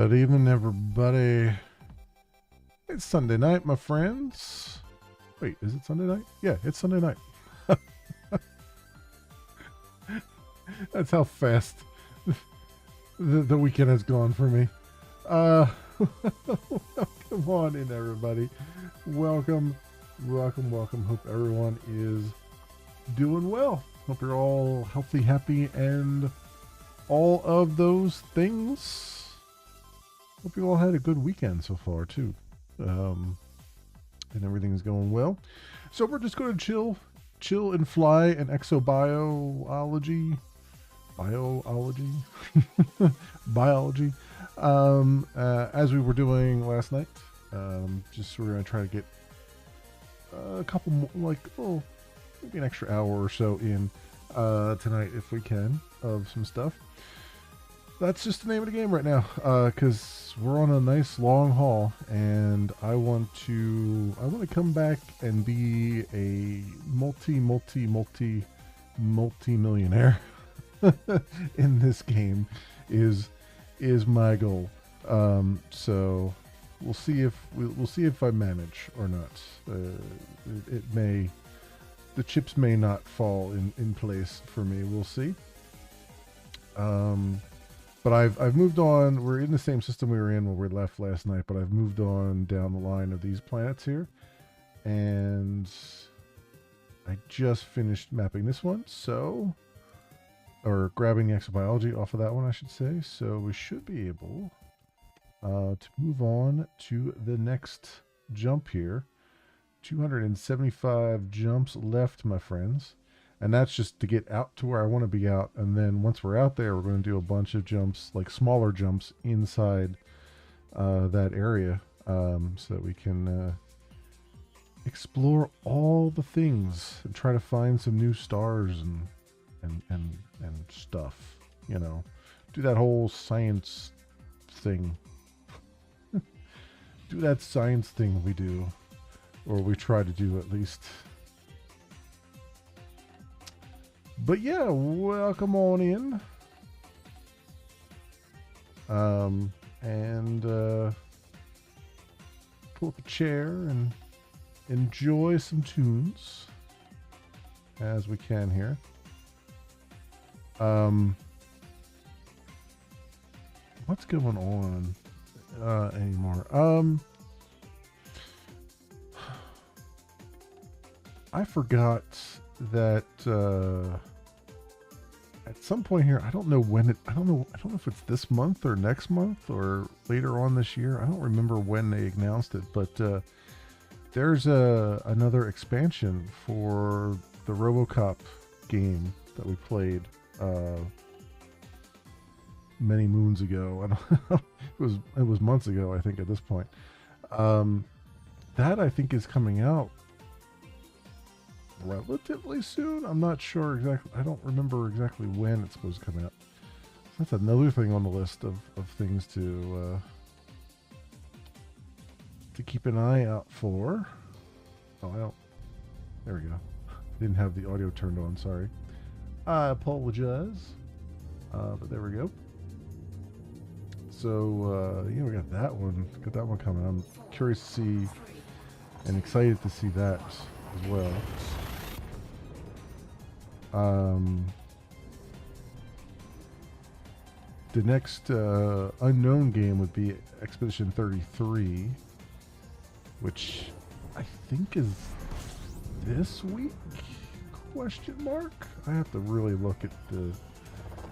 Good evening, everybody. It's Sunday night, my friends. Wait, is it Sunday night? Yeah, it's Sunday night. That's how fast the weekend has gone for me. Come on in, everybody. Welcome. Hope everyone is doing well. Hope you're all healthy, happy, and all of those things. Hope you all had a good weekend so far, too. And everything's going well. So we're just going to chill and fly and exobiology. Biology. As we were doing last night. Just we're going to try to get a couple more, maybe an extra hour or so in tonight if we can of some stuff. That's just the name of the game right now, because we're on a nice long haul, and I want to come back and be a multi-millionaire in this game is my goal. So we'll see if I manage or not. The chips may not fall in place for me. We'll see. But I've moved on. We're in the same system we were in when we left last night, but I've moved on down the line of these planets here. And I just finished mapping this one, or grabbing the exobiology off of that one, I should say. So we should be able to move on to the next jump here. 275 jumps left, my friends. And that's just to get out to where I want to be out. And then once we're out there, we're going to do a bunch of jumps, like smaller jumps inside that area, so that we can explore all the things and try to find some new stars and stuff. You know, do that whole science thing. Do that science thing we do, or we try to do at least. But yeah, welcome on in. And pull up a chair and enjoy some tunes as we can here. What's going on anymore? I forgot that at some point here, I don't know if it's this month or next month or later on this year. I don't remember when they announced it, but there's another expansion for the RoboCop game that we played many moons ago. It was months ago, I think, at this point. That I think is coming out relatively soon. I'm not sure exactly. I don't remember exactly when it's supposed to come out. So that's another thing on the list of things to keep an eye out for. Oh, well, there we go. Didn't have the audio turned on. Sorry. I apologize. But there we go. So yeah, we got that one. Got that one coming. I'm curious to see and excited to see that as well. The next unknown game would be Expedition 33, which I think is this week? Question mark? I have to really look at the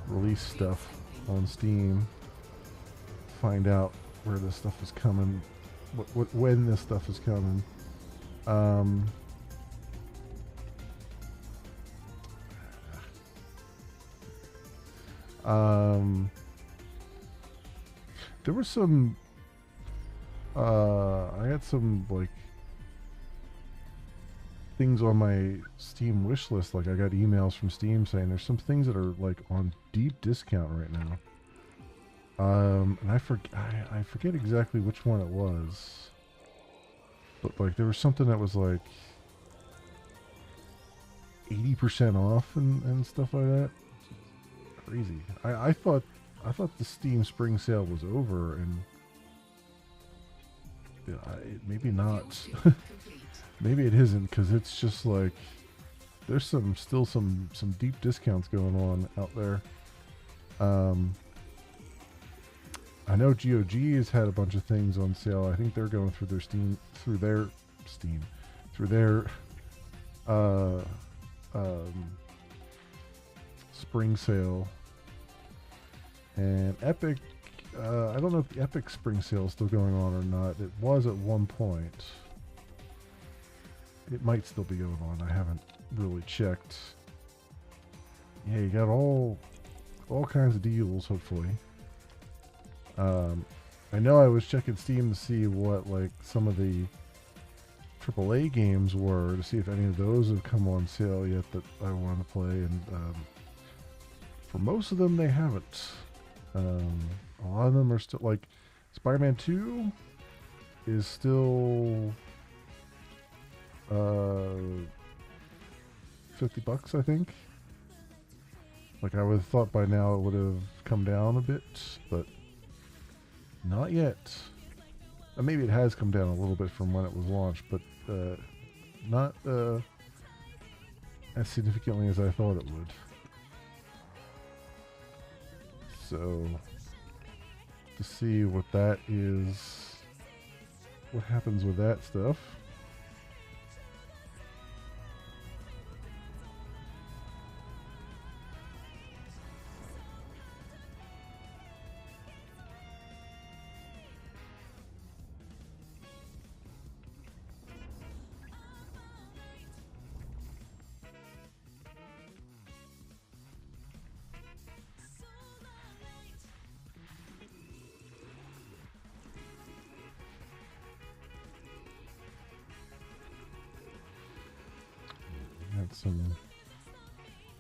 release stuff on Steam, find out where this stuff is coming, when this stuff is coming. There was some I had some things on my Steam wish list. Like I got emails from Steam saying there's some things that are on deep discount right now. And I forget exactly which one it was. But there was something that was 80% off and stuff like that. Crazy. I thought I thought the Steam Spring Sale was over, and maybe not. Maybe it isn't, because it's just like there's still some deep discounts going on out there. I know GOG has had a bunch of things on sale. I think they're going through their uh, spring sale. And Epic, I don't know if the Epic spring sale is still going on or not. It was at one point. It might still be going on. I haven't really checked. Yeah, you got all kinds of deals, hopefully. I know I was checking Steam to see what like some of the AAA games were, to see if any of those have come on sale yet that I want to play, and for most of them they haven't. A lot of them are still like Spider-Man 2 is still $50, I think. Like I would have thought by now it would have come down a bit, but not yet. Maybe it has come down a little bit from when it was launched, but not as significantly as I thought it would. So, to see what that is, what happens with that stuff.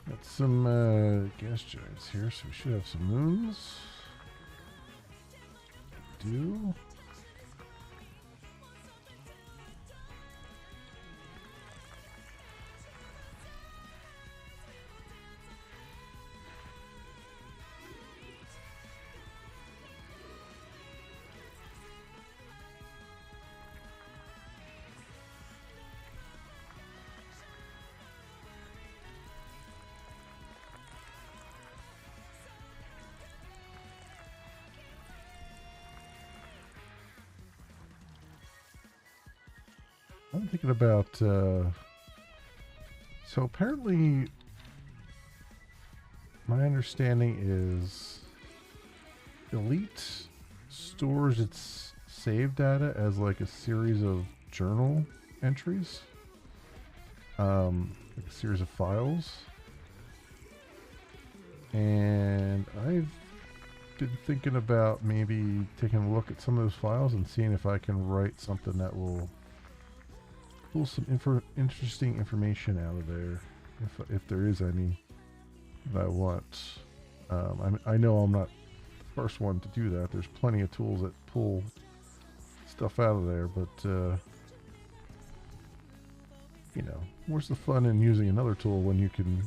Got some gas giants here, so we should have some moons. Do. I'm thinking about, so apparently my understanding is Elite stores its save data as like a series of journal entries, like a series of files, and I've been thinking about maybe taking a look at some of those files and seeing if I can write something that will pull some interesting information out of there, if there is any that I want. I know I'm not the first one to do that. There's plenty of tools that pull stuff out of there, but you know, where's the fun in using another tool when you can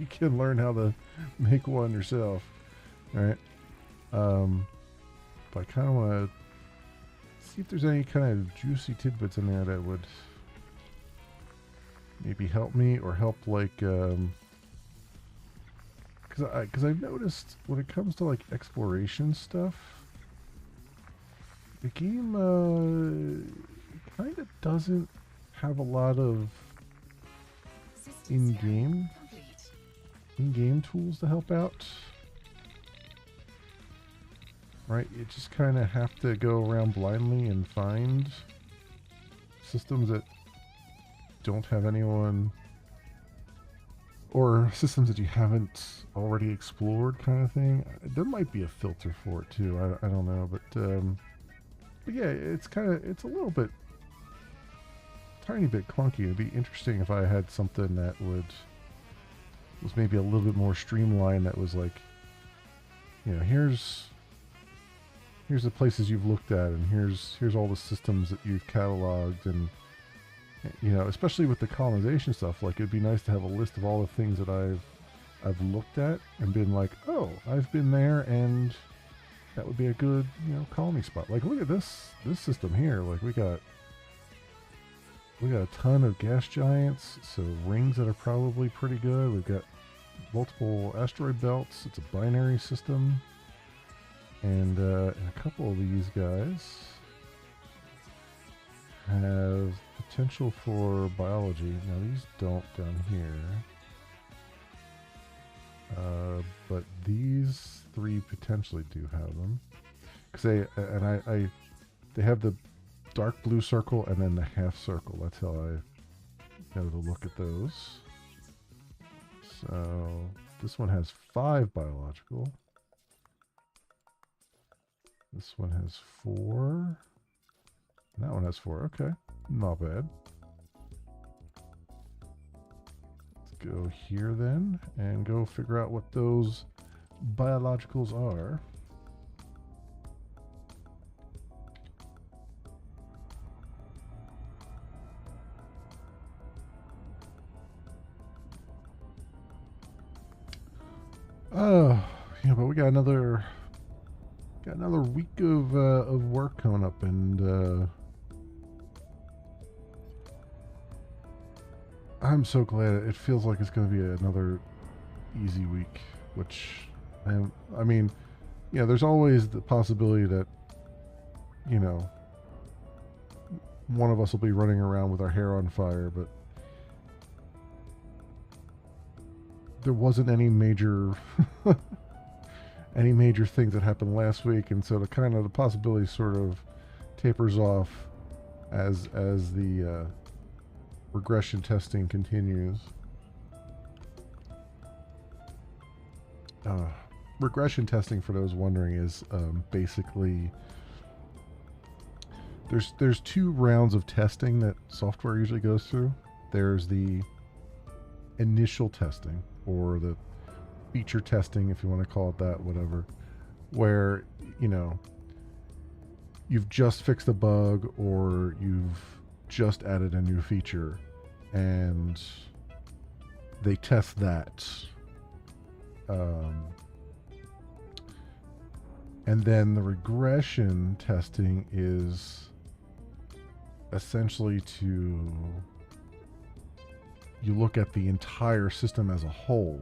you can learn how to make one yourself, right? But I kind of want to see if there's any kind of juicy tidbits in there that would maybe help me, or help like because I've noticed when it comes to like exploration stuff, the game kind of doesn't have a lot of in-game tools to help out. Right, you just kind of have to go around blindly and find systems that don't have anyone, or systems that you haven't already explored, kind of thing. There might be a filter for it too. I don't know, but yeah, it's a little bit, tiny bit clunky. It'd be interesting if I had something that was maybe a little bit more streamlined. That was like, you know, here's the places you've looked at, and here's all the systems that you've cataloged, and you know, especially with the colonization stuff, like it'd be nice to have a list of all the things that I've looked at and been like, oh, I've been there, and that would be a good, colony spot. Like, look at this system here. Like, we got a ton of gas giants, so rings that are probably pretty good. We've got multiple asteroid belts. It's a binary system, and a couple of these guys have potential for biology. Now these don't down here, but these three potentially do have them, because they have the dark blue circle and then the half circle. That's how I know to look at those. So this one has 5 biological. This one has 4. And that one has 4. Okay, not bad. Let's go here then and go figure out what those biologicals are. Oh, yeah, but we got another week of work coming up, and I'm so glad. It feels like it's going to be another easy week, which I mean, yeah, there's always the possibility that, one of us will be running around with our hair on fire, but there wasn't any major things that happened last week, and so the possibility sort of tapers off as the regression testing continues. Regression testing, for those wondering, is basically there's 2 rounds of testing that software usually goes through. There's the initial testing, or the feature testing, if you want to call it that, whatever, where you've just fixed a bug or you've just added a new feature, and they test that, and then the regression testing is essentially you look at the entire system as a whole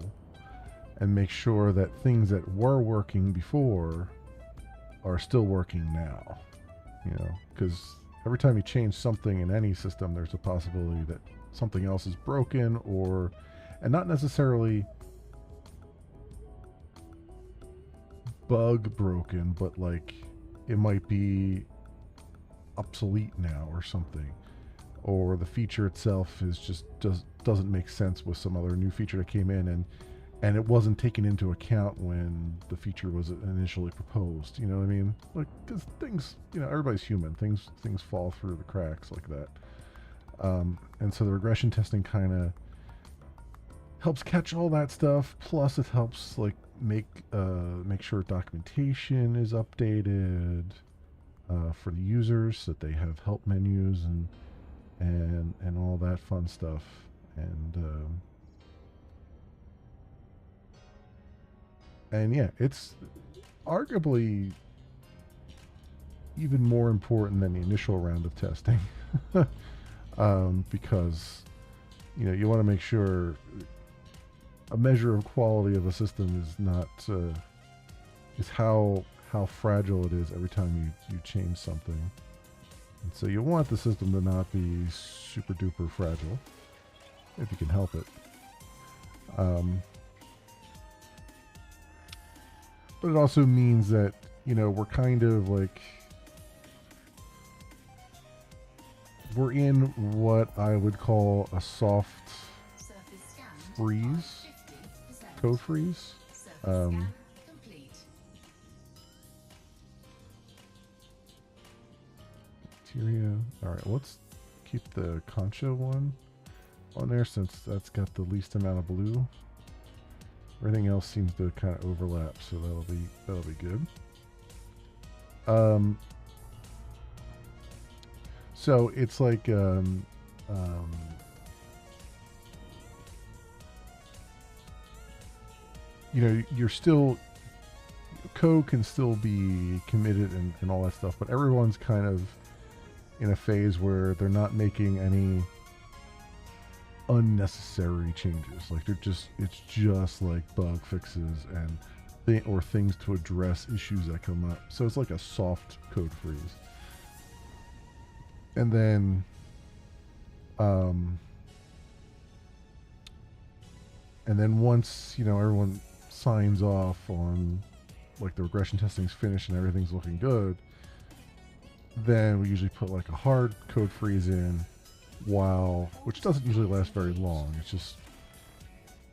and make sure that things that were working before are still working now. Because every time you change something in any system, there's a possibility that something else is broken, and not necessarily bug broken, but like it might be obsolete now or something, or the feature itself doesn't make sense with some other new feature that came in, and it wasn't taken into account when the feature was initially proposed. You know what I mean? Like, because things, everybody's human. Things fall through the cracks like that. And so the regression testing kind of helps catch all that stuff. Plus, it helps like make sure documentation is updated for the users, so that they have help menus and all that fun stuff. And yeah, it's arguably even more important than the initial round of testing, because you want to make sure a measure of quality of a system is not is how fragile it is every time you change something. And so you want the system to not be super duper fragile if you can help it. But it also means that, we're kind of like, we're in what I would call a soft freeze, code freeze. Bacteria. Alright, let's keep the Concha one on there, since that's got the least amount of blue. Everything else seems to kind of overlap, so that'll be good. So it's like you're still, code can still be committed and all that stuff, but everyone's kind of in a phase where they're not making any unnecessary changes. Like it's just like bug fixes and or things to address issues that come up. So it's like a soft code freeze. And then once everyone signs off on like the regression testing's finished and everything's looking good, then we usually put like a hard code freeze in, which doesn't usually last very long. It's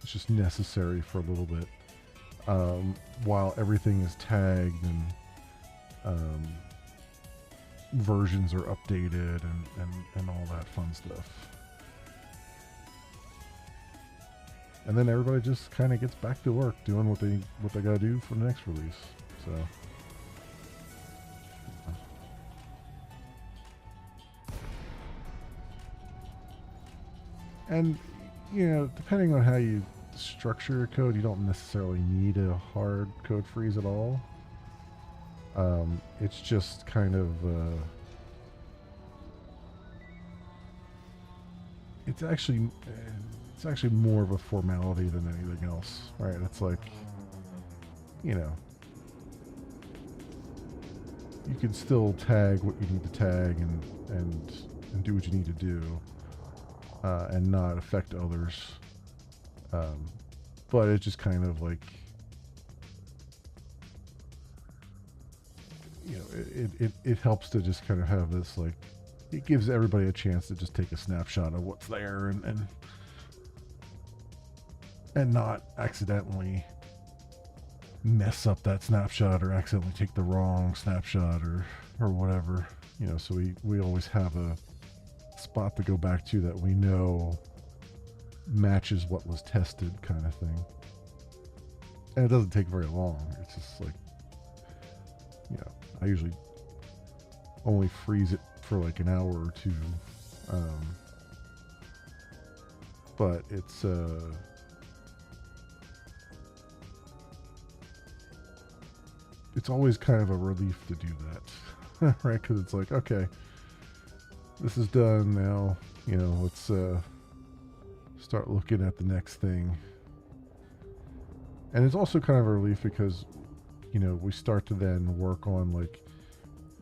just necessary for a little bit, while everything is tagged and versions are updated and all that fun stuff. And then everybody just kind of gets back to work doing what they gotta do for the next release. So. And, depending on how you structure your code, you don't necessarily need a hard code freeze at all. It's just kind of, it's actually more of a formality than anything else, right? It's like, you can still tag what you need to tag and do what you need to do. And not affect others. But it's just kind of like, it helps to just kind of have this, like, it gives everybody a chance to just take a snapshot of what's there and not accidentally mess up that snapshot or accidentally take the wrong snapshot or whatever. So we always have a spot to go back to that we know matches what was tested, kind of thing. And it doesn't take very long. It's just like, I usually only freeze it for like an hour or two. But it's always kind of a relief to do that, right? Because it's like, okay, this is done now. Let's start looking at the next thing. And it's also kind of a relief because, we start to then work on, like,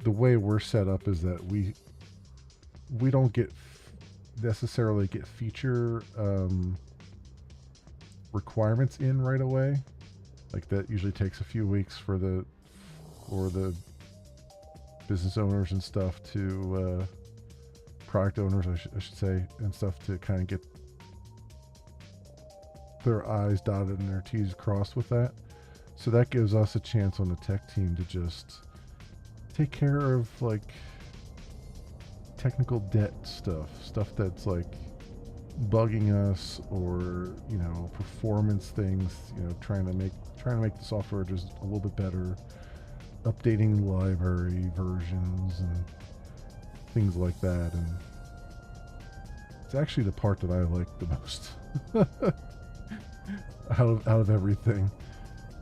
the way we're set up is that we don't necessarily get feature requirements in right away. Like, that usually takes a few weeks for the business owners and stuff to product owners, I should say, and stuff, to kind of get their I's dotted and their T's crossed with that. So that gives us a chance on the tech team to just take care of, like, technical debt stuff that's like bugging us, or performance things, trying to make the software just a little bit better, updating library versions and things like that. And it's actually the part that I like the most out of everything,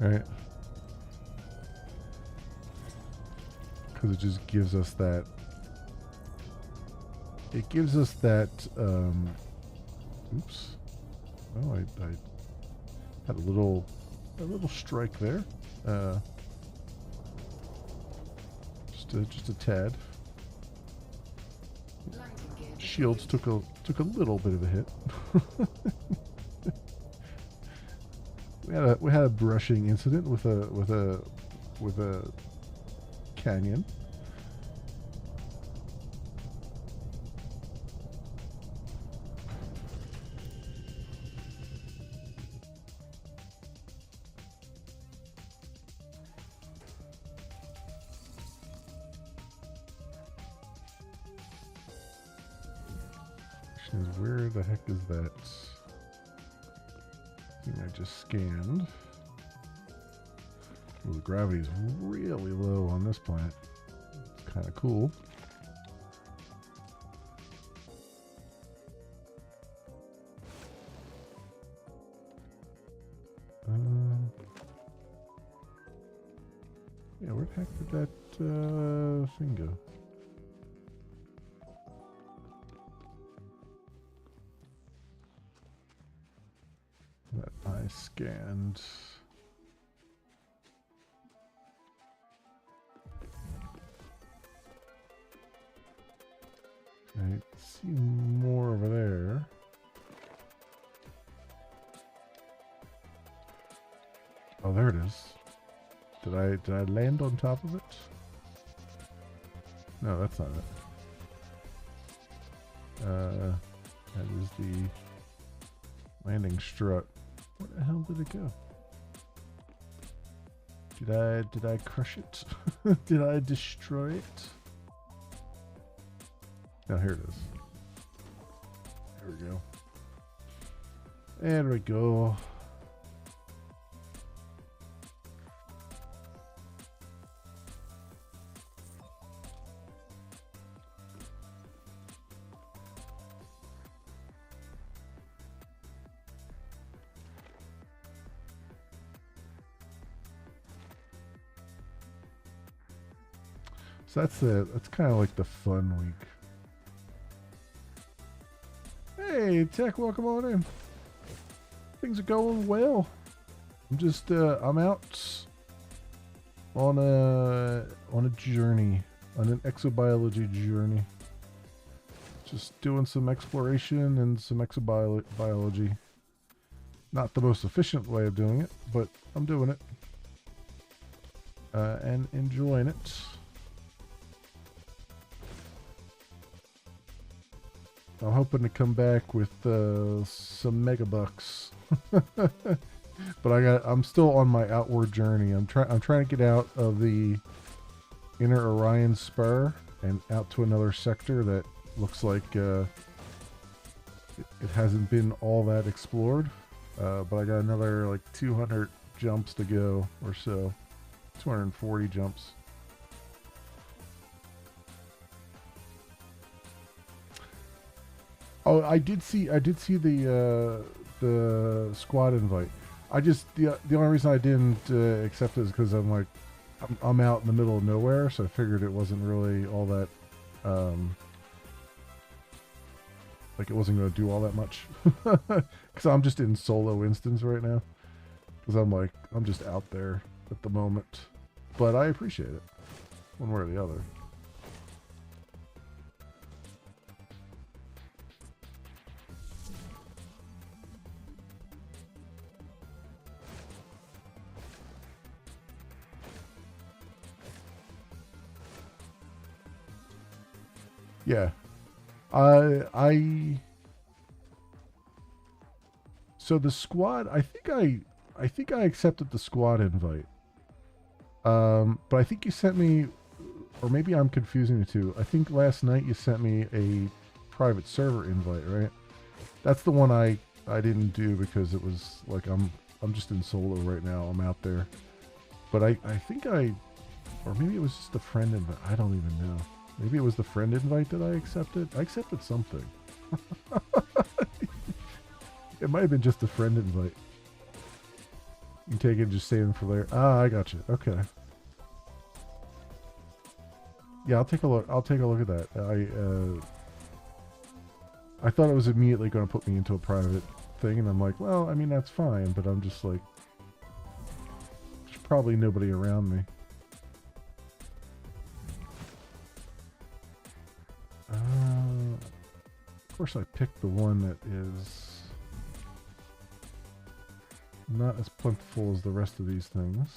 right? Because it just gives us that. It gives us that. Oops. Oh, I had a little strike there. Just a tad. Shields took a little bit of a hit. we had a brushing incident with a canyon. Where the heck is that thing I just scanned? Ooh, the gravity is really low on this planet. It's kind of cool. Yeah, where the heck did that thing go? That I scanned. I see more over there. Oh, there it is. Did I land on top of it? No, that's not it. That is the landing strut. Where the hell did it go? Did I crush it? Did I destroy it? Now here it is. There we go. There we go. So that's kind of like the fun week. Hey, Tech, welcome on in. Things are going well. I'm just I'm out on a journey, on an exobiology journey. Just doing some exploration and some exobiology. Not the most efficient way of doing it, but I'm doing it and enjoying it. I'm hoping to come back with some megabucks, but I'm still on my outward journey. I'm trying to get out of the inner Orion spur and out to another sector that looks like it hasn't been all that explored. But I got another like 200 jumps to go or so, 240 jumps. Oh, I did see the squad invite. I just the only reason I didn't accept it is because I'm like I'm out in the middle of nowhere, so I figured it wasn't really all that like it wasn't going to do all that much because I'm just in solo instance right now because I'm just out there at the moment, but I appreciate it one way or the other. Yeah. So the squad, I think I accepted the squad invite. But I think you sent me, or maybe I'm confusing the two. I think last night you sent me a private server invite, right? That's the one I didn't do because it was like I'm just in solo right now. I'm out there. But I think or maybe it was just a friend invite. I don't even know. Maybe it was the friend invite that I accepted. I accepted something. It might have been just a friend invite. You can take it and just save them for later. Ah, I got you. Okay. Yeah, I'll take a look. I'll take a look at that. I thought it was immediately going to put me into a private thing, and I'm like, well, I mean, that's fine, but I'm just like, there's probably nobody around me. Of course, I picked the one that is not as plentiful as the rest of these things.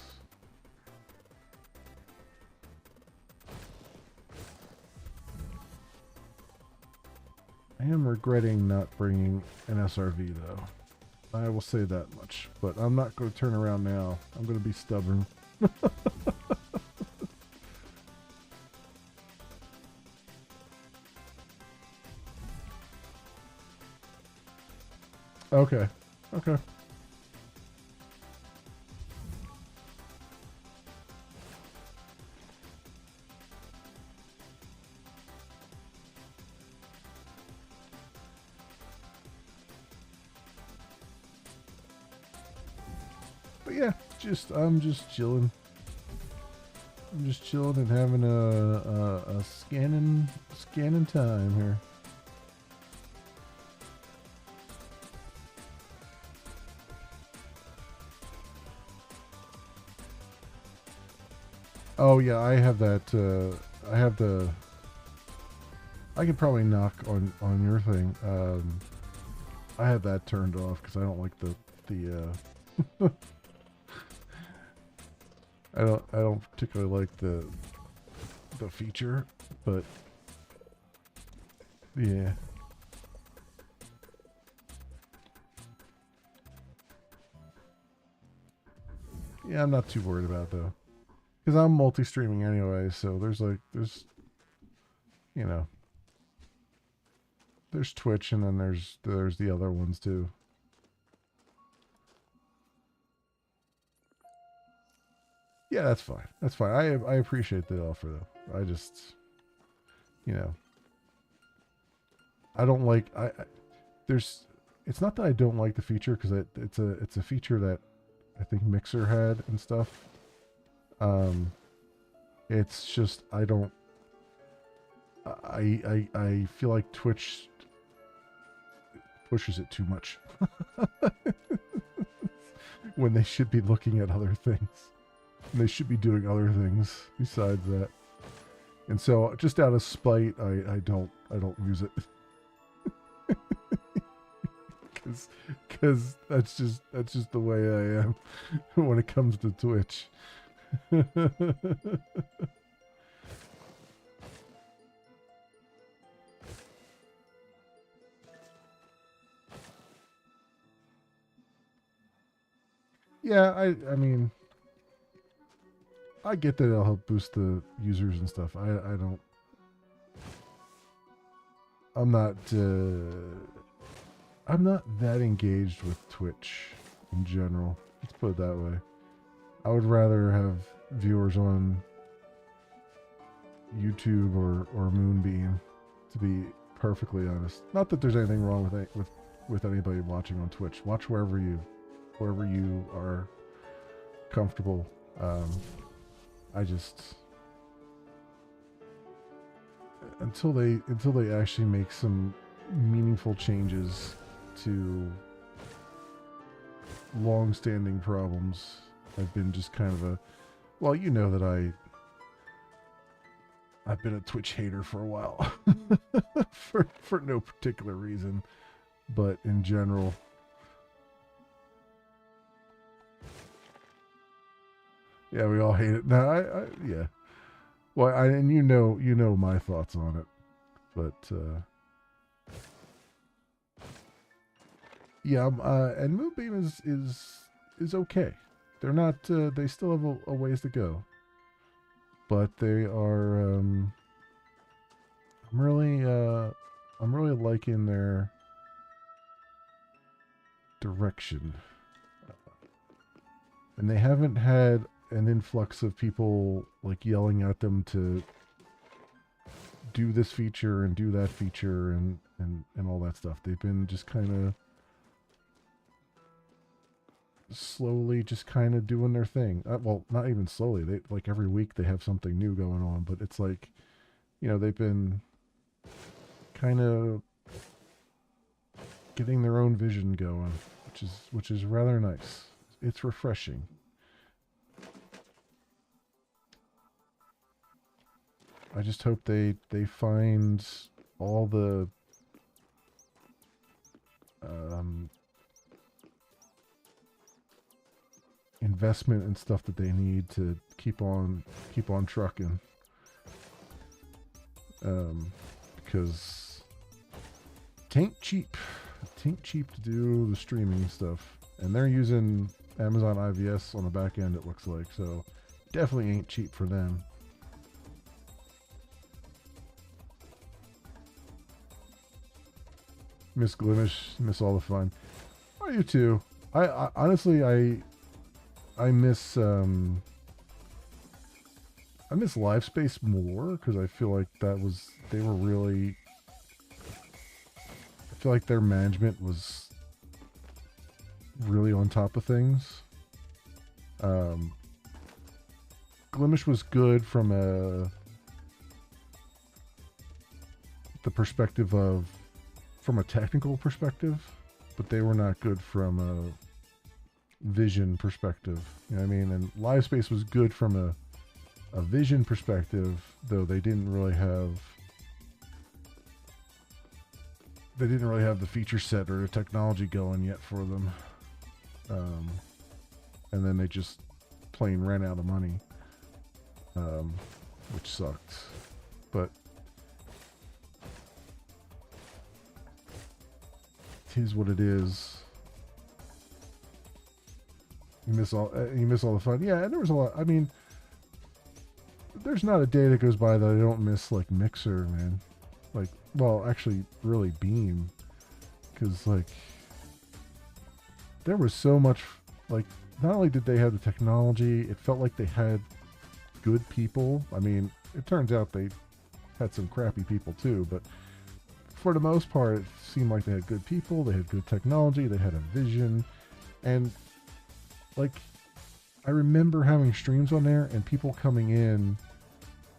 I am regretting not bringing an SRV though. I will say that much, but I'm not going to turn around now. I'm going to be stubborn. Okay. Okay. But yeah, I'm just chilling. I'm just chilling and having a scanning time here. Oh yeah, I have that. I have the. I could probably knock on your thing. I have that turned off because I don't like the. I don't particularly like the feature, but yeah. Yeah, I'm not too worried about it though, because I'm multi-streaming anyway. So there's you know there's Twitch and then there's the other ones too. Yeah, that's fine. That's fine. I appreciate the offer though. I just you know I don't like I there's it's not that I don't like the feature because it's a feature that I think Mixer had and stuff. Um, it's just I don't I feel like Twitch pushes it too much when they should be looking at other things. And they should be doing other things besides that. And so just out of spite, I don't use it. Cuz that's just the way I am when it comes to Twitch. Yeah, I mean I get that it'll help boost the users and stuff. I don't I'm not I'm not that engaged with Twitch in general. Let's put it that way. I would rather have viewers on YouTube or Moonbeam, to be perfectly honest. Not that there's anything wrong with anybody watching on Twitch. Watch wherever you are comfortable. I just until they actually make some meaningful changes to long-standing problems. I've been just kind of a well, you know that I've been a Twitch hater for a while for no particular reason, but in general. Yeah, we all hate it. No, I yeah. Well, and you know my thoughts on it, but yeah, and Moonbeam is okay. They're not. They still have a ways to go, but they are. I'm really liking their direction, and they haven't had an influx of people like yelling at them to do this feature and do that feature and all that stuff. They've been just kind of slowly just kind of doing their thing. Well, not even slowly. They like every week they have something new going on, but it's like, they've been kind of getting their own vision going, which is rather nice. It's refreshing. I just hope they find all the investment and stuff that they need to keep on trucking. Because tain't cheap. Tain't cheap to do the streaming stuff. And they're using Amazon IVS on the back end, it looks like. So definitely ain't cheap for them. Miss Glimish, miss all the fun. Oh, you too. I honestly I miss Live Space more because I feel like they were really. I feel like their management was really on top of things. Glimish was good from the perspective of from a technical perspective, but they were not good from a vision perspective. You know what I mean? And Live Space was good from a vision perspective, though they didn't really have the feature set or the technology going yet for them. And then they just plain ran out of money, which sucked. But it is what it is. You miss all the fun. Yeah, and there was a lot. I mean, there's not a day that goes by that I don't miss like Mixer, man. Like, well, actually, really Beam, because like there was so much. Like, not only did they have the technology, it felt like they had good people. I mean, it turns out they had some crappy people too, but for the most part, it seemed like they had good people, they had good technology, they had a vision, and like, I remember having streams on there and people coming in,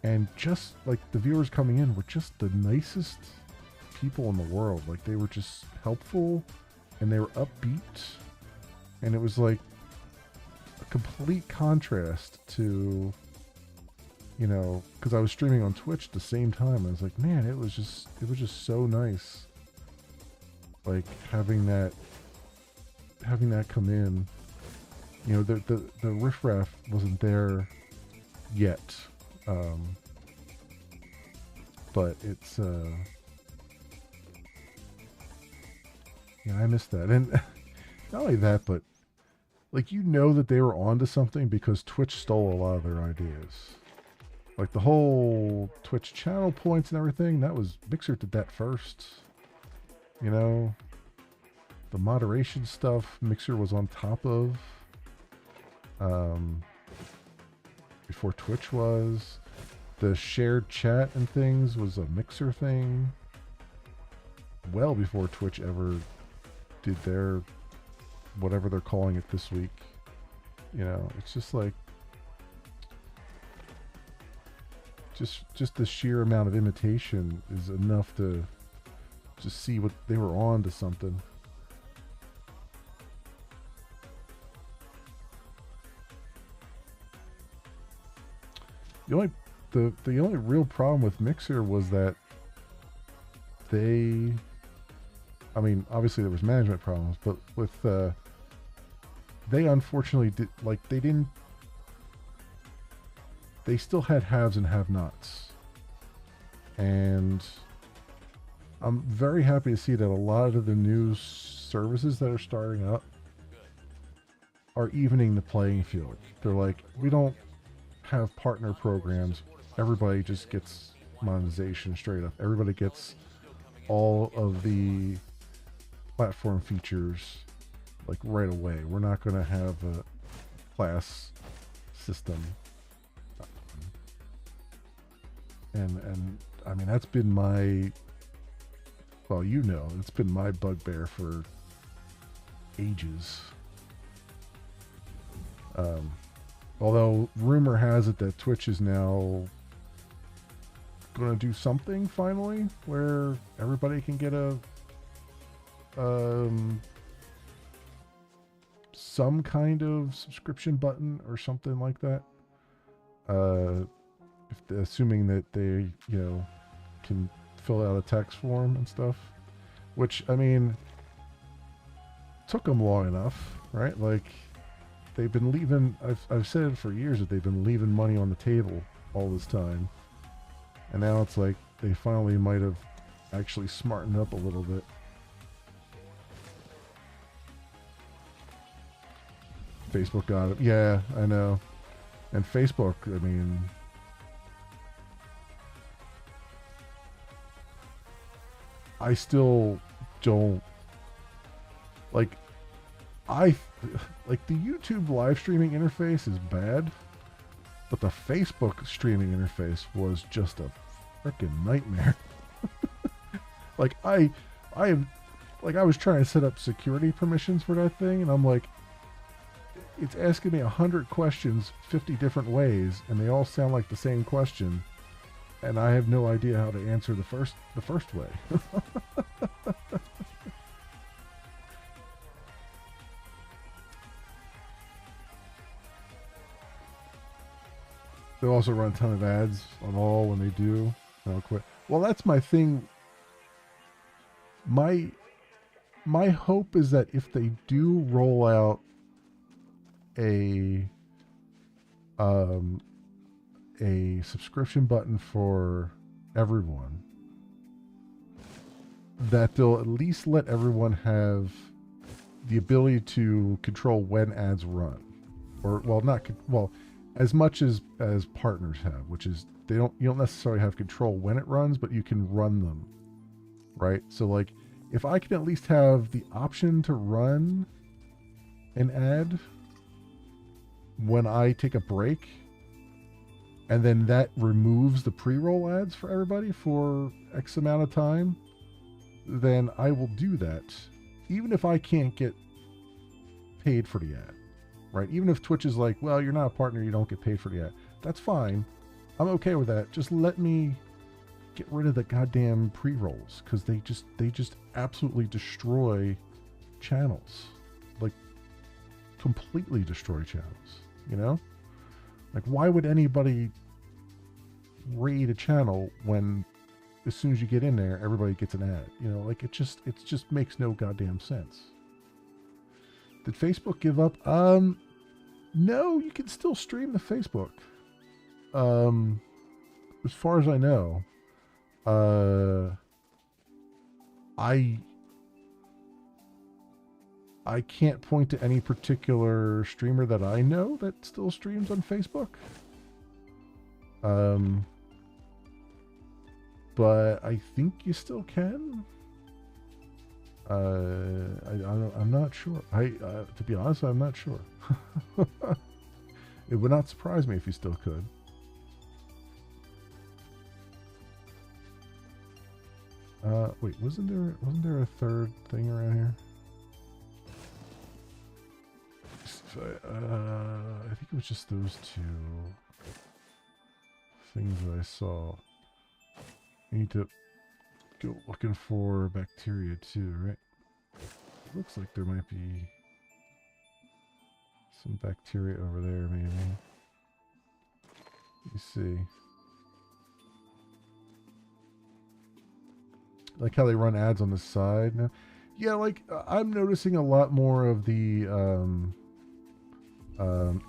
and just like the viewers coming in were just the nicest people in the world. Like, they were just helpful and they were upbeat, and it was like a complete contrast to, you know, because I was streaming on Twitch at the same time. I was like, man, it was just so nice, like having that come in. You know, the riffraff wasn't there yet, but it's yeah, I missed that. And not only that, but like, you know that they were onto something because Twitch stole a lot of their ideas. Like the whole Twitch channel points and everything, that was Mixer did that first. You know, the moderation stuff Mixer was on top of. Before Twitch was. The shared chat and things was a Mixer thing. Well before Twitch ever did their whatever they're calling it this week. You know, it's just like just the sheer amount of imitation is enough to just see what they were on to something. The only real problem with Mixer was that they, I mean, obviously there was management problems, but with they unfortunately did, like, they still had haves and have-nots. And I'm very happy to see that a lot of the new services that are starting up are evening the playing field. They're like, we don't have partner programs. Everybody just gets monetization straight up. Everybody gets all of the platform features like right away. We're not going to have a class system. And I mean, that's been my, well, you know, it's been my bugbear for ages. Although rumor has it that Twitch is now going to do something finally where everybody can get a some kind of subscription button or something like that. Assuming that they, you know, can fill out a text form and stuff, which, I mean, took them long enough, right? Like, they've been leaving, I've said for years that they've been leaving money on the table all this time. And now it's like they finally might have actually smartened up a little bit. Facebook got it. Yeah, I know. And Facebook, I mean, I still don't, like, like the YouTube live streaming interface is bad, but the Facebook streaming interface was just a freaking nightmare. Like, I was trying to set up security permissions for that thing, and I'm like, it's asking me 100 questions 50 different ways, and they all sound like the same question, and I have no idea how to answer the first way. They also run a ton of ads on all when they do. I'll quit. Well, that's my thing. My hope is that if they do roll out a subscription button for everyone, that they'll at least let everyone have the ability to control when ads run, or as much as partners have, which is you don't necessarily have control when it runs, but you can run them, right? So like, if I can at least have the option to run an ad when I take a break, and then that removes the pre-roll ads for everybody for X amount of time, then I will do that, even if I can't get paid for the ad, right? Even if Twitch is like, well, you're not a partner, you don't get paid for the ad. That's fine. I'm okay with that. Just let me get rid of the goddamn pre-rolls, because they just absolutely destroy channels. Like, completely destroy channels, you know? Like, why would anybody raid a channel when as soon as you get in there, everybody gets an ad? You know, like, it just makes no goddamn sense. Did Facebook give up? No, you can still stream to Facebook. As far as I know, I can't point to any particular streamer that I know that still streams on Facebook. But I think you still can. I'm not sure. To be honest, I'm not sure. It would not surprise me if you still could. Wait, wasn't there a third thing around here? I think it was just those two things that I saw. I need to go looking for bacteria too, right? Looks like there might be some bacteria over there, maybe. Let me see. Like how they run ads on the side now. Yeah, like I'm noticing a lot more of the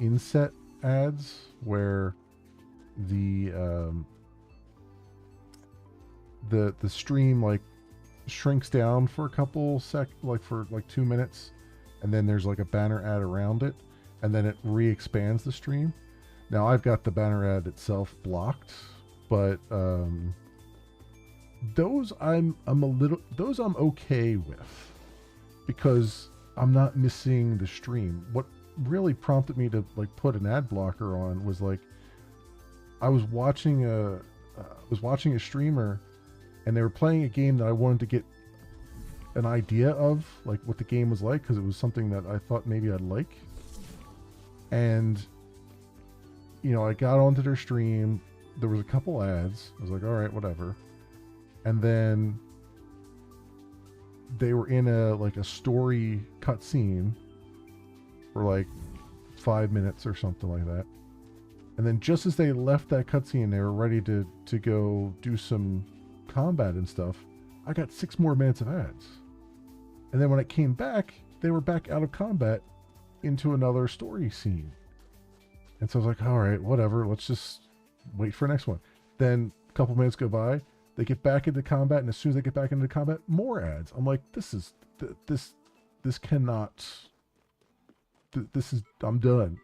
inset ads where the stream like shrinks down for a couple for 2 minutes, and then there's like a banner ad around it, and then it re-expands the stream. Now I've got the banner ad itself blocked, but those I'm okay with, because I'm not missing the stream. What really prompted me to like put an ad blocker on was like I was watching a streamer, and they were playing a game that I wanted to get an idea of, like what the game was like, because it was something that I thought maybe I'd like. And you know, I got onto their stream. There was a couple ads. I was like, all right, whatever. And then they were in a story cutscene for like 5 minutes or something like that. And then just as they left that cutscene, they were ready to go do some combat and stuff, I got 6 more minutes of ads. And then when it came back, they were back out of combat into another story scene. And so I was like, all right, whatever, let's just wait for the next one. Then a couple minutes go by, they get back into combat, and as soon as they get back into combat, more ads. I'm like, this cannot, I'm done.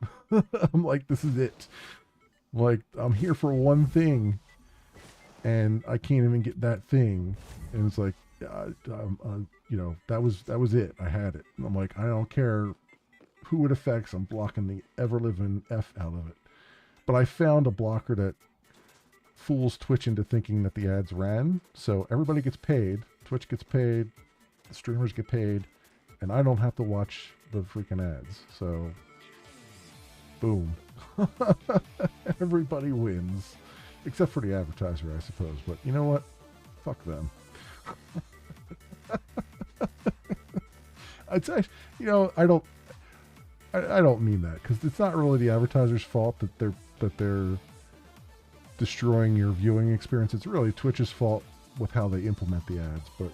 I'm like, this is it. I'm like, I'm here for one thing, and I can't even get that thing. And it's like, you know, that was it. I had it. And I'm like, I don't care who it affects. I'm blocking the ever-living F out of it. But I found a blocker that fools Twitch into thinking that the ads ran. So everybody gets paid. Twitch gets paid. The streamers get paid. And I don't have to watch the freaking ads. So Boom. Everybody wins. Except for the advertiser, I suppose. But you know what? Fuck them. I'd say, I don't mean that, because it's not really the advertiser's fault that they're destroying your viewing experience. It's really Twitch's fault with how they implement the ads. But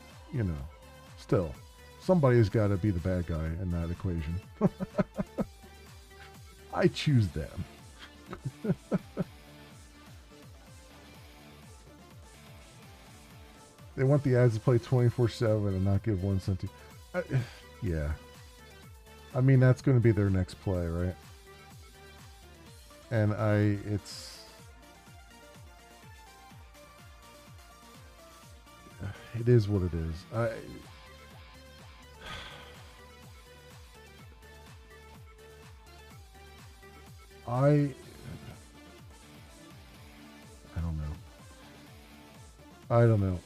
still, somebody's got to be the bad guy in that equation. I choose them. They want the ads to play 24/7 and not give 1 cent to. Yeah. I mean, that's going to be their next play, right? And it is what it is. I don't know. I don't know.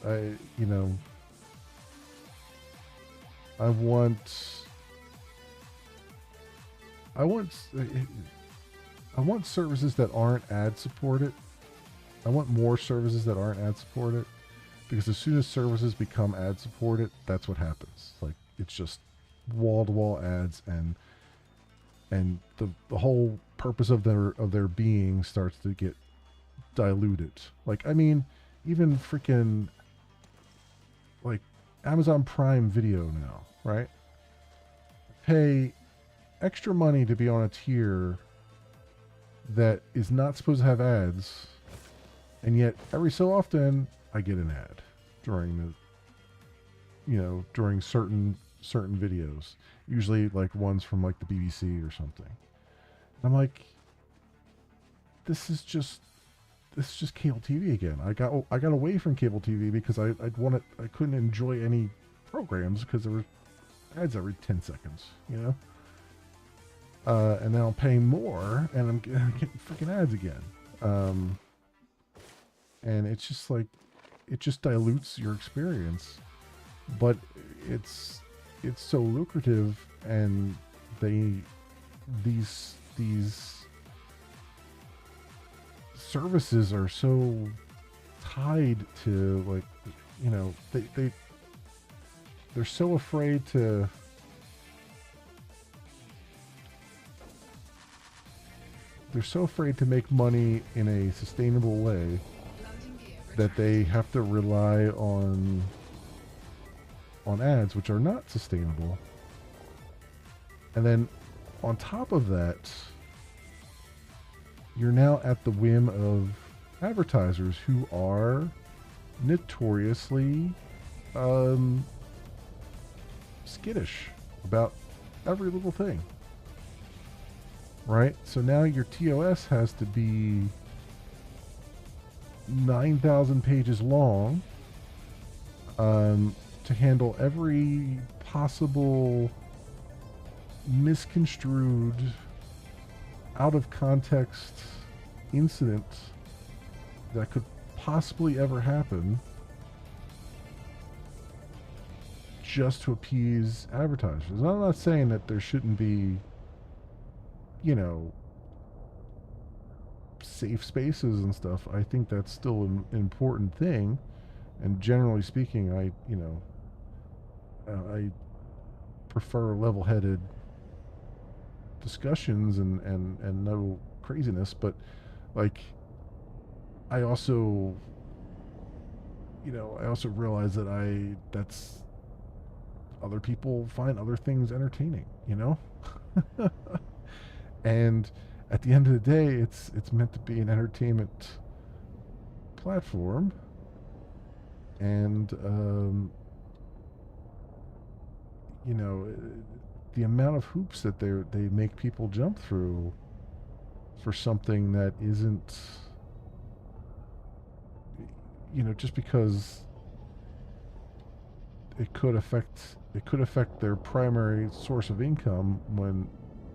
I want services that aren't ad supported. I want more services that aren't ad supported, because as soon as services become ad supported, that's what happens. Like, it's just wall to wall ads, and the whole purpose of their being starts to get diluted. Like, I mean, even freaking like Amazon Prime Video now, right? Pay extra money to be on a tier that is not supposed to have ads, and yet every so often I get an ad during certain videos, usually like ones from like the BBC or something. I'm like, this is just cable TV again. I got away from cable TV because I couldn't enjoy any programs because there were ads every 10 seconds, and now I'm paying more and I'm getting freaking ads again. And it's just like, it just dilutes your experience, but it's so lucrative, and these services are so tied to, like, they're so afraid to make money in a sustainable way that they have to rely on ads, which are not sustainable. And then on top of that, you're now at the whim of advertisers who are notoriously skittish about every little thing, right? So now your TOS has to be 9,000 pages long to handle every possible misconstrued, out of context incident that could possibly ever happen, just to appease advertisers. And I'm not saying that there shouldn't be, safe spaces and stuff. I think that's still an important thing. And generally speaking, I prefer level-headed discussions and no craziness. But, like, I also realize that that's other people find other things entertaining, and at the end of the day, it's meant to be an entertainment platform, and the amount of hoops that they make people jump through for something that isn't, just because it could affect their primary source of income, when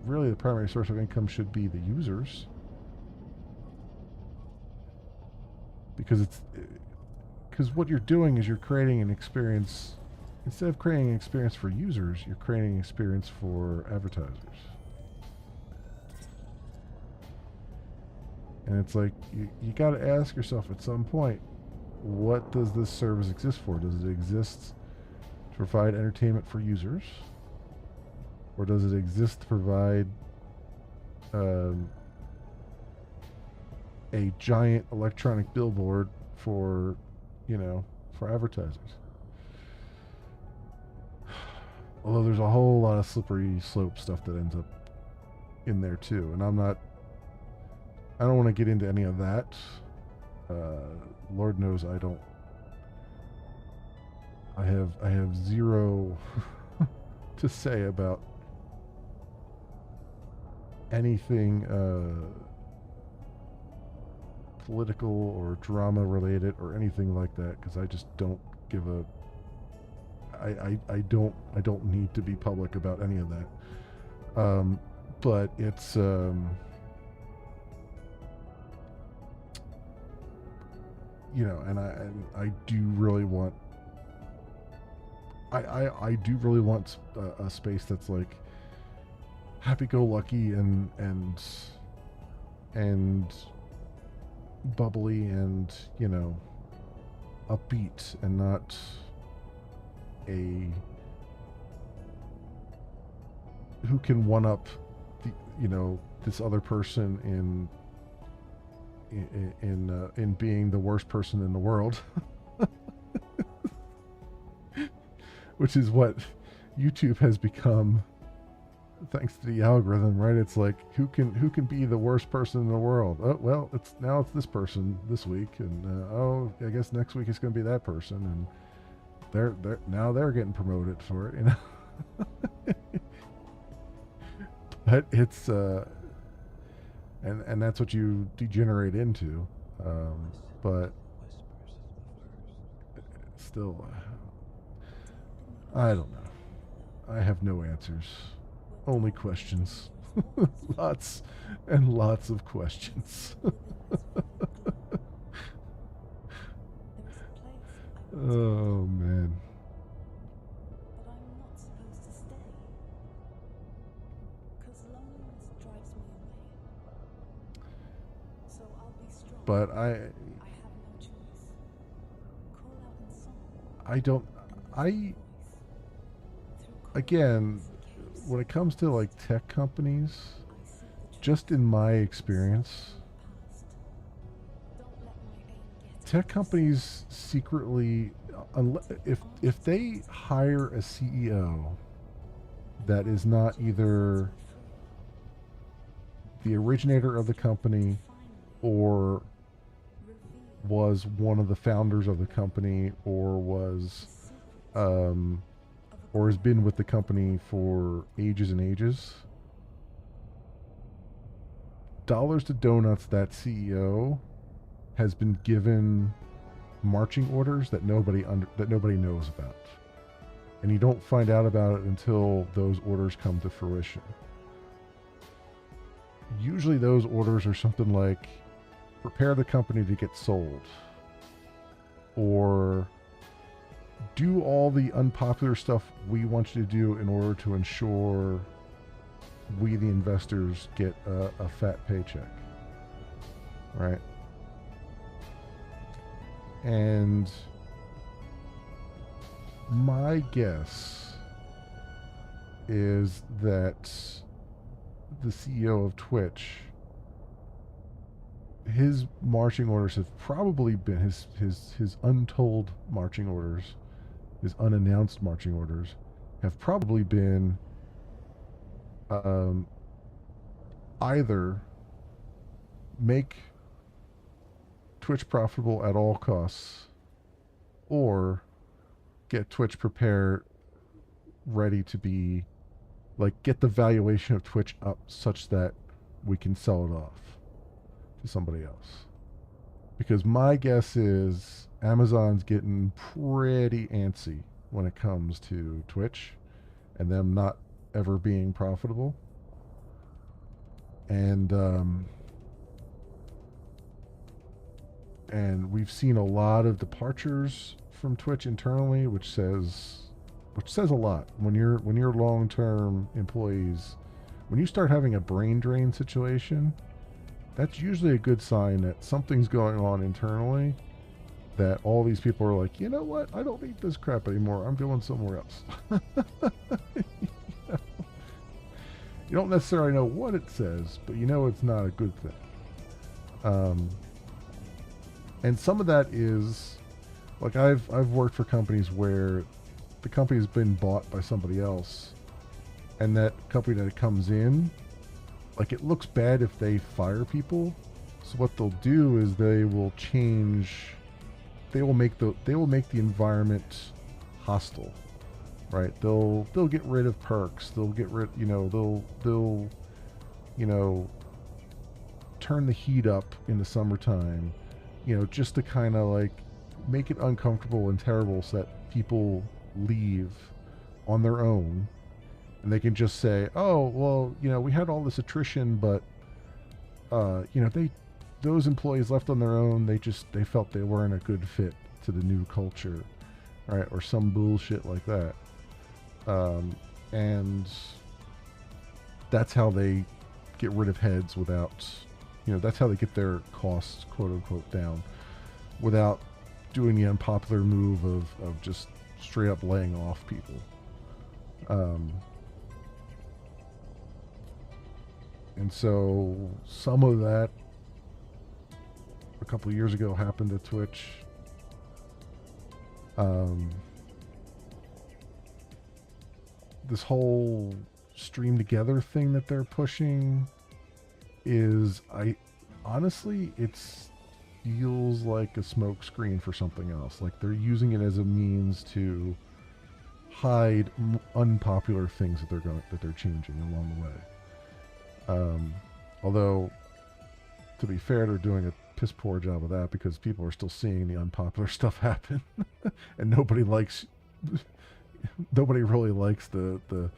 really the primary source of income should be the users, because what you're doing is you're creating an experience. Instead of creating an experience for users, you're creating an experience for advertisers. And it's like, you got to ask yourself at some point, what does this service exist for? Does it exist to provide entertainment for users? Or does it exist to provide um, a giant electronic billboard for, for advertisers? Although there's a whole lot of slippery slope stuff that ends up in there too. And I don't want to get into any of that. Lord knows I don't. I have zero to say about anything political or drama related or anything like that, because I just don't give a. I don't need to be public about any of that. But it's and I do really want. I do really want a space that's like happy-go-lucky and bubbly and upbeat, and not a who can one up this other person in being the worst person in the world. Which is what YouTube has become, thanks to the algorithm, right? It's like, who can be the worst person in the world? Oh, well, it's this person this week, and I guess next week it's going to be that person, and they're getting promoted for it, But it's and that's what you degenerate into, but still. I don't know. I have no answers. Only questions. Lots and lots of questions. Oh, man. But I don't. Again, when it comes to like tech companies, just in my experience, tech companies secretly, if they hire a CEO that is not either the originator of the company or was one of the founders of the company, or or has been with the company for ages and ages, dollars to donuts, that CEO has been given marching orders that nobody knows about, and you don't find out about it until those orders come to fruition. Usually those orders are something like, prepare the company to get sold, or do all the unpopular stuff we want you to do in order to ensure we, the investors, get a fat paycheck, right? And my guess is that the CEO of Twitch, his marching orders have probably been his untold marching orders, his unannounced marching orders, have probably been either make Twitch profitable at all costs, or get Twitch prepared, ready to be, like, get the valuation of Twitch up such that we can sell it off to somebody else. Because my guess is Amazon's getting pretty antsy when it comes to Twitch and them not ever being profitable. And we've seen a lot of departures from Twitch internally, which says a lot. When you're long-term employees, when you start having a brain drain situation, that's usually a good sign that something's going on internally, that all these people are like, you know what, I don't need this crap anymore, I'm going somewhere else. You don't necessarily know what it says, but you know it's not a good thing. Um, and some of that is like I've worked for companies where the company's been bought by somebody else, and that company that it comes in, like it looks bad if they fire people. So what they'll do is they will change. They will make the environment hostile, right? They'll get rid of perks. They'll get rid. They'll you know turn the heat up in the summertime, just to kind of like make it uncomfortable and terrible so that people leave on their own, and they can just say, "Oh, well, we had all this attrition, but they those employees left on their own. They felt they weren't a good fit to the new culture, right? Or some bullshit like that." And that's how they get rid of heads without, that's how they get their costs, quote unquote, down without doing the unpopular move of just straight up laying off people. And so some of that a couple of years ago happened to Twitch. This whole stream together thing that they're pushing is, I honestly, it feels like a smokescreen for something else. Like they're using it as a means to hide unpopular things that they're changing along the way. Although, to be fair, they're doing a piss poor job of that because people are still seeing the unpopular stuff happen, and nobody really likes the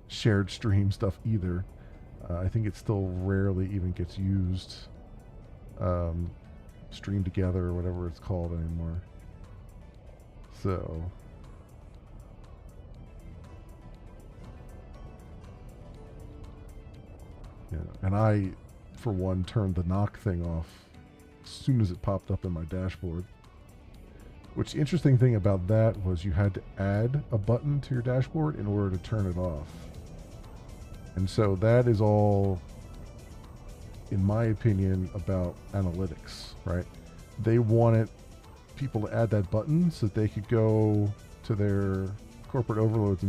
shared stream stuff either. I think it still rarely even gets used, stream together or whatever it's called anymore. So yeah, and I, for one, turned the knock thing off as soon as it popped up in my dashboard. Which, the interesting thing about that was you had to add a button to your dashboard in order to turn it off. And so that is all, in my opinion, about analytics, right? They wanted people to add that button so that they could go to their corporate overlords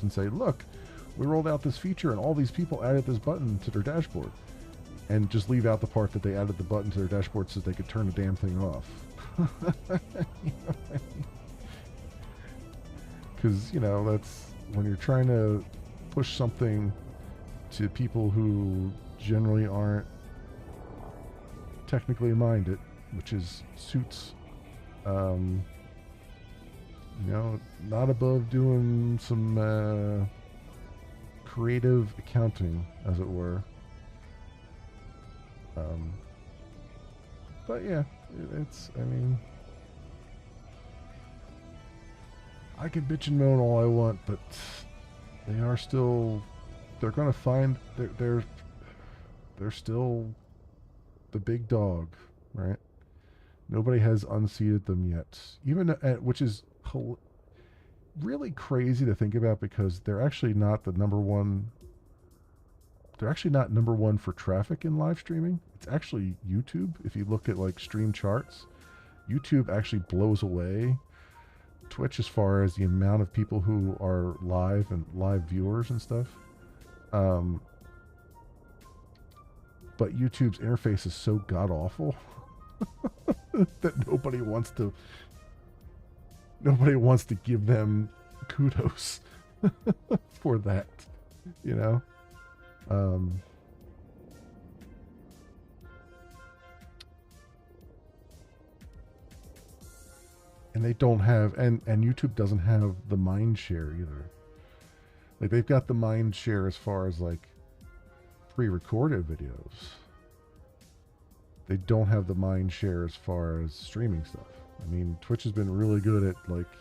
and say, look, we rolled out this feature and all these people added this button to their dashboard. And just leave out the part that they added the button to their dashboard so they could turn the damn thing off. Because, that's when you're trying to push something to people who generally aren't technically minded, which is suits, not above doing some creative accounting, as it were. But yeah, I can bitch and moan all I want, but they're gonna find, they're still the big dog, right? Nobody has unseated them yet, even which is really crazy to think about because they're actually not the number one. They're actually not number one for traffic in live streaming. It's actually YouTube. If you look at like stream charts, YouTube actually blows away Twitch as far as the amount of people who are live and live viewers and stuff. But YouTube's interface is so god awful that nobody wants to give them kudos for that, and they don't have, and YouTube doesn't have the mind share either. Like they've got the mind share as far as like pre-recorded videos. They don't have the mind share as far as streaming stuff. I mean, Twitch has been really good at like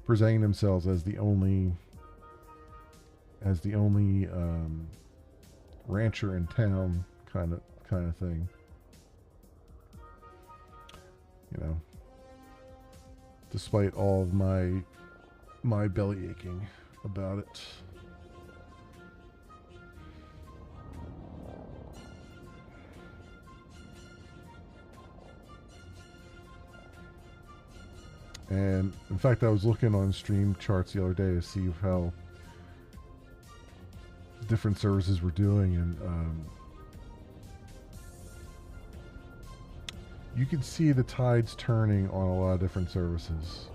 presenting themselves as the only rancher in town kind of thing. You know, despite all of my belly aching about it. And in fact, I was looking on stream charts the other day to see how different services were doing, and you can see the tides turning on a lot of different services,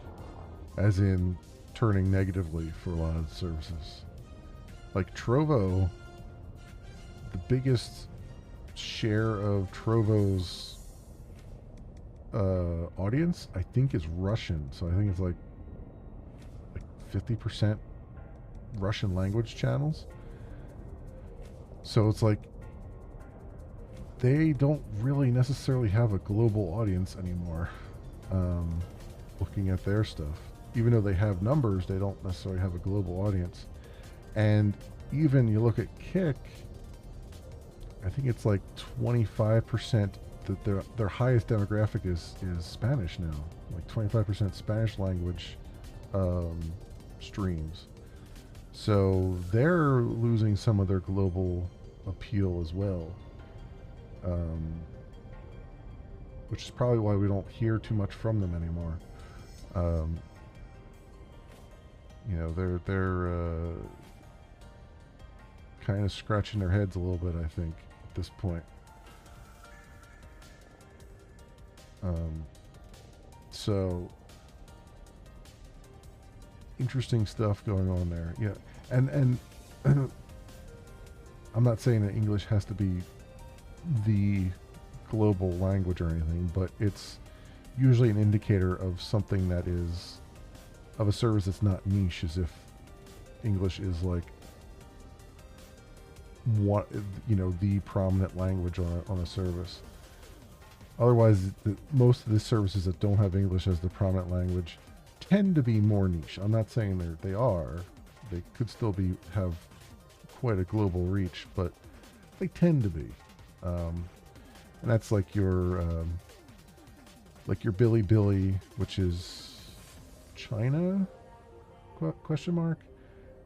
as in turning negatively for a lot of the services. Like Trovo, the biggest share of Trovo's audience, I think, is Russian. So I think it's like 50% Russian language channels. So it's like they don't really necessarily have a global audience anymore. Looking at their stuff, even though they have numbers, they don't necessarily have a global audience. And even you look at Kick, I think it's like 25% that their highest demographic is Spanish now, like 25% Spanish language streams. So they're losing some of their global appeal as well, which is probably why we don't hear too much from them anymore. You know, they're kind of scratching their heads a little bit, I think, at this point. So interesting stuff going on there. Yeah, and I'm not saying that English has to be the global language or anything, but it's usually an indicator of something that is of a service that's not niche, as if English is like what, you know, the prominent language on a service. Otherwise, most of the services that don't have English as the prominent language tend to be more niche. I'm not saying they are. They could still have quite a global reach, but they tend to be. And that's like your Billy, which is China, question mark.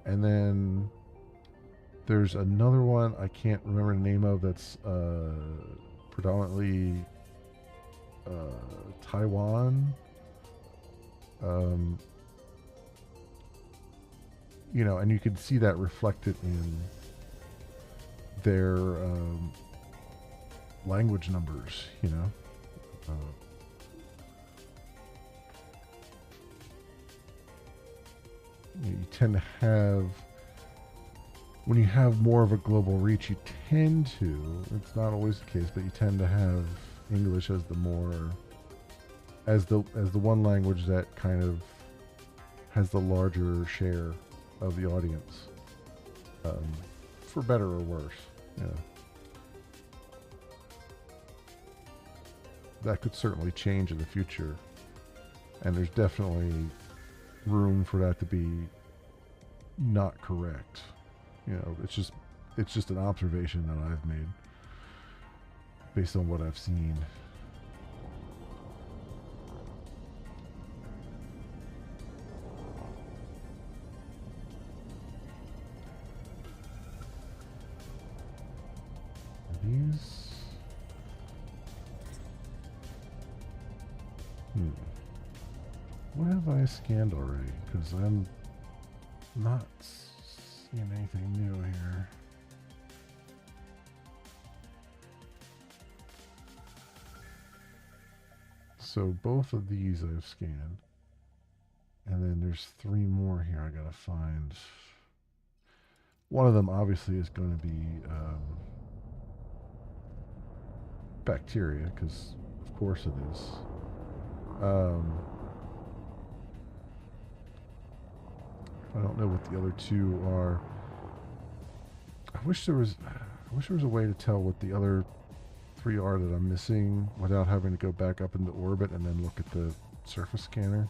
And then there's another one I can't remember the name of, that's predominantly Taiwan. You know, and you can see that reflected in their language numbers, you know. You tend to have, when you have more of a global reach, you tend to, it's not always the case, but you tend to have English as the one language that kind of has the larger share of the audience, for better or worse. Yeah, that could certainly change in the future, and there's definitely room for that to be not correct. You know, it's just an observation that I've made based on what I've seen. These. What have I scanned already? Because I'm not seeing anything new here. So both of these I've scanned. And then there's 3 more here I gotta find. One of them obviously is going to be bacteria, because of course it is. I don't know what the other 2 are. I wish there was a way to tell what the other 3 are that I'm missing without having to go back up into orbit and then look at the surface scanner.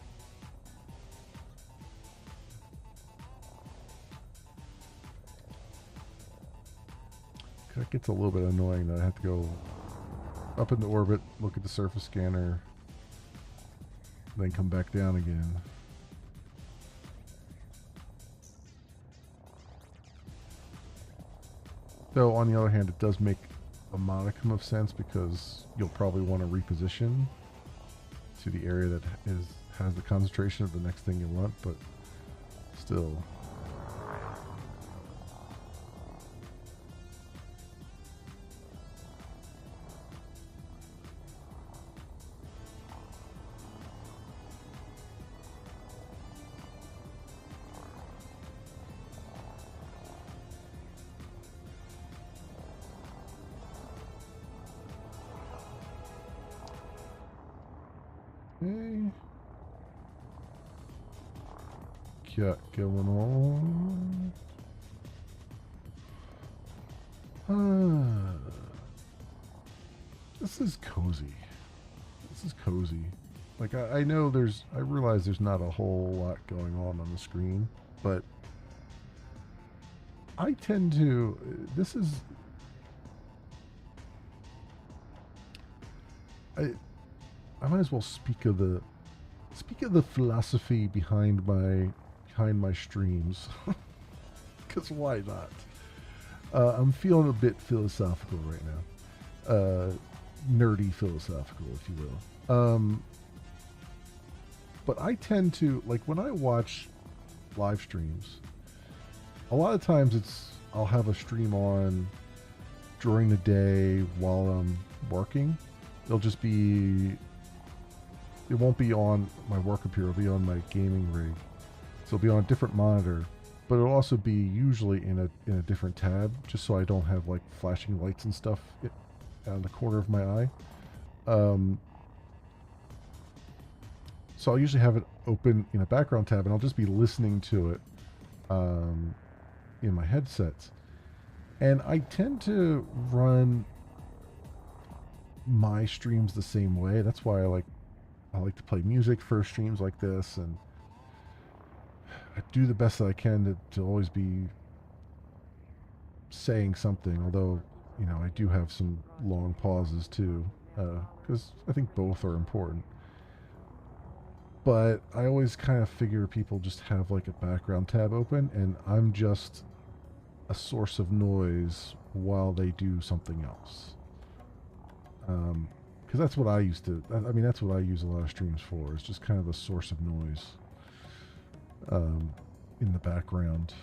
That gets a little bit annoying that I have to go up into orbit, look at the surface scanner, then come back down again. Though, on the other hand, it does make a modicum of sense because you'll probably want to reposition to the area that has the concentration of the next thing you want, but still. Okay. Got going on. This is cozy. This is cozy. Like, I know I realize there's not a whole lot going on the screen, but I tend to, I might as well speak of the philosophy behind my streams, because why not? I'm feeling a bit philosophical right now, nerdy philosophical, if you will. But I tend to, like, when I watch live streams, a lot of times I'll have a stream on during the day while I'm working. It won't be on my work computer, it'll be on my gaming rig. So it'll be on a different monitor, but it'll also be usually in a different tab, just so I don't have like flashing lights and stuff on the corner of my eye. So I'll usually have it open in a background tab, and I'll just be listening to it in my headsets. And I tend to run my streams the same way. That's why I like to play music for streams like this, and I do the best that I can to always be saying something, although, you know, I do have some long pauses too, because I think both are important. But I always kind of figure people just have like a background tab open, and I'm just a source of noise while they do something else. Because that's what I used to. I mean, that's what I use a lot of streams for. It's just kind of a source of noise in the background.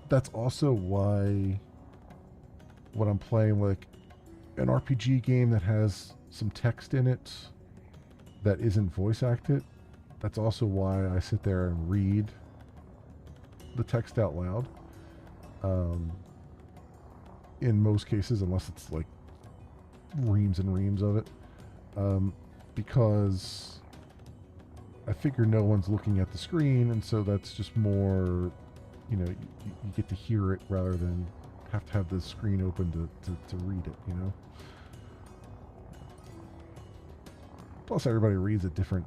That's also why when I'm playing like an RPG game that has some text in it that isn't voice acted, that's also why I sit there and read the text out loud. In most cases, unless it's like reams and reams of it, because I figure no one's looking at the screen, and so that's just more, you know, you get to hear it rather than have to have the screen open to read it, you know. Plus, everybody reads at different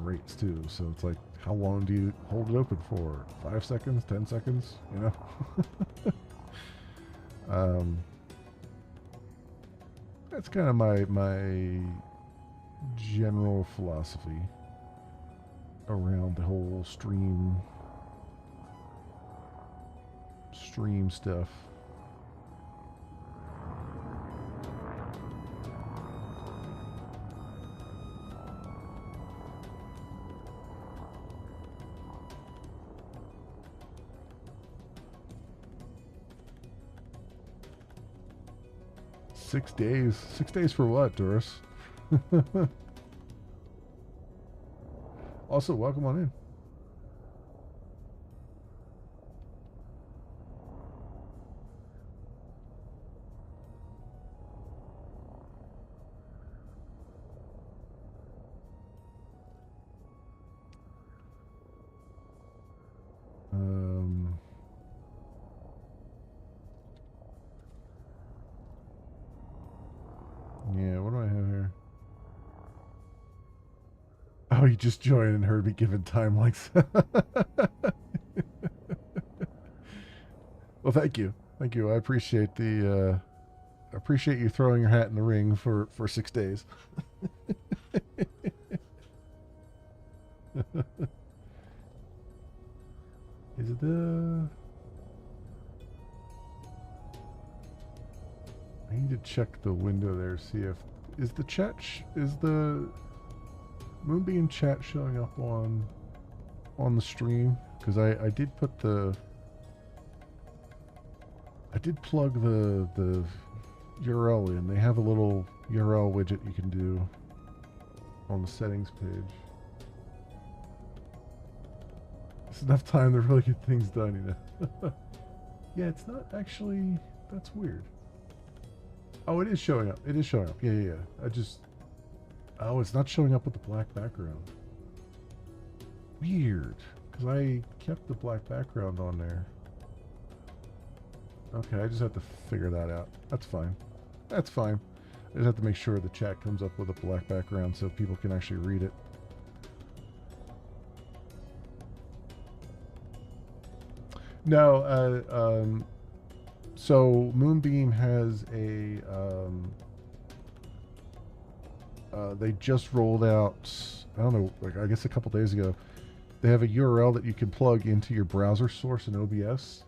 rates too, so it's like, how long do you hold it open for? 5 seconds, 10 seconds, you know. That's kind of my general philosophy around the whole stream stuff. Six days. 6 days for what, Doris? Also, welcome on in. Yeah, what do I have here? Oh, you just joined and heard me giving time like well, Well, thank you. I appreciate the appreciate you throwing your hat in the ring for 6 days. Is it the? I need to check the window there, see if is the is the Moonbeam chat showing up on the stream, because I did put the I did plug the URL in. They have a little URL widget you can do on the settings page. It's enough time to really get things done, you know. Yeah, it's not actually. That's weird. Oh, it is showing up. It is showing up. Yeah, yeah, yeah. I just. Oh, it's not showing up with the black background. Weird. Because I kept the black background on there. Okay, I just have to figure that out. That's fine. That's fine. I just have to make sure the chat comes up with a black background so people can actually read it. No, so Moonbeam has a, they just rolled out, I don't know, like I guess a couple days ago, they have a URL that you can plug into your browser source in OBS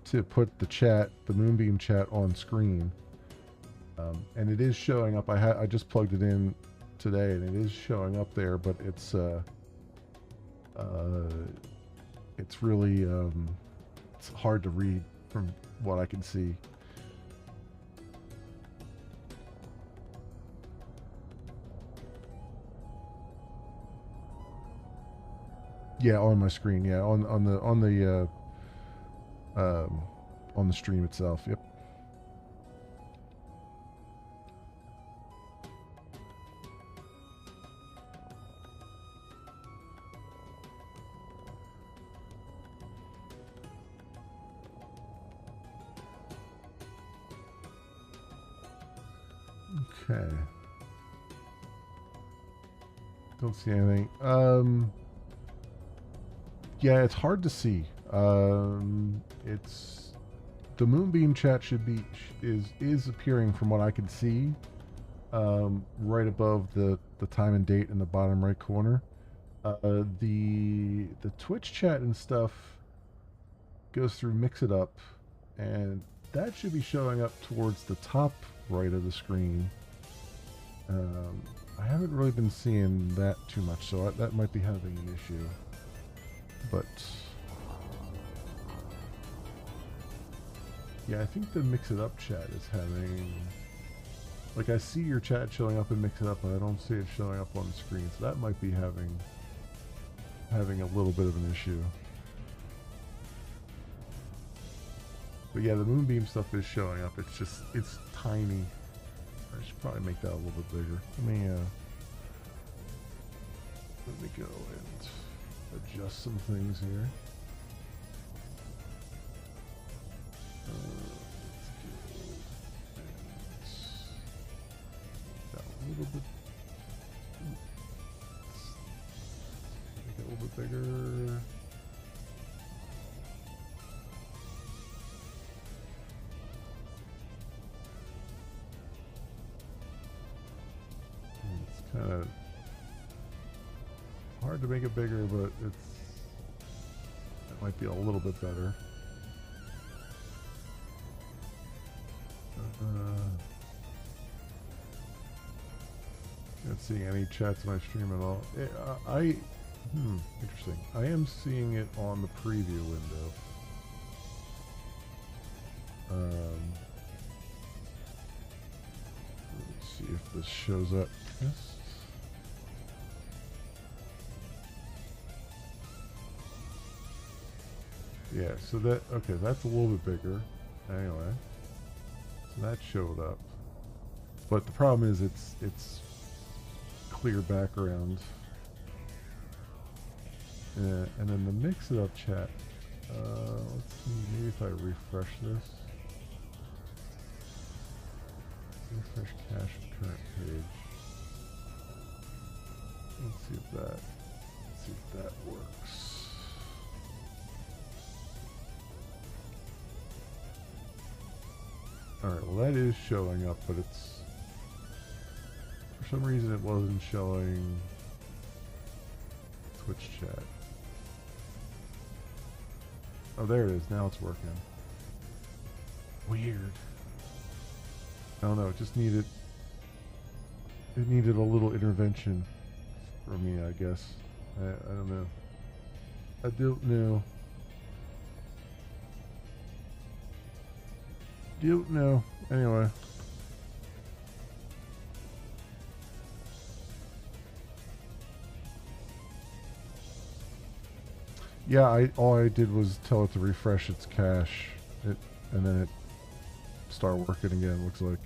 to put the chat, the Moonbeam chat on screen. And it is showing up. I just plugged it in today and it is showing up there, but it's really, it's hard to read from what I can see. Yeah, on my screen. Yeah, on the stream itself. Yep. Okay. Don't see anything. Yeah, it's hard to see. It's the Moonbeam chat should be is appearing from what I can see, right above the time and date in the bottom right corner. The Twitch chat and stuff goes through Mix It Up, and that should be showing up towards the top right of the screen. I haven't really been seeing that too much, so that might be having an issue. But yeah, I think the Mix It Up chat is having, like, I see your chat showing up in Mix It Up, but I don't see it showing up on the screen, so that might be having a little bit of an issue. But yeah, the Moonbeam stuff is showing up. It's tiny. I should probably make that a little bit bigger. Let me go and adjust some things here. Let's go a little bit. Make it a little bit bigger. It's kind of hard to make it bigger, but it might be a little bit better. Not seeing any chats in my stream at all. Interesting. I am seeing it on the preview window. Let's see if this shows up. Yes. Yeah, so that's a little bit bigger. Anyway, so that showed up. But the problem is it's clear background. And then the Mix It Up chat. Let's see, maybe if I refresh this. Refresh cache current page. Let's see if that works. Alright, well that is showing up, but it's... For some reason it wasn't showing Twitch chat. Oh, there it is. Now it's working. Weird. I don't know. It just needed... It needed a little intervention from me, I guess. I don't know. I don't know. Don't know. Anyway. Yeah, all I did was tell it to refresh its cache, and then it start working again. Looks like.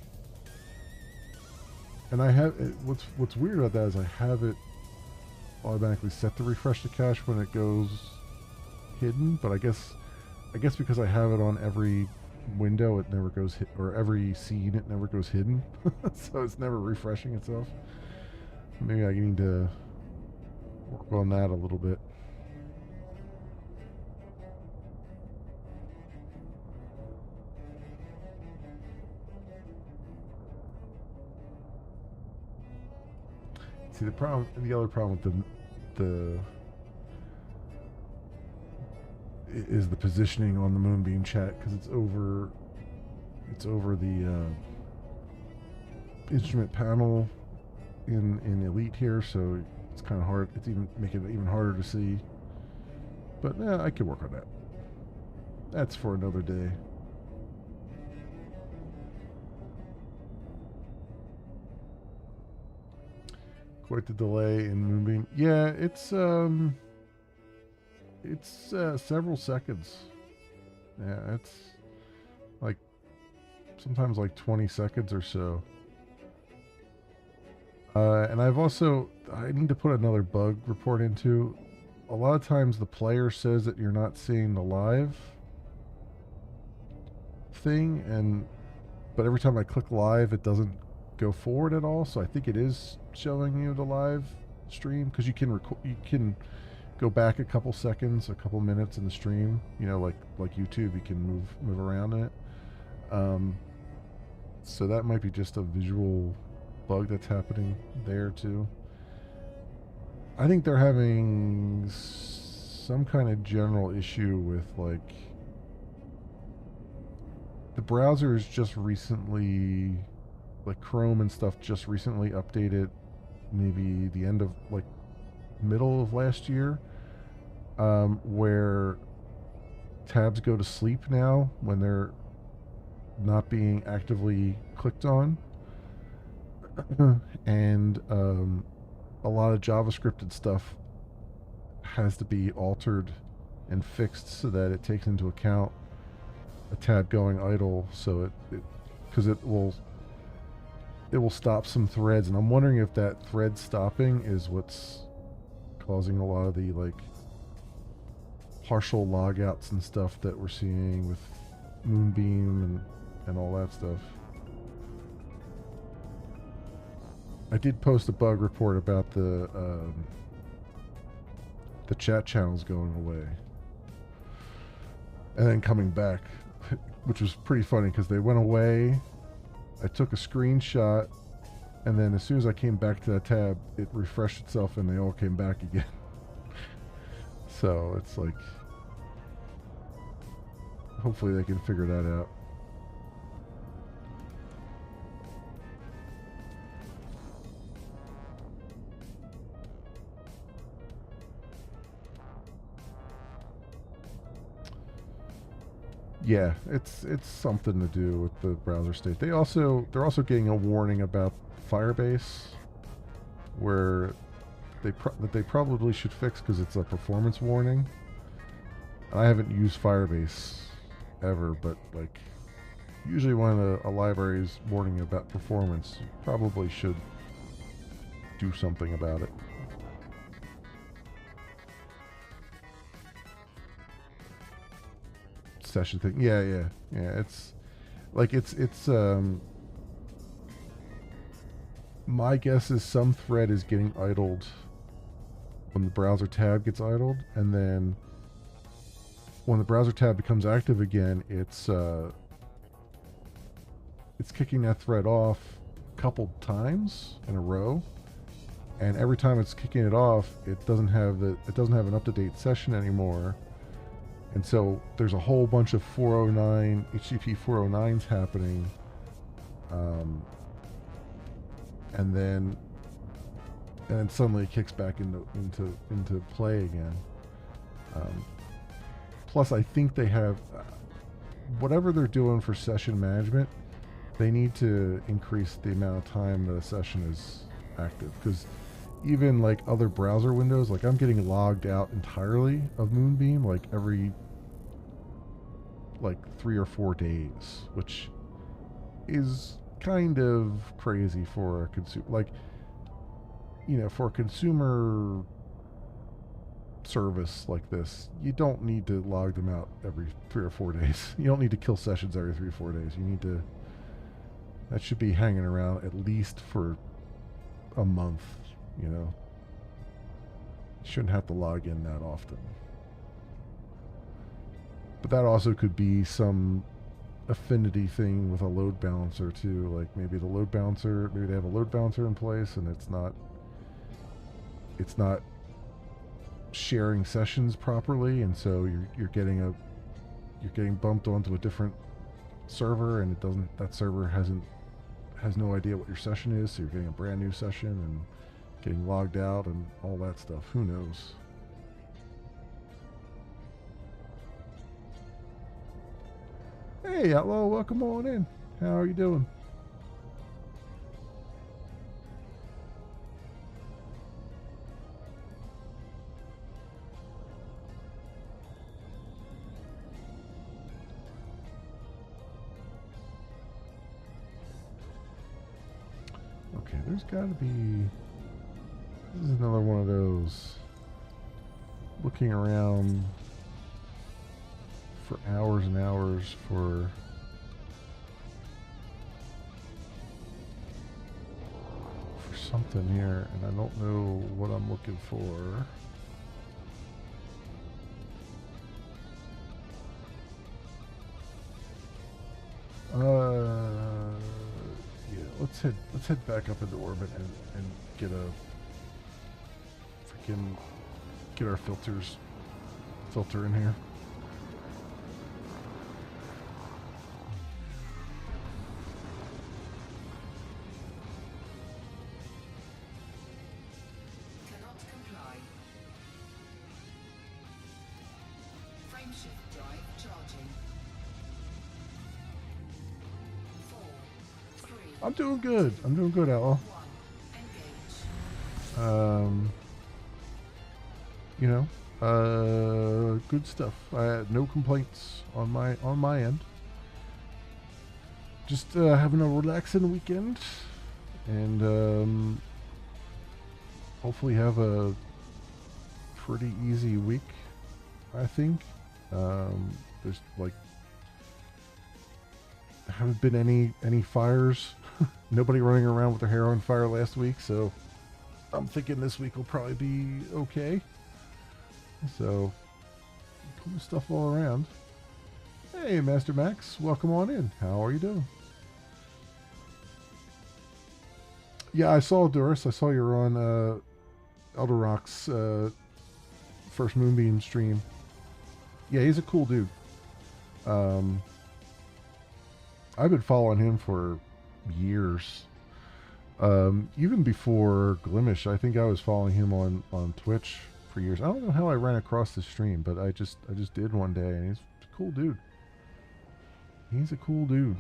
And I have it, what's weird about that is I have it automatically set to refresh the cache when it goes hidden, but I guess because I have it on every window, it never goes or every scene, it never goes hidden, so it's never refreshing itself. Maybe I need to work on that a little bit. See, the other problem with the is the positioning on the Moonbeam chat, because it's over the instrument panel in Elite here, so it's kind of hard. It's making it even harder to see. But yeah, I could work on that. That's for another day. Quite the delay in Moonbeam. Yeah, it's several seconds. Yeah, it's like sometimes like 20 seconds or so. And I need to put another bug report into. A lot of times the player says that you're not seeing the live thing, but every time I click live, it doesn't go forward at all. So I think it is showing you the live stream, because you can go back a couple seconds, a couple minutes in the stream. You know, like YouTube, you can move around in it. So that might be just a visual bug that's happening there too. I think they're having some kind of general issue with, like, the browser is just recently, like Chrome and stuff, just recently updated, maybe the end of, like, middle of last year, where tabs go to sleep now when they're not being actively clicked on. And a lot of JavaScripted stuff has to be altered and fixed so that it takes into account a tab going idle, so because it will stop some threads. And I'm wondering if that thread stopping is what's causing a lot of the, like, partial logouts and stuff that we're seeing with Moonbeam and all that stuff. I did post a bug report about the chat channels going away and then coming back, which was pretty funny because they went away. I took a screenshot, and then as soon as I came back to that tab, it refreshed itself and they all came back again. So it's like, hopefully they can figure that out. Yeah, it's something to do with the browser state. They're also getting a warning about Firebase, where that they probably should fix because it's a performance warning. I haven't used Firebase ever, but, like, usually when a library is warning about performance, you probably should do something about it. Session thing. Yeah. It's like it's my guess is some thread is getting idled when the browser tab gets idled, and then when the browser tab becomes active again, it's it's kicking that thread off a couple times in a row, and every time it's kicking it off, it doesn't have an up-to-date session anymore, and so there's a whole bunch of 409 HTTP 409s happening, and then suddenly it kicks back into play again. Plus, I think they have whatever they're doing for session management. They need to increase the amount of time that a session is active, because even like other browser windows, like I'm getting logged out entirely of Moonbeam like every like 3 or 4 days, which is kind of crazy for a consumer. Like, you know, for a consumer service like this, you don't need to log them out every 3 or 4 days. You don't need to kill sessions every 3 or 4 days. You need to, that should be hanging around at least for a month, you know. You shouldn't have to log in that often. But that also could be some affinity thing with a load balancer too. Like maybe they have a load balancer in place and it's not sharing sessions properly, and so you're getting bumped onto a different server, and that server has no idea what your session is, so you're getting a brand new session and getting logged out and all that stuff. Who knows? Hey, Outlaw, welcome on in. How are you doing? Okay, there's got to be... This is another one of those looking around for hours and hours for something here, and I don't know what I'm looking for. Yeah, let's head back up into orbit and get our filter in here. Cannot comply. Frameshift drive charging. 4, 3. I'm doing good, Outlaw. 1. Engage. You know, good stuff. I had no complaints on my end. Just having a relaxing weekend, and hopefully have a pretty easy week, I think. There's like haven't been any fires. Nobody running around with their hair on fire last week, so I'm thinking this week will probably be okay. So, cool stuff all around. Hey, Master Max, welcome on in. How are you doing? Yeah, I saw Doris. I saw you were on Elder Rock's first Moonbeam stream. Yeah, he's a cool dude. I've been following him for years. Even before Glimish, I think I was following him on Twitch for years. I don't know how I ran across this stream, but I just did one day, and he's a cool dude. He's a cool dude.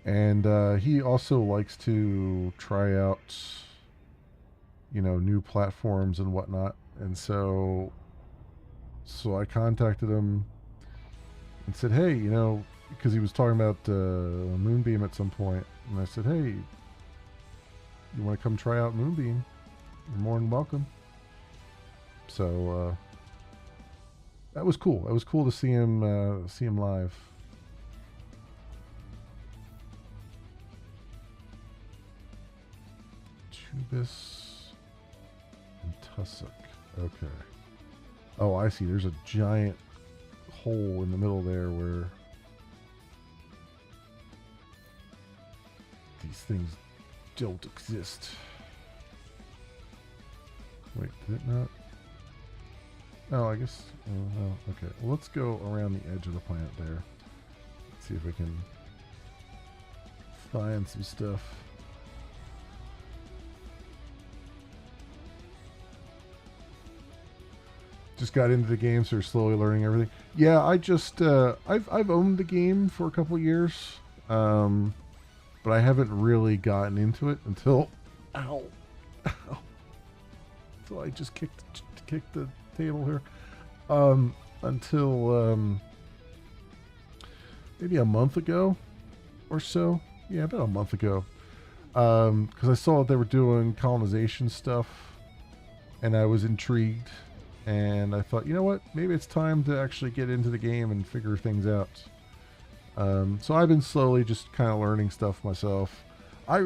And he also likes to try out, you know, new platforms and whatnot. And so I contacted him and said, hey, you know, because he was talking about Moonbeam at some point, and I said, hey, you want to come try out Moonbeam? You're more than welcome. So that was cool. It was cool to see him live. Tubus and Tussock. Okay. Oh, I see. There's a giant hole in the middle there where these things don't exist. Wait, did it not? Oh, I guess. Oh, okay. Well, let's go around the edge of the planet there. Let's see if we can find some stuff. Just got into the game, so we're slowly learning everything. Yeah, I just I've owned the game for a couple years, but I haven't really gotten into it until ow, ow. So I just kicked the table here. Until maybe a month ago or so. Yeah, about a month ago. Because I saw that they were doing colonization stuff, and I was intrigued. And I thought, you know what? Maybe it's time to actually get into the game and figure things out. So I've been slowly just kind of learning stuff myself. I,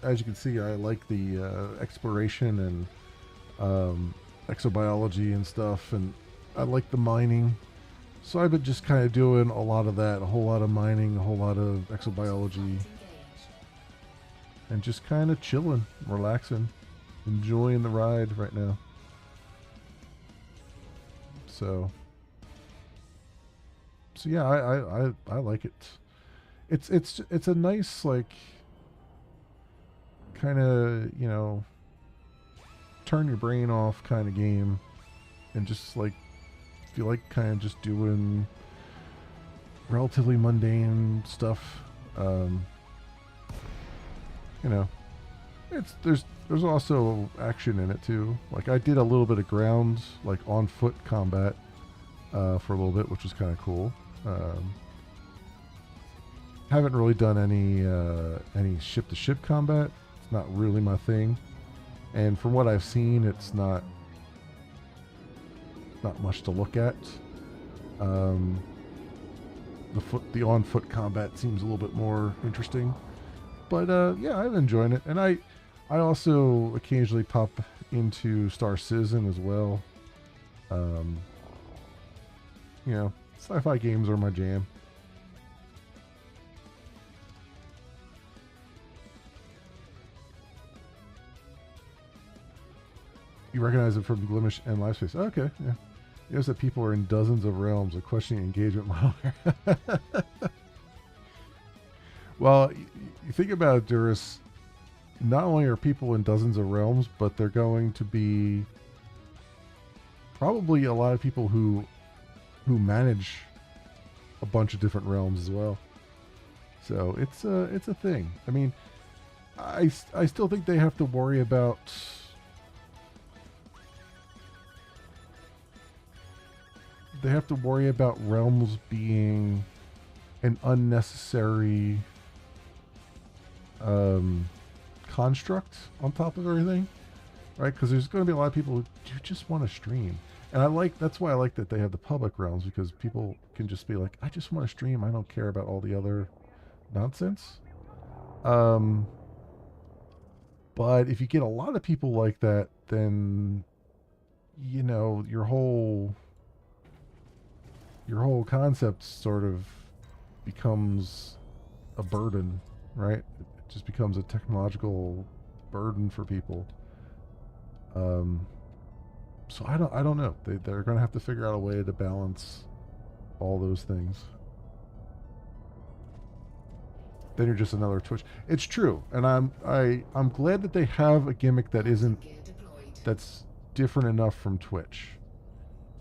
as you can see, I like the exploration and exobiology and stuff, and I like the mining. So I've been just kind of doing a lot of that, a whole lot of mining, a whole lot of exobiology, and just kind of chilling, relaxing, enjoying the ride right now. So yeah, I like it. It's a nice, like, kind of, you know, turn your brain off kind of game, and just like feel like kind of just doing relatively mundane stuff. You know, there's also action in it too. Like I did a little bit of ground, like on foot combat for a little bit, which was kind of cool. Haven't really done any ship to ship combat. It's not really my thing, and from what I've seen, it's not much to look at. The on foot combat seems a little bit more interesting, but yeah, I'm enjoying it, and I also occasionally pop into Star Citizen as well. You know, sci-fi games are my jam. You recognize it from Glimish and Livespace. Okay, yeah. It was that people are in dozens of realms, a questioning engagement model. Well, you think about it, Duras. Not only are people in dozens of realms, but they're going to be probably a lot of people who manage a bunch of different realms as well. So it's a thing. I mean, I still think they have to worry about realms being an unnecessary construct on top of everything, right? Because there's going to be a lot of people who just want to stream, and that's why I like that they have the public realms, because people can just be like, I just want to stream. I don't care about all the other nonsense. But if you get a lot of people like that, then you know your whole concept sort of becomes a burden, right? It just becomes a technological burden for people. So I don't know. They're going to have to figure out a way to balance all those things. Then you're just another Twitch. It's true, and I'm glad that they have a gimmick that's different enough from Twitch.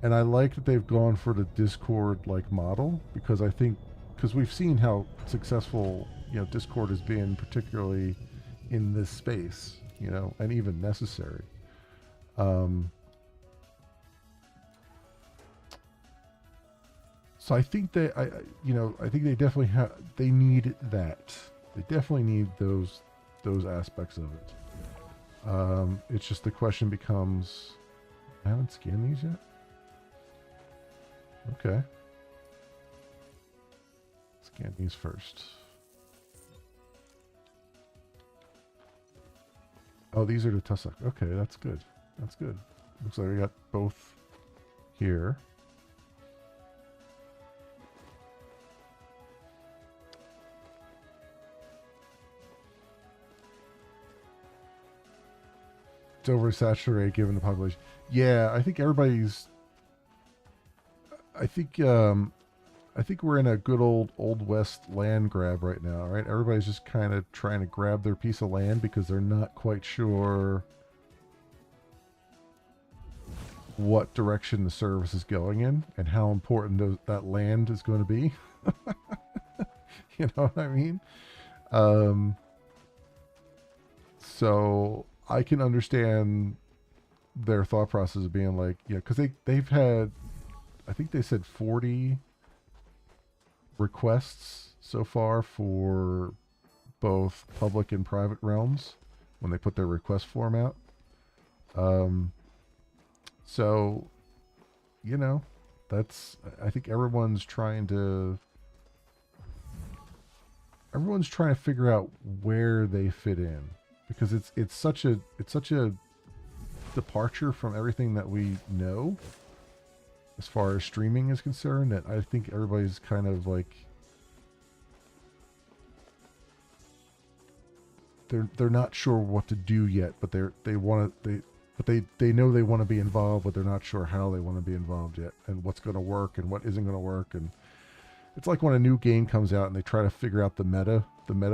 And I like that they've gone for the Discord like model, because because we've seen how successful, you know, Discord has been, particularly in this space, you know, and even necessary. So I think I think they definitely they need that. They definitely need those aspects of it. It's just the question becomes, I haven't scanned these yet. Okay. Scan these first. Oh, these are the tussock. Okay, that's good. That's good. Looks like we got both here. oversaturated given the population. Yeah, I think everybody's. I think I think we're in a good old west land grab right now, right? Everybody's just kind of trying to grab their piece of land because they're not quite sure what direction the service is going in and how important that land is going to be. You know what I mean? Um, so I can understand their thought process of being like, yeah, because they've had, I think they said 40 requests so far for both public and private realms when they put their request form out. Um, so, you know, that's I think everyone's trying to figure out where they fit in because it's such a departure from everything that we know as far as streaming is concerned that I think everybody's kind of like they're not sure what to do yet, but they know they want to be involved, but they're not sure how they want to be involved yet and what's going to work and what isn't going to work. And it's like when a new game comes out and they try to figure out the meta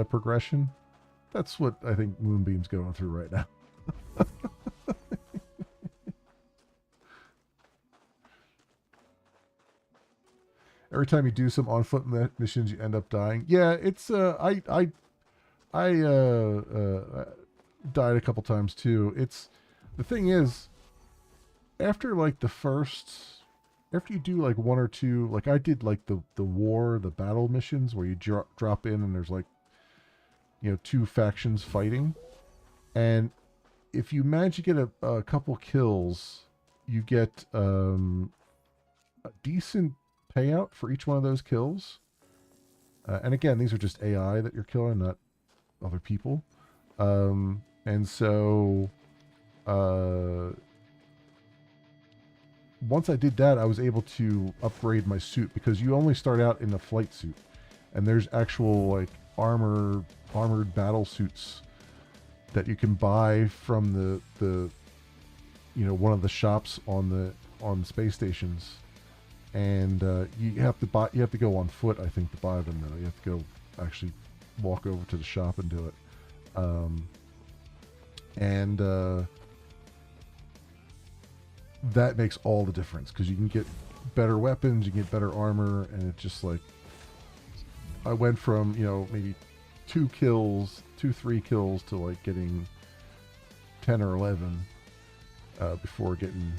progression. That's what I think Moonbeam's going through right now. Every time you do some on foot missions, you end up dying. Yeah, it's I died a couple times too. It's the thing is after like the first after you do like one or two, like I did like the battle missions where you drop in and there's like two factions fighting, and if you manage to get a couple kills, you get a decent payout for each one of those kills. And again, these are just AI that you're killing, not other people. And so once I did that, I was able to upgrade my suit because you only start out in a flight suit, and there's actual like armored battle suits that you can buy from the one of the shops on the space stations, and you have to go on foot, I think, to buy them. Though you have to go actually walk over to the shop and do it, and that makes all the difference because you can get better weapons, you can get better armor, and it's just like I went from maybe 3 kills to like getting 10 or 11 before getting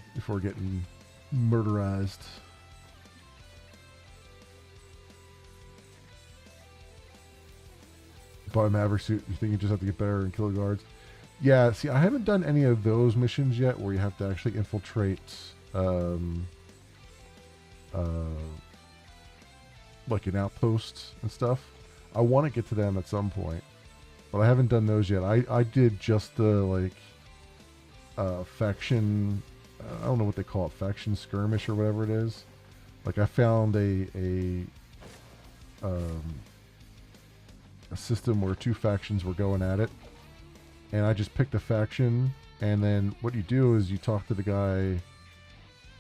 murderized. Buy a Maverick suit. You think you just have to get better and kill guards? Yeah. See, I haven't done any of those missions yet where you have to actually infiltrate, like an outpost and stuff. I want to get to them at some point, but I haven't done those yet. I did just the faction. I don't know what they call it, faction skirmish or whatever it is. Like I found a system where 2 factions were going at it, and I just picked a faction, and then what you do is you talk to the guy.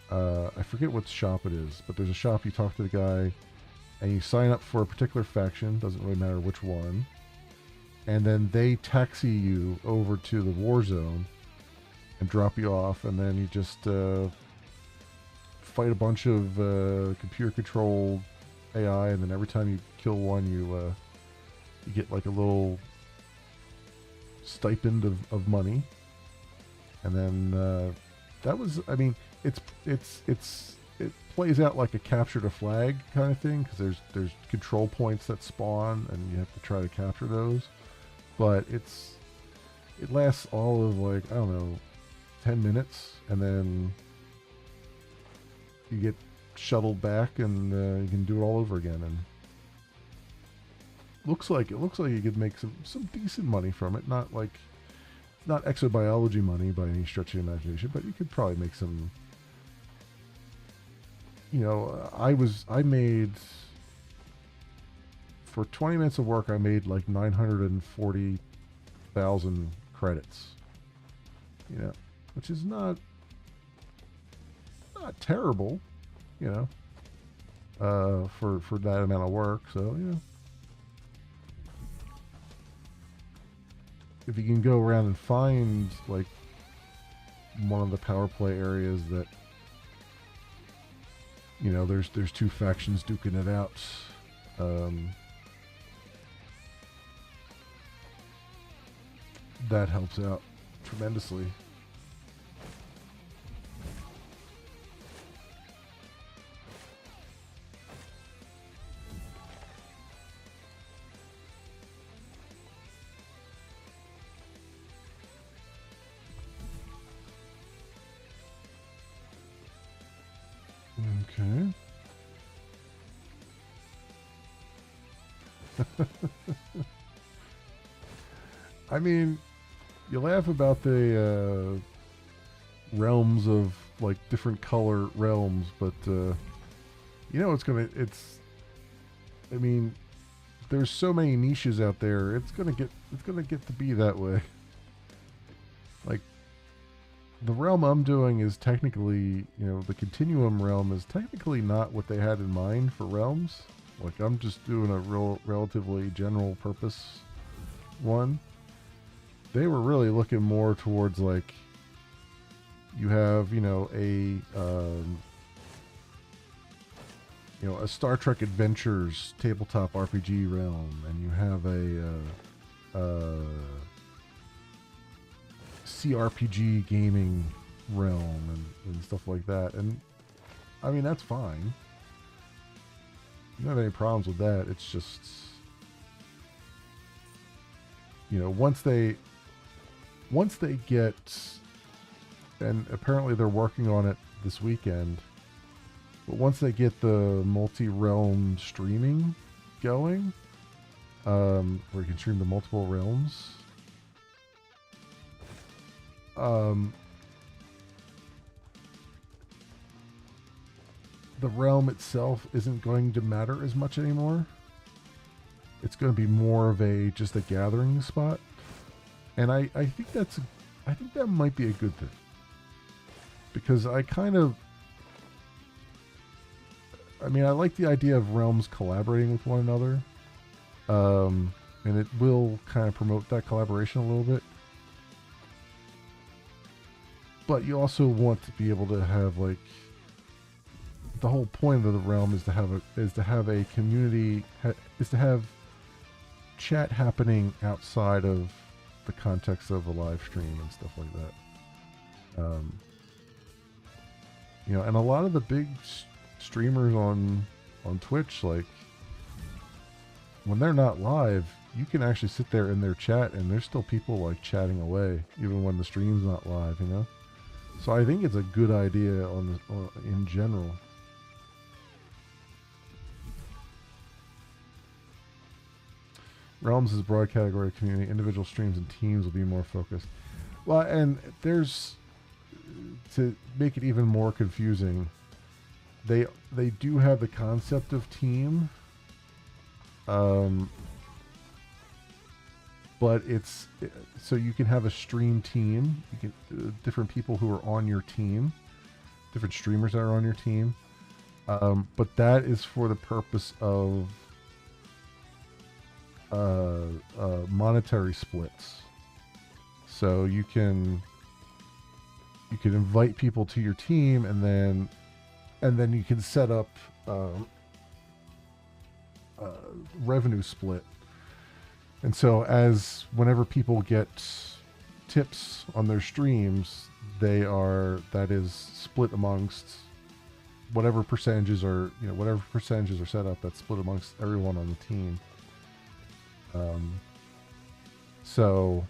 I forget what shop it is, but there's a shop. You talk to the guy, and you sign up for a particular faction. Doesn't really matter which one, and then they taxi you over to the war zone and drop you off, and then you just fight a bunch of computer-controlled AI, and then every time you kill one, you get like a little stipend of money, and then that was, I mean, it plays out like a capture the flag kind of thing because there's control points that spawn, and you have to try to capture those, but it lasts all of like, I don't know, 10 minutes, and then you get shuttled back, and you can do it all over again. And it looks like you could make some decent money from it. Not exobiology money by any stretch of the imagination, but you could probably make some. I made for 20 minutes of work. I made like 940,000 credits. which is not terrible, you know, for that amount of work. So if you can go around and find like one of the power play areas that there's two factions duking it out. That helps out tremendously. Okay. I mean, you laugh about the realms of like different color realms, but I mean, there's so many niches out there. It's gonna get to be that way. Like the realm I'm doing is technically, the continuum realm is technically not what they had in mind for realms. Like I'm just doing a relatively general purpose one. They were really looking more towards like you have, a Star Trek Adventures tabletop RPG realm, and you have a CRPG gaming realm and stuff like that. And I mean, that's fine. You don't have any problems with that. It's just, once they get, and apparently they're working on it this weekend, but once they get the multi-realm streaming going, where you can stream to multiple realms, the realm itself isn't going to matter as much anymore. It's going to be more of just a gathering spot. And I think that might be a good thing. Because I like the idea of realms collaborating with one another. And it will kind of promote that collaboration a little bit. But you also want to be able to have like the whole point of the realm is to have a community, is to have chat happening outside of the context of a live stream and stuff like that. And a lot of the big streamers on Twitch, like when they're not live, you can actually sit there in their chat and there's still people like chatting away even when the stream's not live, So I think it's a good idea in general. Realms is a broad category of community. Individual streams and teams will be more focused. Well, and there's, to make it even more confusing, they do have the concept of team, but it's so you can have a stream team. You can different people who are on your team, different streamers that are on your team, but that is for the purpose of monetary splits. So you can invite people to your team, and then you can set up revenue split. And so whenever people get tips on their streams, that is split amongst whatever percentages are set up. That's split amongst everyone on the team. So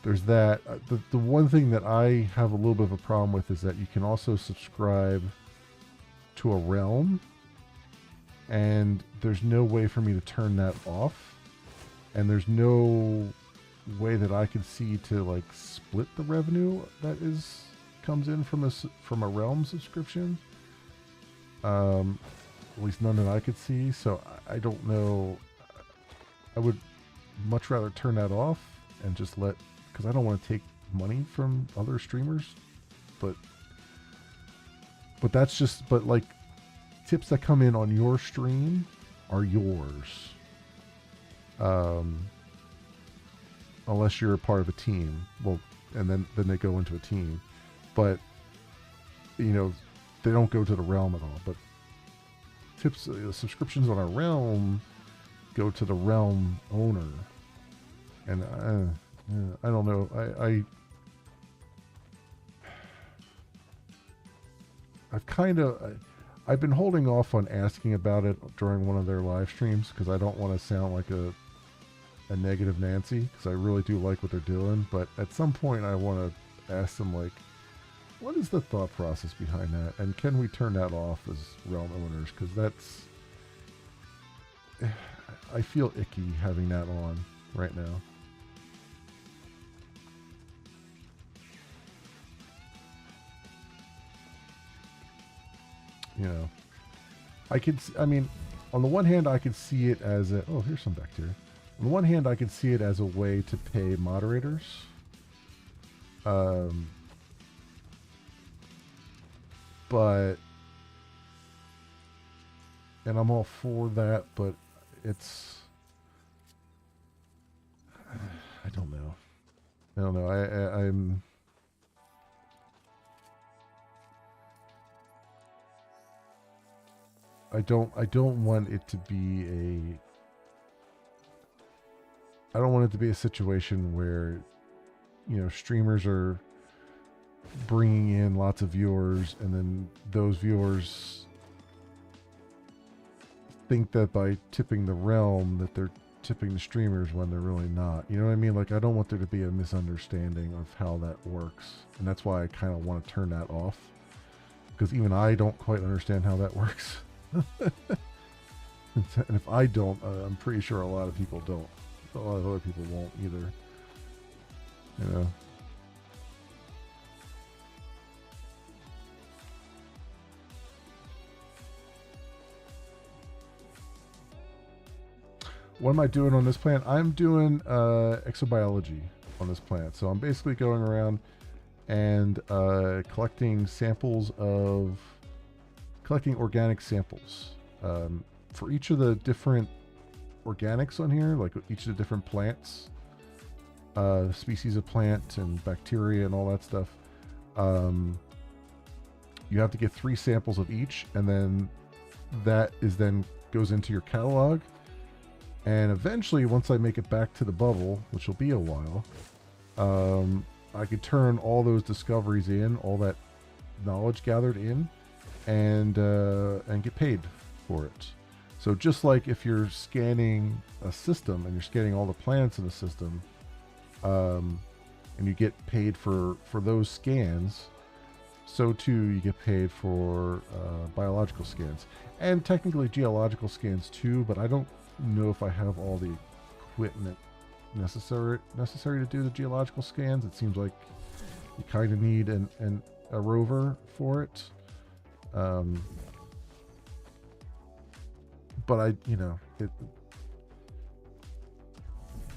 there's that. The one thing that I have a little bit of a problem with is that you can also subscribe to a realm, and there's no way for me to turn that off, and there's no way that I can see to like split the revenue that comes in from a realm subscription. At least none that I could see. So I don't know. I would much rather turn that off and just because I don't want to take money from other streamers, but that's just like tips that come in on your stream are yours. Um, unless you're a part of a team, well, and then they go into a team, but you know they don't go to the realm at all. But tips, subscriptions on a realm go to the realm owner, and I don't know. I've been holding off on asking about it during one of their live streams because I don't want to sound like a negative Nancy, because I really do like what they're doing. But at some point, I want to ask them, like, what is the thought process behind that, and can we turn that off as realm owners? Because that's, I feel icky having that on right now. You know, I mean, on the one hand, I could see it as a, oh, here's some bacteria. On the one hand, I could see it as a way to pay moderators. But, and I'm all for that, but it's, I don't know. I'm, I don't want it to be I don't want it to be a situation where, you know, streamers are bringing in lots of viewers, and then those viewers think that by tipping the realm that they're tipping the streamers when they're really not. You know what I mean? Like, I don't want there to be a misunderstanding of how that works, and that's why I kind of want to turn that off, because even I don't quite understand how that works. And if I don't, I'm pretty sure a lot of people don't. A lot of other people won't either. You know. What am I doing on this plant? I'm doing exobiology on this plant. So I'm basically going around and collecting organic samples for each of the different organics on here, like each of the different plants, species of plant and bacteria and all that stuff. You have to get 3 samples of each, and then that then goes into your catalog. And eventually, once I make it back to the bubble, which will be a while, I could turn all those discoveries in, all that knowledge gathered in, and get paid for it. So just like if you're scanning a system and you're scanning all the planets in the system, and you get paid for those scans, so too you get paid for biological scans, and technically geological scans too. But I don't know if I have all the equipment necessary to do the geological scans. It seems like you kind of need a rover for it. But I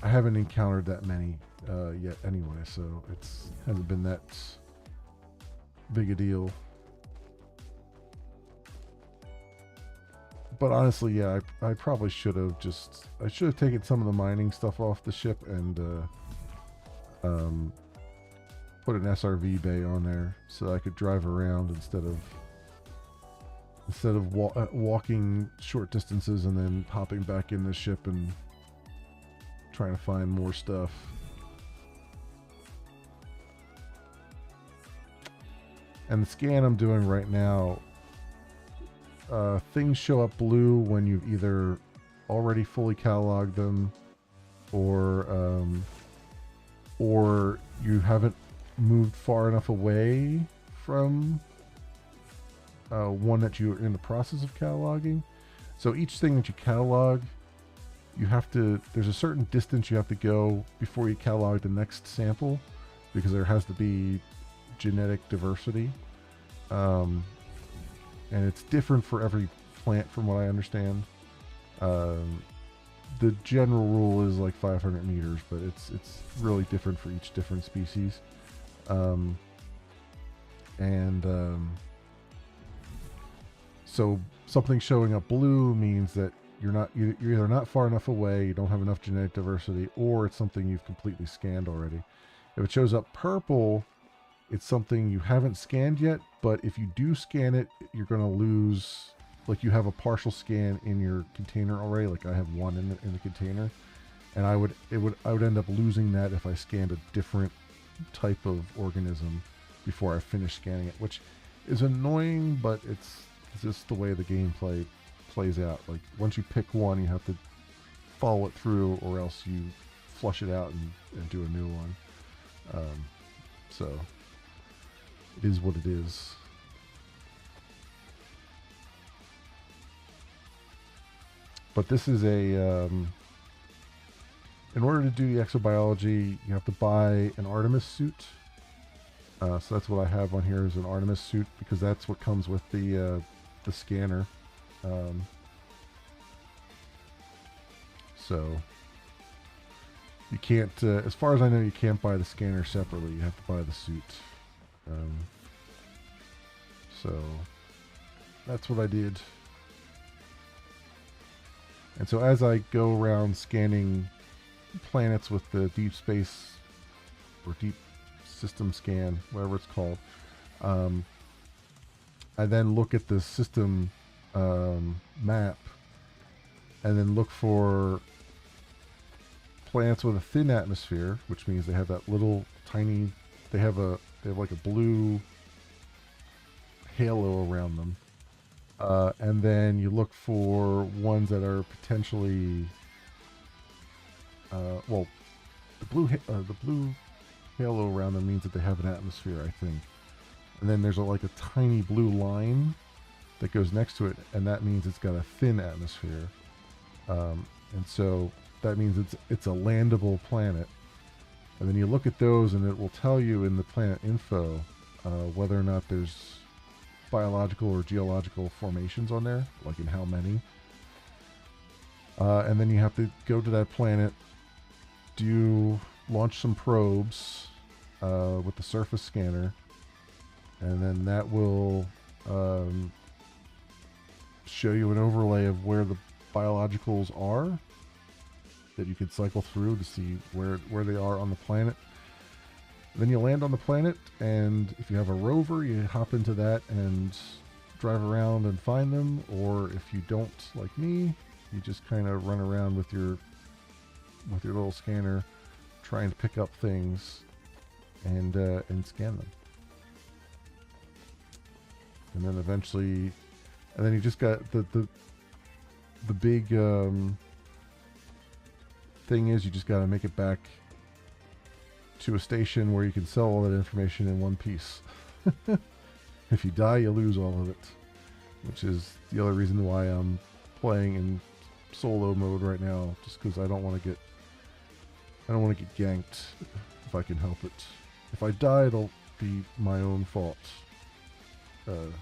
haven't encountered that many yet anyway, so it's hasn't been that big a deal. But honestly, yeah, I probably should have taken some of the mining stuff off the ship and put an SRV bay on there so I could drive around instead of walking short distances and then hopping back in the ship and trying to find more stuff. And the scan I'm doing right now, things show up blue when you've either already fully cataloged them, or you haven't moved far enough away from one that you're in the process of cataloging. So each thing that you catalog, there's a certain distance you have to go before you catalog the next sample, because there has to be genetic diversity. And it's different for every plant from what I understand. The general rule is like 500 meters, but it's really different for each different species. Um, and so something showing up blue means that you're either not far enough away, you don't have enough genetic diversity, or it's something you've completely scanned already. If it shows up purple, it's something you haven't scanned yet, but if you do scan it, you're going to lose, like you have a partial scan in your container already, like I have one in the container, and I would end up losing that if I scanned a different type of organism before I finish scanning it, which is annoying, but it's just the way the gameplay plays out. Like once you pick one, you have to follow it through, or else you flush it out and do a new one. So it is what it is. But this is a in order to do the exobiology, you have to buy an Artemis suit. So that's what I have on here is an Artemis suit, because that's what comes with the scanner. So you can't, as far as I know, you can't buy the scanner separately. You have to buy the suit. So that's what I did. And so as I go around scanning planets with the deep space or deep system scan, whatever it's called, I then look at the system map and then look for planets with a thin atmosphere, which means they have that little tiny, they have like a blue halo around them. And then you look for ones that are potentially, well, the blue halo around them means that they have an atmosphere, I think. And then there's like a tiny blue line that goes next to it, and that means it's got a thin atmosphere. And so that means it's a landable planet. And then you look at those, and it will tell you in the planet info whether or not there's biological or geological formations on there, like in how many. And then you have to go to that planet, launch some probes with the surface scanner, and then that will show you an overlay of where the biologicals are that you could cycle through to see where they are on the planet. Then you land on the planet, and if you have a rover, you hop into that and drive around and find them. Or if you don't, like me, you just kind of run around with your little scanner, trying to pick up things and scan them. And then eventually, and then you just got the big thing is you just got to make it back to a station where you can sell all that information in one piece. If you die, you lose all of it, which is the other reason why I'm playing in solo mode right now, just because I don't want to get ganked if I can help it. If I die, it'll be my own fault, and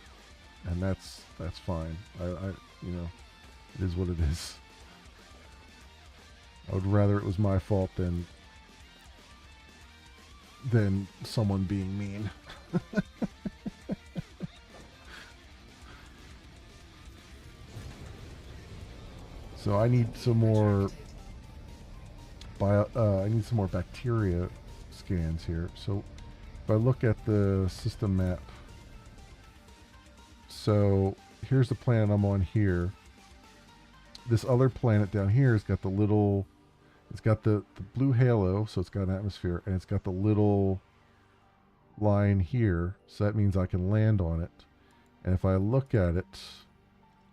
that's fine. I it is what it is. I would rather it was my fault than someone being mean. So I need some more I need some more bacteria scans here. So if I look at the system map, so here's the planet I'm on here. This other planet down here has got it's got the blue halo, so it's got an atmosphere, and it's got the little line here, so that means I can land on it. And if I look at it,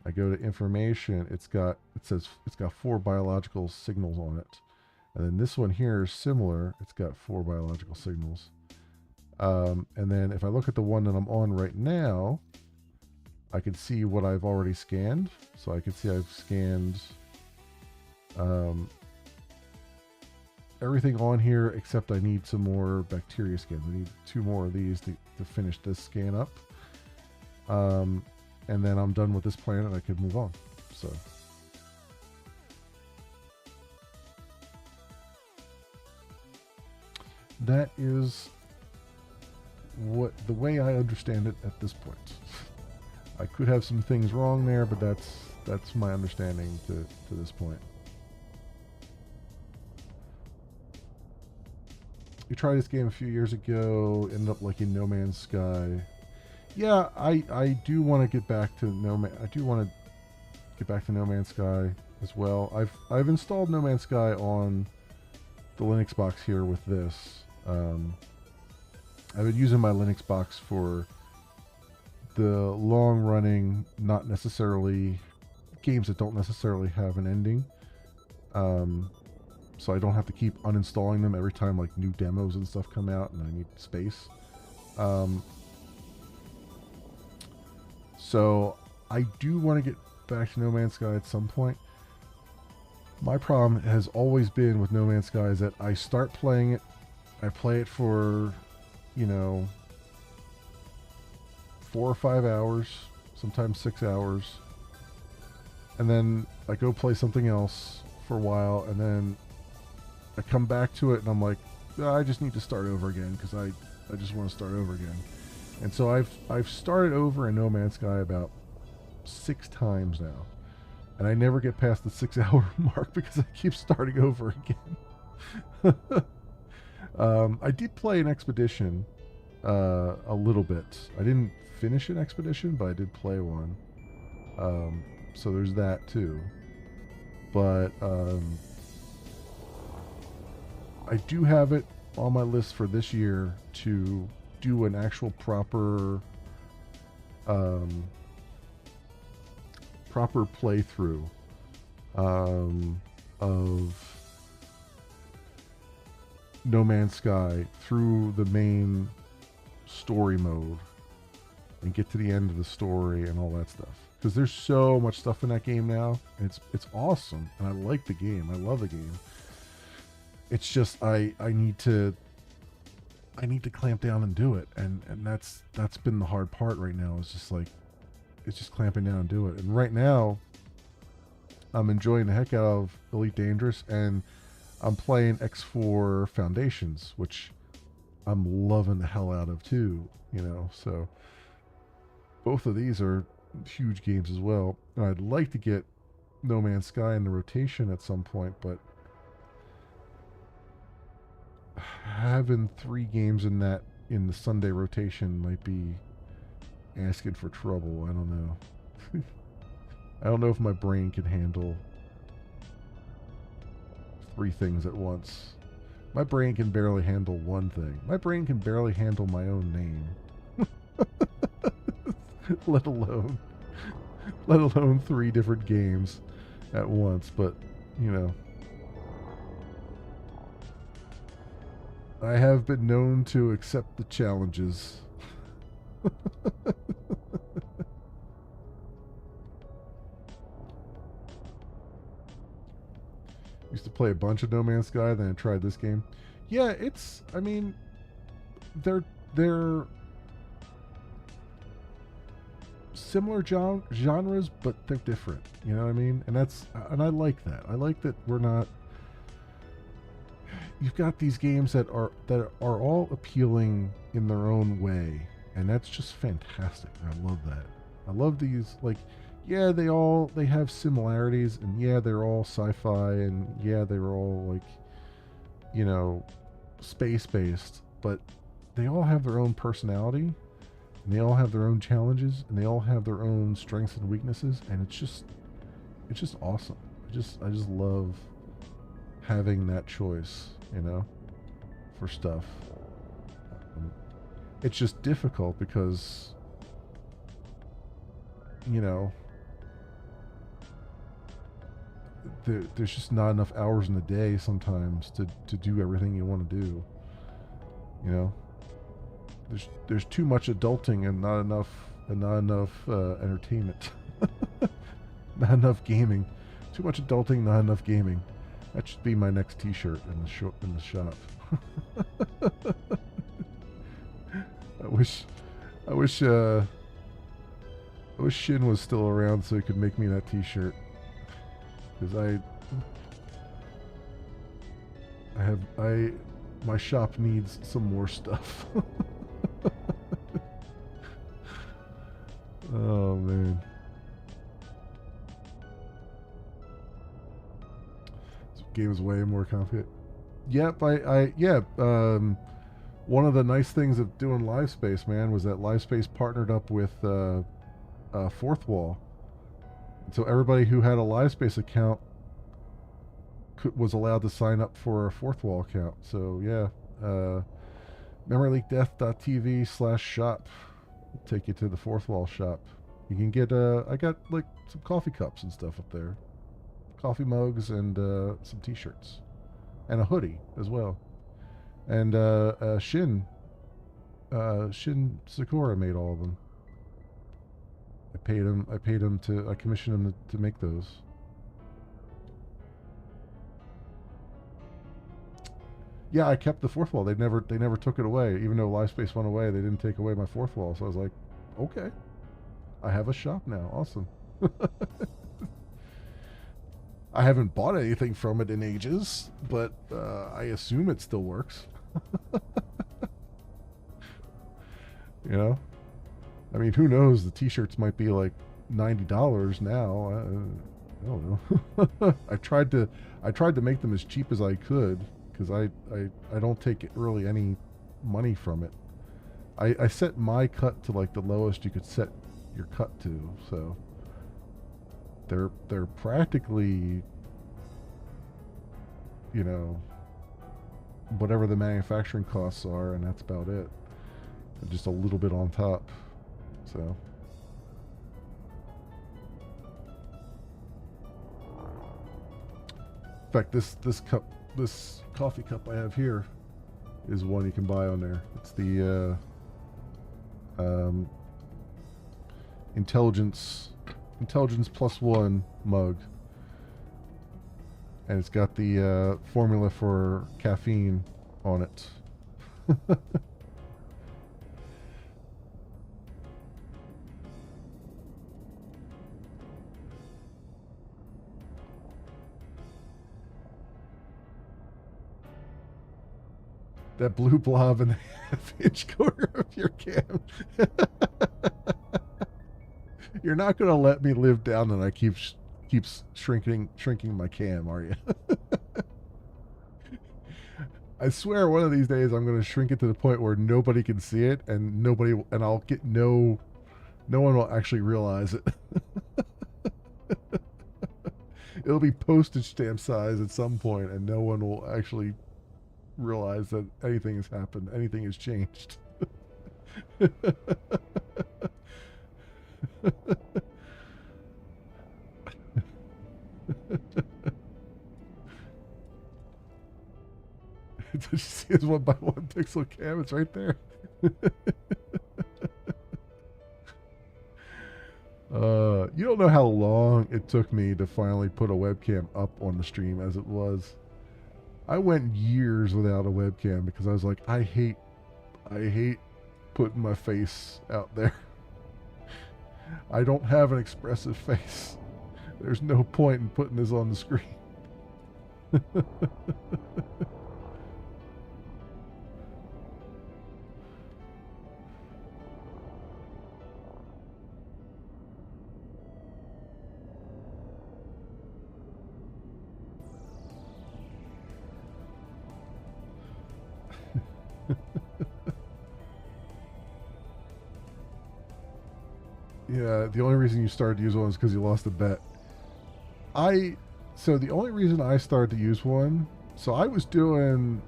I go to information, it says it's got 4 biological signals on it. And then this one here is similar, it's got 4 biological signals. And then if I look at the one that I'm on right now, I can see what I've already scanned. So I can see I've scanned everything on here, except I need some more bacteria scans. I need 2 more of these to finish this scan up. And then I'm done with this planet and I can move on. So that is the way I understand it at this point. I could have some things wrong there, but that's my understanding to this point. You tried this game a few years ago, ended up liking No Man's Sky. Yeah, I do want to get back to No Man's Sky as well. I've installed No Man's Sky on the Linux box here with this. I've been using my Linux box for the long-running, not necessarily games that don't necessarily have an ending. So I don't have to keep uninstalling them every time like new demos and stuff come out and I need space. So I do want to get back to No Man's Sky at some point. My problem has always been with No Man's Sky is that I start playing it, I play it for, 4 or 5 hours, sometimes 6 hours, and then I go play something else for a while, and then I come back to it and I'm like, I just need to start over again because I just want to start over again. And so I've started over in No Man's Sky about 6 times now, and I never get past the 6-hour mark because I keep starting over again. I did play an Expedition a little bit. I didn't finish an Expedition, but I did play one. So there's that too. But I do have it on my list for this year to do an actual proper playthrough of No Man's Sky through the main story mode and get to the end of the story and all that stuff. Because there's so much stuff in that game now, and it's awesome, and I like the game. I love the game. It's just I need to clamp down and do it, and that's been the hard part right now. It's just clamping down and do it. And right now, I'm enjoying the heck out of Elite Dangerous, and I'm playing X4 Foundations, which I'm loving the hell out of too. So both of these are huge games as well. And I'd like to get No Man's Sky in the rotation at some point, but having 3 games in the Sunday rotation might be asking for trouble. I don't know. I don't know if my brain can handle 3 things at once. My brain can barely handle one thing. My brain can barely handle my own name. let alone 3 different games at once. But I have been known to accept the challenges. Used to play a bunch of No Man's Sky, then I tried this game. Yeah, they're similar genres, but they're different. You know what I mean? And I like that. I like that we're not. You've got these games that are all appealing in their own way, and that's just fantastic. I love that. I love these, yeah, they have similarities, and yeah, they're all sci-fi, and yeah, they're all space-based, but they all have their own personality, and they all have their own challenges, and they all have their own strengths and weaknesses, and it's just awesome. I just love having that choice, for stuff. It's just difficult because, there's just not enough hours in the day sometimes to do everything you want to do. There's too much adulting and not enough entertainment. Not enough gaming. Too much adulting, not enough gaming. That should be my next T-shirt in the shop. I wish Shin was still around so he could make me that T-shirt. Because my shop needs some more stuff. Oh man. This game is way more complicated. Yep, yeah. One of the nice things of doing LiveSpace, man, was that LiveSpace partnered up with Fourth Wall, so everybody who had a LiveSpace account was allowed to sign up for a Fourth Wall account. So yeah, memoryleakdeath.tv/shop take you to the Fourth Wall shop. You can get I got like some coffee cups and stuff up there, coffee mugs and some T-shirts, and a hoodie as well. And Shin Sakura made all of them. I paid him. I paid him to. I commissioned him to make those. Yeah, I kept the fourth wall. They never took it away. Even though LiveSpace went away, they didn't take away my fourth wall. So I was like, okay, I have a shop now. Awesome. I haven't bought anything from it in ages, but I assume it still works. You know, I mean, who knows? The T-shirts might be like $90 now. I don't know. I tried to make them as cheap as I could because I don't take really any money from it. I set my cut to like the lowest you could set your cut to, so they're practically, you know, whatever the manufacturing costs are, and that's about it. Just a little bit on top. So in fact, this coffee cup I have here is one you can buy on there. It's the intelligence +1 mug, and it's got the formula for caffeine on it. That blue blob in the half-inch corner of your cam. You're not going to let me live down and I keeps shrinking my cam, are you? I swear one of these days I'm going to shrink it to the point where nobody can see it, and I'll get no one will actually realize it. It'll be postage stamp size at some point, and no one will actually realize that anything has happened, anything has changed. Did you see his 1x1 pixel cam? It's right there. You don't know how long it took me to finally put a webcam up on the stream as it was. I went years without a webcam because I was like, I hate putting my face out there. I don't have an expressive face. There's no point in putting this on the screen. Yeah, the only reason you started to use one is because you lost a bet. So the only reason I started to use one, so I was doing,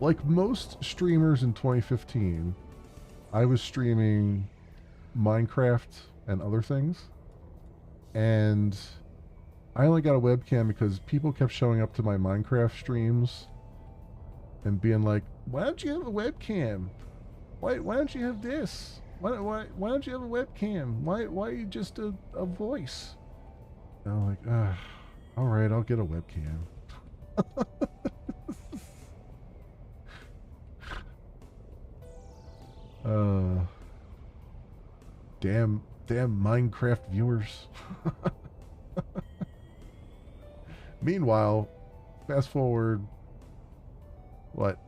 like most streamers in 2015, I was streaming Minecraft and other things. And I only got a webcam because people kept showing up to my Minecraft streams and being like, why don't you have a webcam? Why don't you have this? Why don't you have a webcam? Why are you just a voice? And I'm like, all right, I'll get a webcam. Damn Minecraft viewers. Meanwhile, fast forward, what,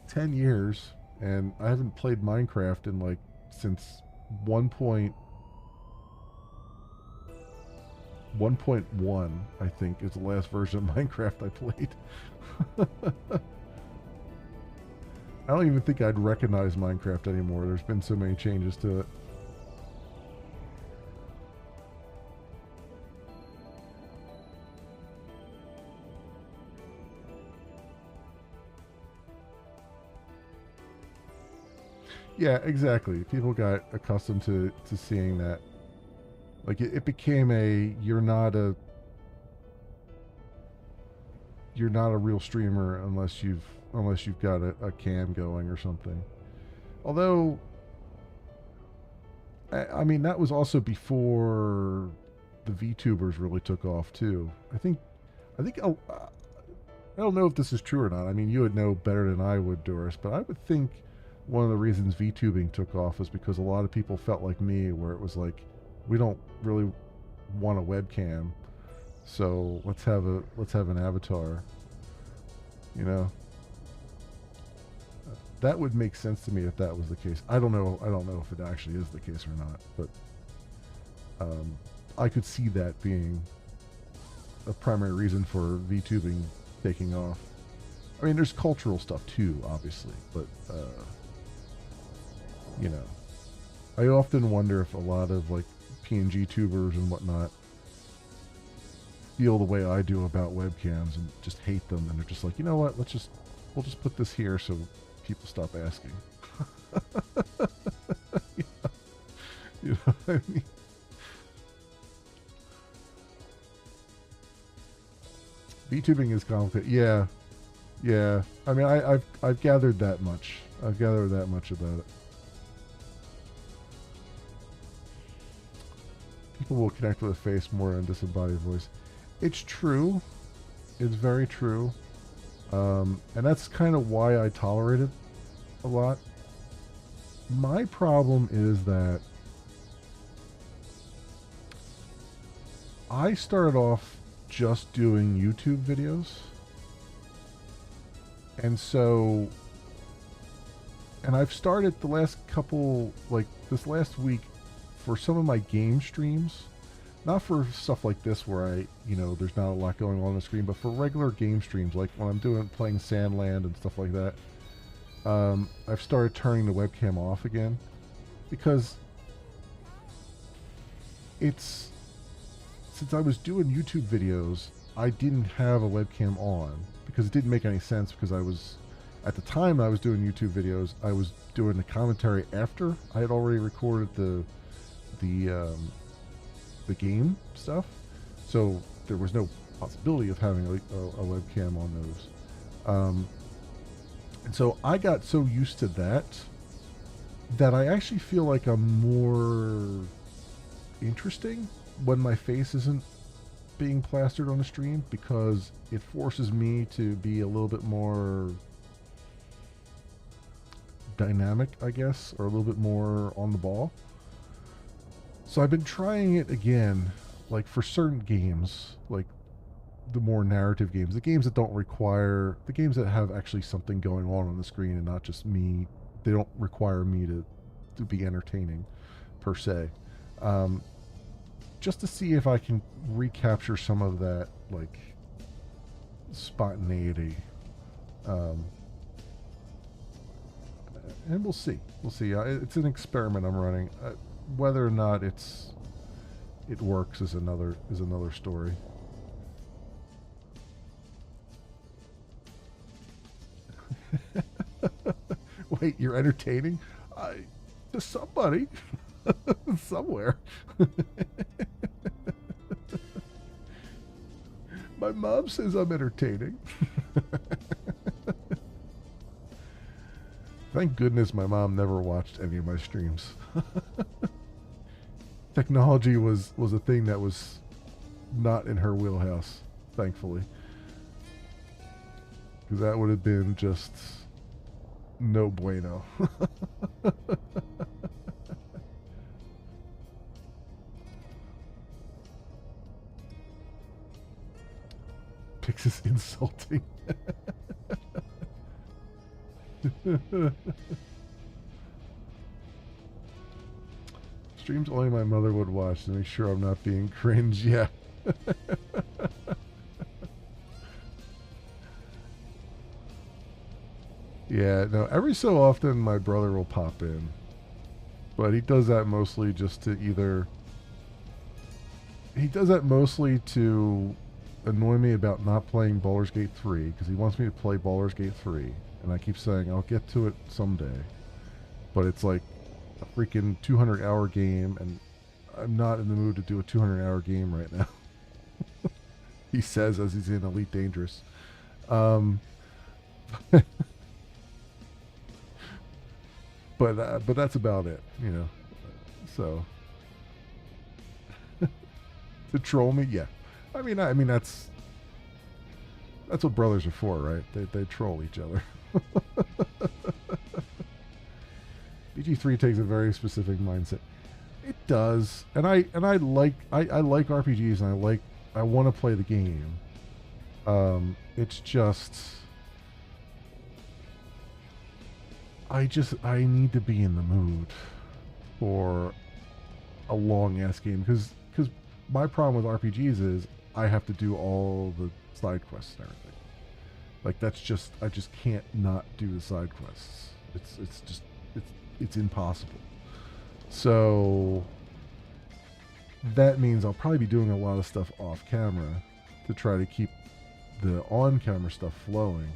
10 years, and I haven't played Minecraft in like since 1.1, I think, is the last version of Minecraft I played. I don't even think I'd recognize Minecraft anymore. There's been so many changes to it. Yeah, exactly. People got accustomed to seeing that. Like it became a you're not a real streamer unless you've got a cam going or something. Although I mean that was also before the VTubers really took off too. I don't know if this is true or not. I mean, you would know better than I would, Doris, but I would think one of the reasons VTubing took off was because a lot of people felt like me, where it was like, we don't really want a webcam, so let's have an avatar. You know, that would make sense to me if that was the case. I don't know. I don't know if it actually is the case or not, but I could see that being a primary reason for VTubing taking off. I mean, there's cultural stuff too, obviously, but you know, I often wonder if a lot of like PNG tubers and whatnot feel the way I do about webcams and just hate them, and they're just like, you know what, we'll just put this here so people stop asking. You know what I mean? VTubing is complicated. Yeah, yeah. I mean, I've gathered that much. I've gathered that much about it. People will connect with a face more than a disembodied voice. It's true. It's very true. And that's kind of why I tolerate it a lot. My problem is that I started off just doing YouTube videos. And so, and I've started the last couple, like this last week, for some of my game streams, not for stuff like this where there's not a lot going on the screen, but for regular game streams, like when I'm playing Sandland and stuff like that, I've started turning the webcam off again, because since I was doing YouTube videos, I didn't have a webcam on because it didn't make any sense, because at the time I was doing YouTube videos, I was doing the commentary after I had already recorded the game stuff, so there was no possibility of having a webcam on those. And so I got so used to that I actually feel like I'm more interesting when my face isn't being plastered on the stream, because it forces me to be a little bit more dynamic, I guess, or a little bit more on the ball. So I've been trying it again, like for certain games, like the more narrative games, the games that have actually something going on the screen and not just me. They don't require me to be entertaining, per se. Just to see if I can recapture some of that, like, spontaneity. And we'll see. We'll see. It's an experiment I'm running. Whether or not it works is another story. Wait, you're entertaining? To somebody. Somewhere. My mom says I'm entertaining. Thank goodness my mom never watched any of my streams. Technology was a thing that was not in her wheelhouse, thankfully. Because that would have been just no bueno. Pix is insulting. Streams only my mother would watch to make sure I'm not being cringe. Yeah. Yeah, no, every so often my brother will pop in. But he does that mostly just to either. He does that mostly to annoy me about not playing Baldur's Gate 3 because he wants me to play Baldur's Gate 3. And I keep saying I'll get to it someday. But it's like a freaking 200-hour game, and I'm not in the mood to do a 200-hour game right now. He says as he's in Elite Dangerous. Um, but that's about it, you know. So to troll me, yeah. I mean that's what brothers are for, right? They troll each other. BG3 takes a very specific mindset. It does, and I like I like RPGs, and I want to play the game. It's just I need to be in the mood for a long ass game because my problem with RPGs is I have to do all the side quests and everything. Like that's just I just can't not do the side quests. It's impossible. So that means I'll probably be doing a lot of stuff off camera to try to keep the on camera stuff flowing.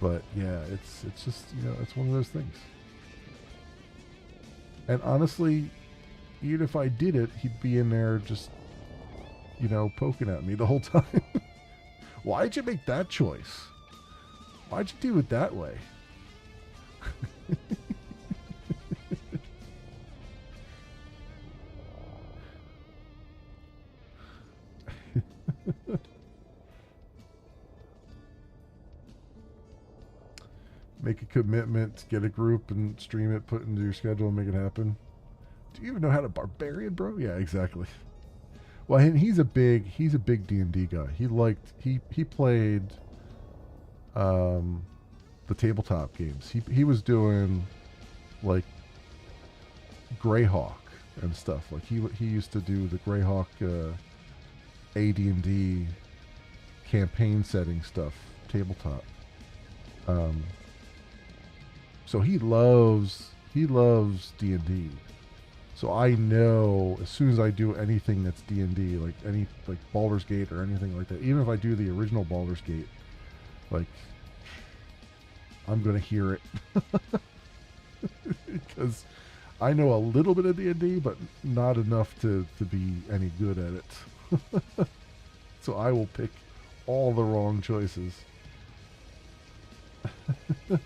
But yeah, it's just, you know, it's one of those things. And honestly, even if I did it, he'd be in there just, you know, poking at me the whole time. Why'd you make that choice? Why'd you do it that way? Make a commitment, get a group and stream it, put it into your schedule and make it happen. Do you even know how to barbarian, bro? Yeah, exactly. Well, and he's a big D&D guy. He played the tabletop games. He was doing like Greyhawk and stuff. Like he used to do the Greyhawk AD&D campaign setting stuff, tabletop. So he loves D&D. So I know as soon as I do anything that's D&D, like any like Baldur's Gate or anything like that, even if I do the original Baldur's Gate, like I'm gonna hear it because I know a little bit of D&D, but not enough to be any good at it. So I will pick all the wrong choices. You're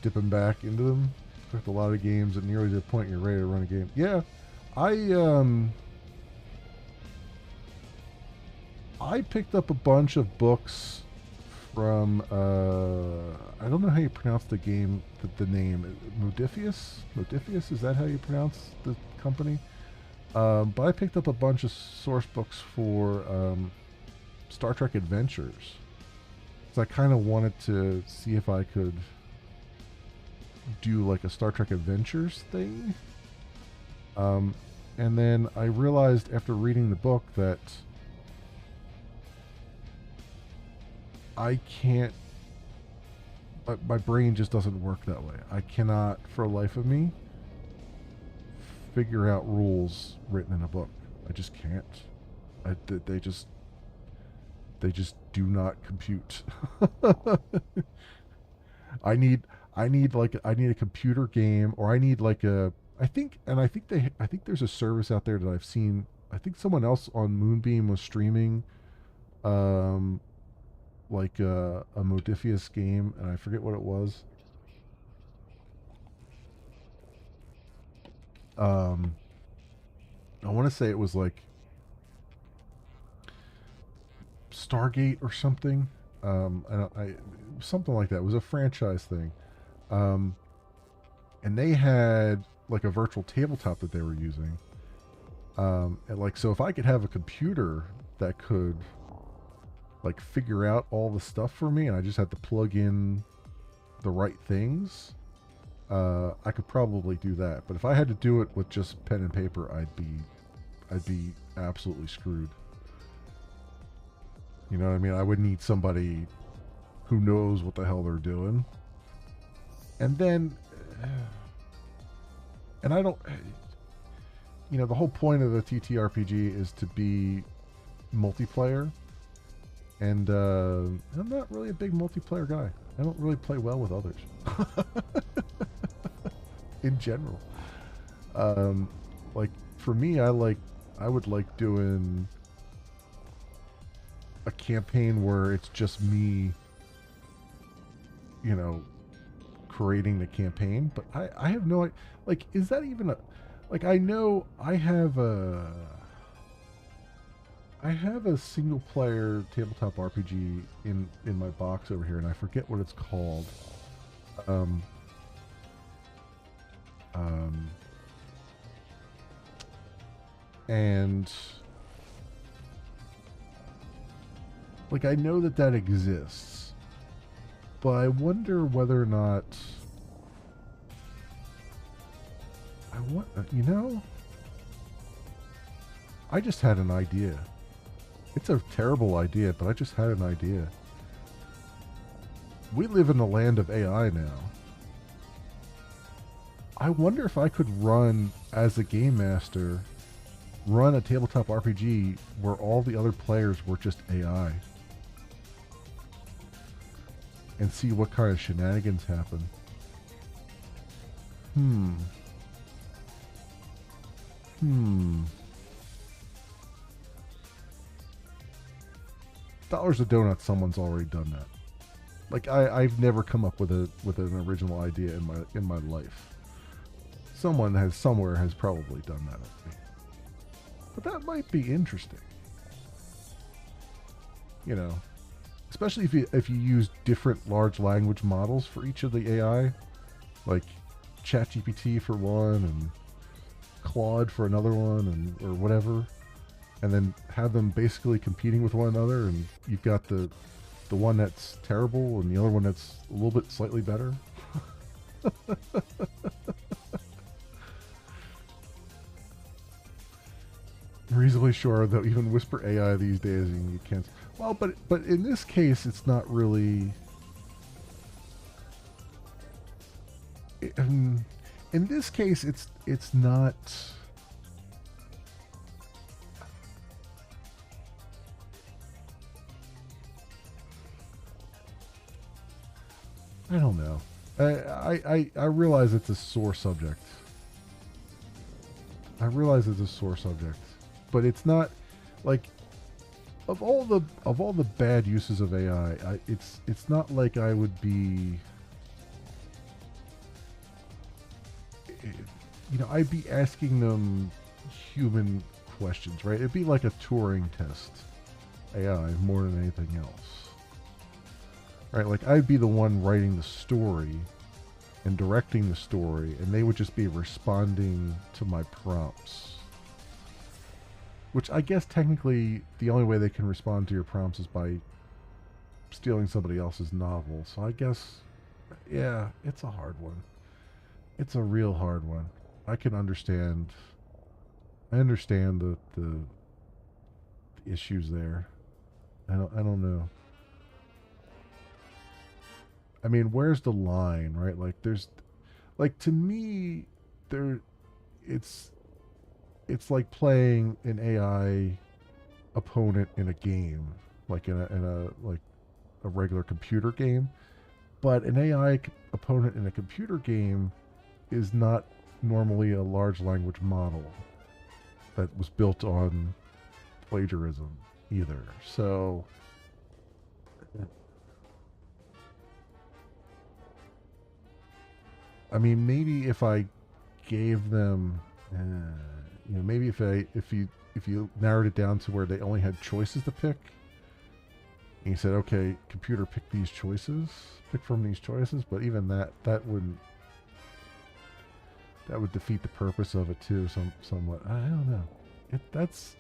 dipping back into them. Cooked a lot of games at nearly the point you're ready to run a game. Yeah, I picked up a bunch of books from I don't know how you pronounce the game, the name Modifius, is that how you pronounce the company? But I picked up a bunch of source books for Star Trek Adventures, so I kind of wanted to see if I could do like a Star Trek Adventures thing. And then I realized after reading the book that I can't, my brain just doesn't work that way. I cannot, for the life of me, figure out rules written in a book. I just can't. They just do not compute. I need a computer game, or I need like I think there's a service out there that I've seen. I think someone else on Moonbeam was streaming like a Modifius game, and I forget what it was. I want to say it was like Stargate or something. Something like that. It was a franchise thing. And they had like a virtual tabletop that they were using. And like, so if I could have a computer that could like figure out all the stuff for me, and I just had to plug in the right things, I could probably do that. But if I had to do it with just pen and paper, I'd be absolutely screwed. You know what I mean? I would need somebody who knows what the hell they're doing. And then, and I don't, the whole point of the TTRPG is to be multiplayer. And I'm not really a big multiplayer guy. I don't really play well with others in general. Like for me, I would like doing a campaign where it's just me, you know, creating the campaign. But I have no like, is that even a like? I know I have a single player tabletop RPG in my box over here, and I forget what it's called. Um, um, and like I know that exists, but I wonder whether or not I want. I just had an idea. It's a terrible idea, but I just had an idea. We live in the land of AI now. I wonder if I could run, as a game master, run a tabletop RPG where all the other players were just AI. And see what kind of shenanigans happen. Dollars a donut, someone's already done that. Like I've never come up with an original idea in my life. Someone has somewhere has probably done that. But that might be interesting. You know, especially if you use different large language models for each of the AI, like ChatGPT for one and Claude for another one, and or whatever, and then have them basically competing with one another, and you've got the one that's terrible and the other one that's a little bit slightly better. Reasonably sure that even Whisper AI these days you can't. Well, but in this case, it's not really. In this case, it's not. I don't know. I realize it's a sore subject. I realize it's a sore subject, but it's not like of all the bad uses of AI. It's not like I would be. I'd be asking them human questions, right? It'd be like a Turing test AI more than anything else. Right, like I'd be the one writing the story and directing the story, and they would just be responding to my prompts. Which I guess technically the only way they can respond to your prompts is by stealing somebody else's novel. So I guess, yeah, it's a hard one. It's a real hard one. I can understand. I understand the issues there. I don't know. I mean, where's the line, right? Like, there's, like, to me, it's like playing an AI opponent in a game, like in a like a regular computer game. But an AI opponent in a computer game is not normally a large language model that was built on plagiarism either. So I mean, maybe if I gave them, maybe if you narrowed it down to where they only had choices to pick, and you said, okay, computer, pick from these choices, but even that would defeat the purpose of it too, somewhat. I don't know. That's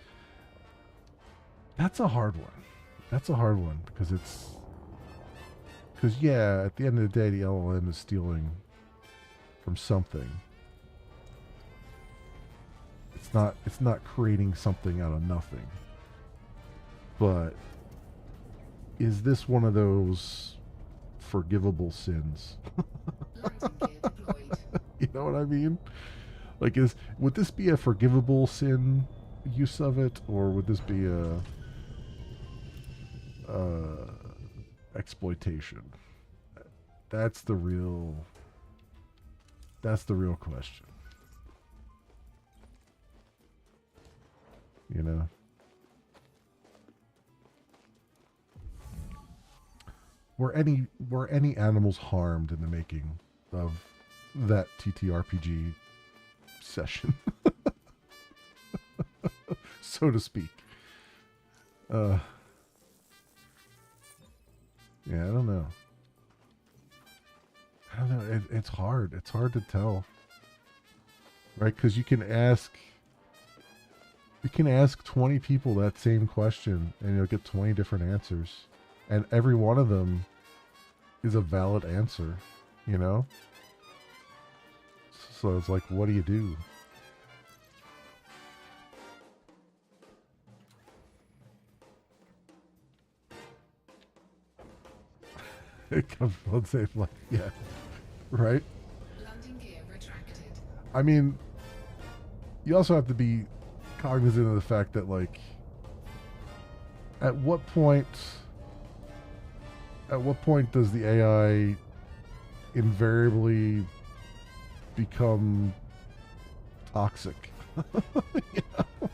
a hard one. That's a hard one because yeah, at the end of the day, the LLM is stealing from something. It's not creating something out of nothing. But is this one of those forgivable sins? Landing gear deployed. You know what I mean? Like, would this be a forgivable sin use of it, or would this be a exploitation? That's the real question. You know? Were any animals harmed in the making of that TTRPG session? So to speak. Yeah, I don't know. It's hard. It's hard to tell, right? Because you can ask 20 people that same question, and you'll get 20 different answers, and every one of them is a valid answer. You know. So it's like, what do you do? It comes from the same, like, yeah, right? Landing gear retracted. I mean, you also have to be cognizant of the fact that, like, at what point does the AI invariably become toxic? You know?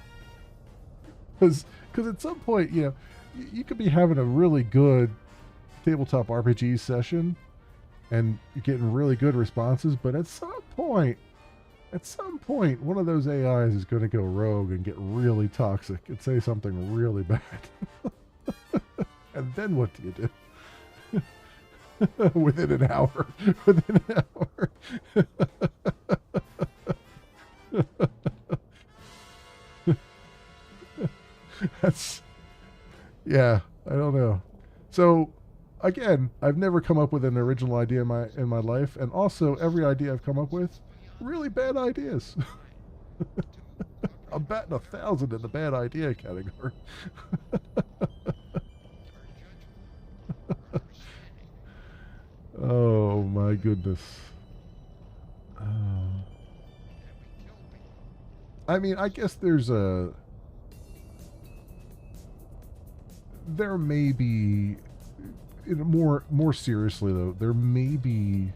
Because at some point, you know, you could be having a really good tabletop RPG session and you're getting really good responses, but at some point, one of those AIs is going to go rogue and get really toxic and say something really bad. And then what do you do? Within an hour. That's, yeah, I don't know. So again, I've never come up with an original idea in my life, and also every idea I've come up with, really bad ideas. I'm batting 1,000 in the bad idea category. Oh my goodness. I mean, I guess there may be, more seriously though, there may be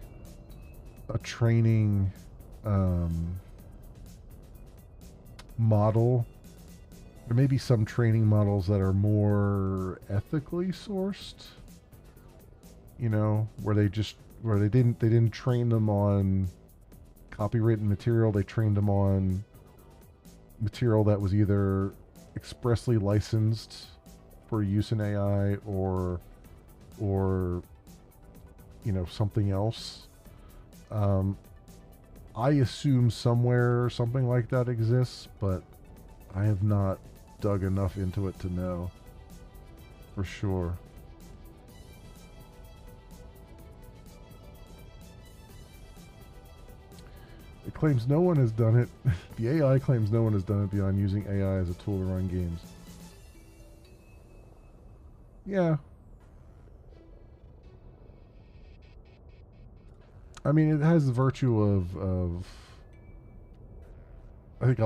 a training model. There may be some training models that are more ethically sourced. You know, where they didn't train them on copywritten material. They trained them on material that was either expressly licensed for use in AI or you know, something else. I assume somewhere something like that exists, but I have not dug enough into it to know for sure. It claims no one has done it. The AI claims no one has done it beyond using AI as a tool to run games. Yeah. I mean, it has the virtue of I think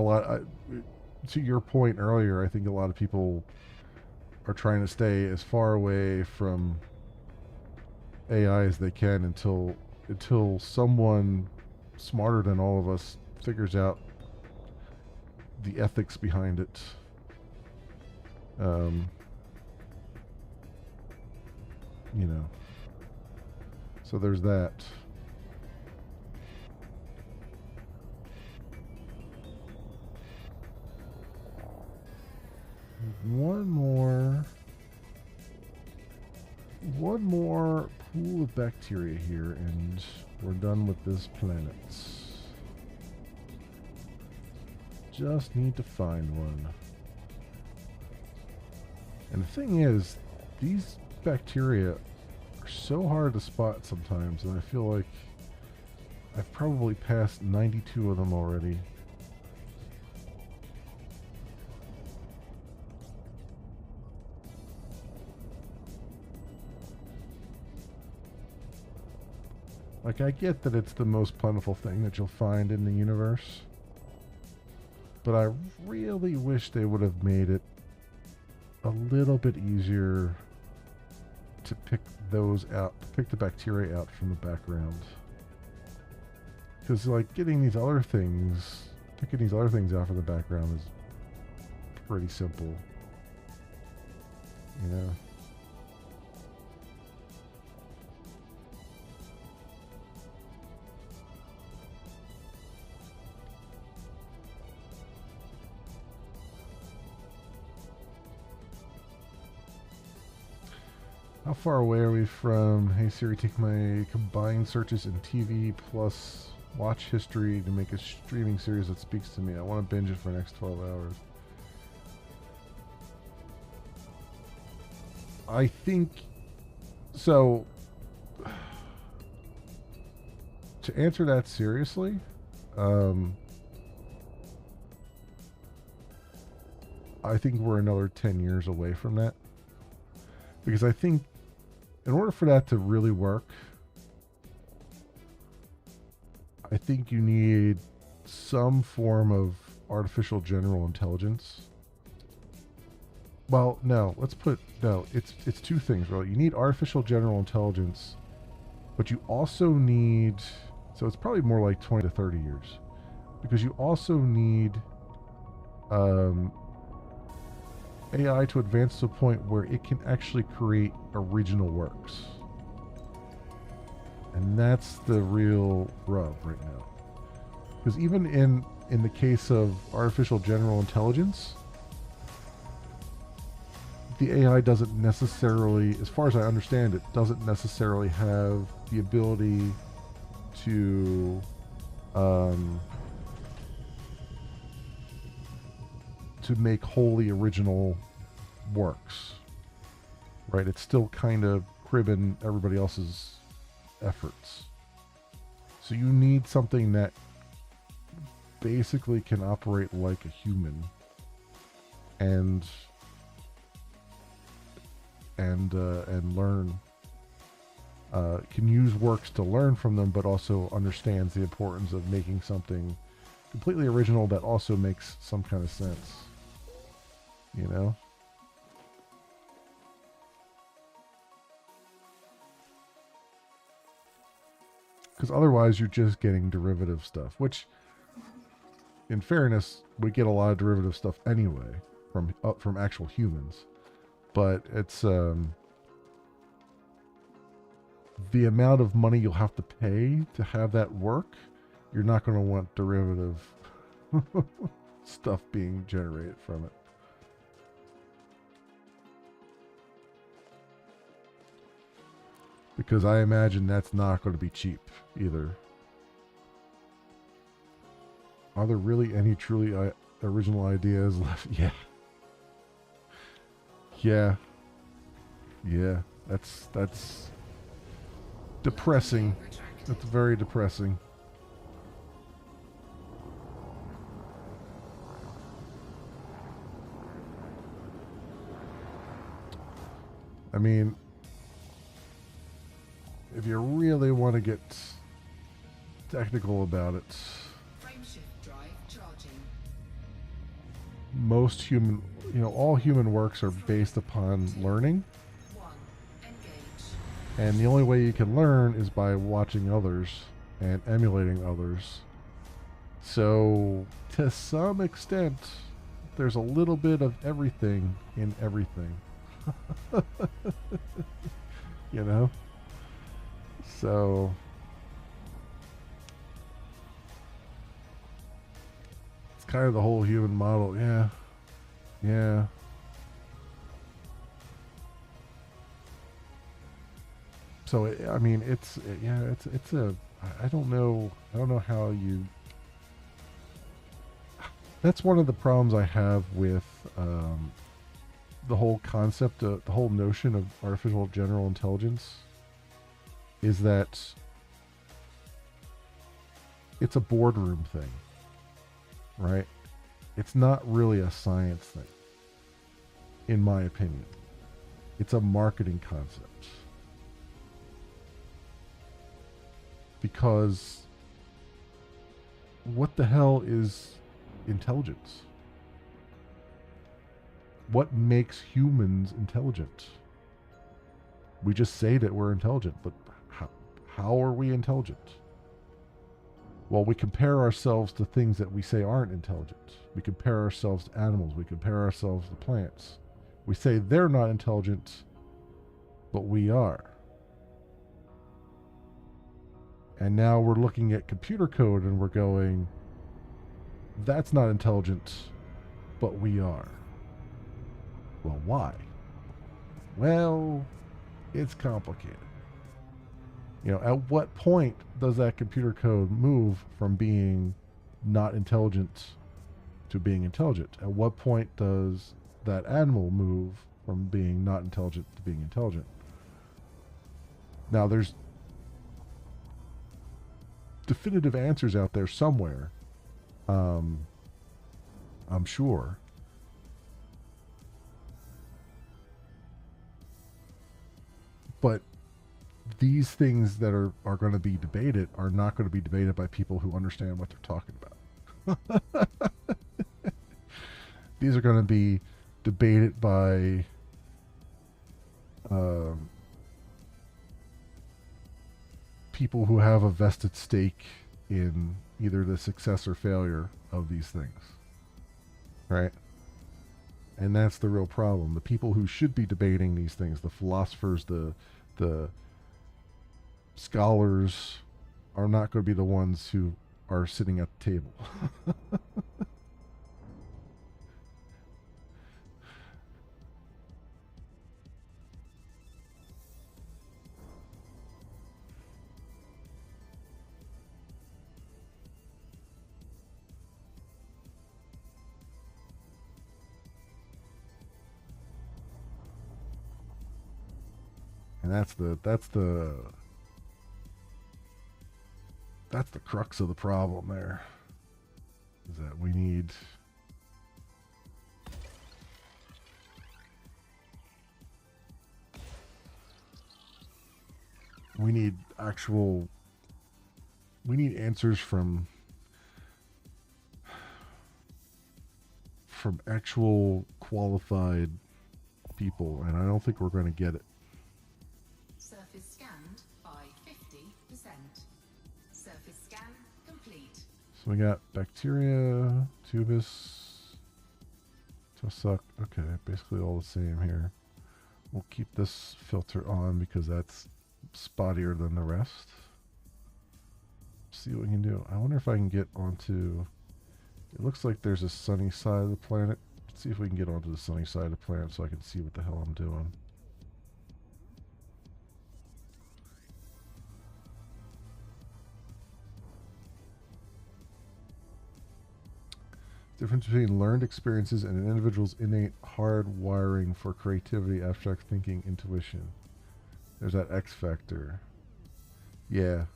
to your point earlier, I think a lot of people are trying to stay as far away from AI as they can until someone smarter than all of us figures out the ethics behind it. You know. So there's that. One more pool of bacteria here, and we're done with this planet. Just need to find one. And the thing is, these bacteria are so hard to spot sometimes, and I feel like I've probably passed 92 of them already. Like, I get that it's the most plentiful thing that you'll find in the universe, but I really wish they would have made it a little bit easier to pick those out, pick the bacteria out from the background. Because, like, picking these other things out from the background is pretty simple, you know? How far away are we from, hey Siri, take my combined searches in TV plus watch history to make a streaming series that speaks to me. I want to binge it for the next 12 hours. I think, so, to answer that seriously, I think we're another 10 years away from that. Because I think in order for that to really work, I think you need some form of artificial general intelligence. Well, no, it's two things, really. You need artificial general intelligence, but you also need, so it's probably more like 20 to 30 years, because you also need AI to advance to a point where it can actually create original works. And that's the real rub right now. Because even in the case of artificial general intelligence, the AI doesn't necessarily, as far as I understand it, doesn't necessarily have the ability to make wholly original works, right? It's still kind of cribbing everybody else's efforts. So you need something that basically can operate like a human and learn, can use works to learn from them, but also understands the importance of making something completely original that also makes some kind of sense. You know? Because otherwise you're just getting derivative stuff, which, in fairness, we get a lot of derivative stuff anyway from actual humans. But it's the amount of money you'll have to pay to have that work, you're not going to want derivative stuff being generated from it. Because I imagine that's not going to be cheap either. Are there really any truly original ideas left? Yeah. Yeah. Yeah. That's depressing. That's very depressing. I mean, if you really want to get technical about it, Frameshift drive charging. most human, all human works are based upon learning. 1. Engage. And the only way you can learn is by watching others and emulating others. So, to some extent, there's a little bit of everything in everything. You know? So, it's kind of the whole human model. Yeah. Yeah. So, I mean, it's a, I don't know how you, that's one of the problems I have with the whole concept, the whole notion of artificial general intelligence, is that it's a boardroom thing, right? It's not really a science thing, in my opinion. It's a marketing concept. Because what the hell is intelligence? What makes humans intelligent? We just say that we're intelligent, but how are we intelligent? Well, we compare ourselves to things that we say aren't intelligent. We compare ourselves to animals. We compare ourselves to plants. We say they're not intelligent, but we are. And now we're looking at computer code and we're going, that's not intelligent, but we are. Well, why? Well, it's complicated. At what point does that computer code move from being not intelligent to being intelligent? At what point does that animal move from being not intelligent to being intelligent? Now, there's definitive answers out there somewhere, I'm sure. But these things that are going to be debated are not going to be debated by people who understand what they're talking about. These are going to be debated by people who have a vested stake in either the success or failure of these things, right? And that's the real problem. The people who should be debating these things, the philosophers, the scholars, are not going to be the ones who are sitting at the table. And that's the crux of the problem there. Is that we need answers from actual qualified people, and I don't think we're going to get it. Surface scanned by 50%. Surface scan complete. So we got bacteria, tubus, tussock. Okay, basically all the same here. We'll keep this filter on because that's spottier than the rest. See what we can do. I wonder if I can get onto... It looks like there's a sunny side of the planet. Let's see if we can get onto the sunny side of the planet so I can see what the hell I'm doing. Difference between learned experiences and an individual's innate hard wiring for creativity, abstract thinking, intuition. There's that X factor. Yeah.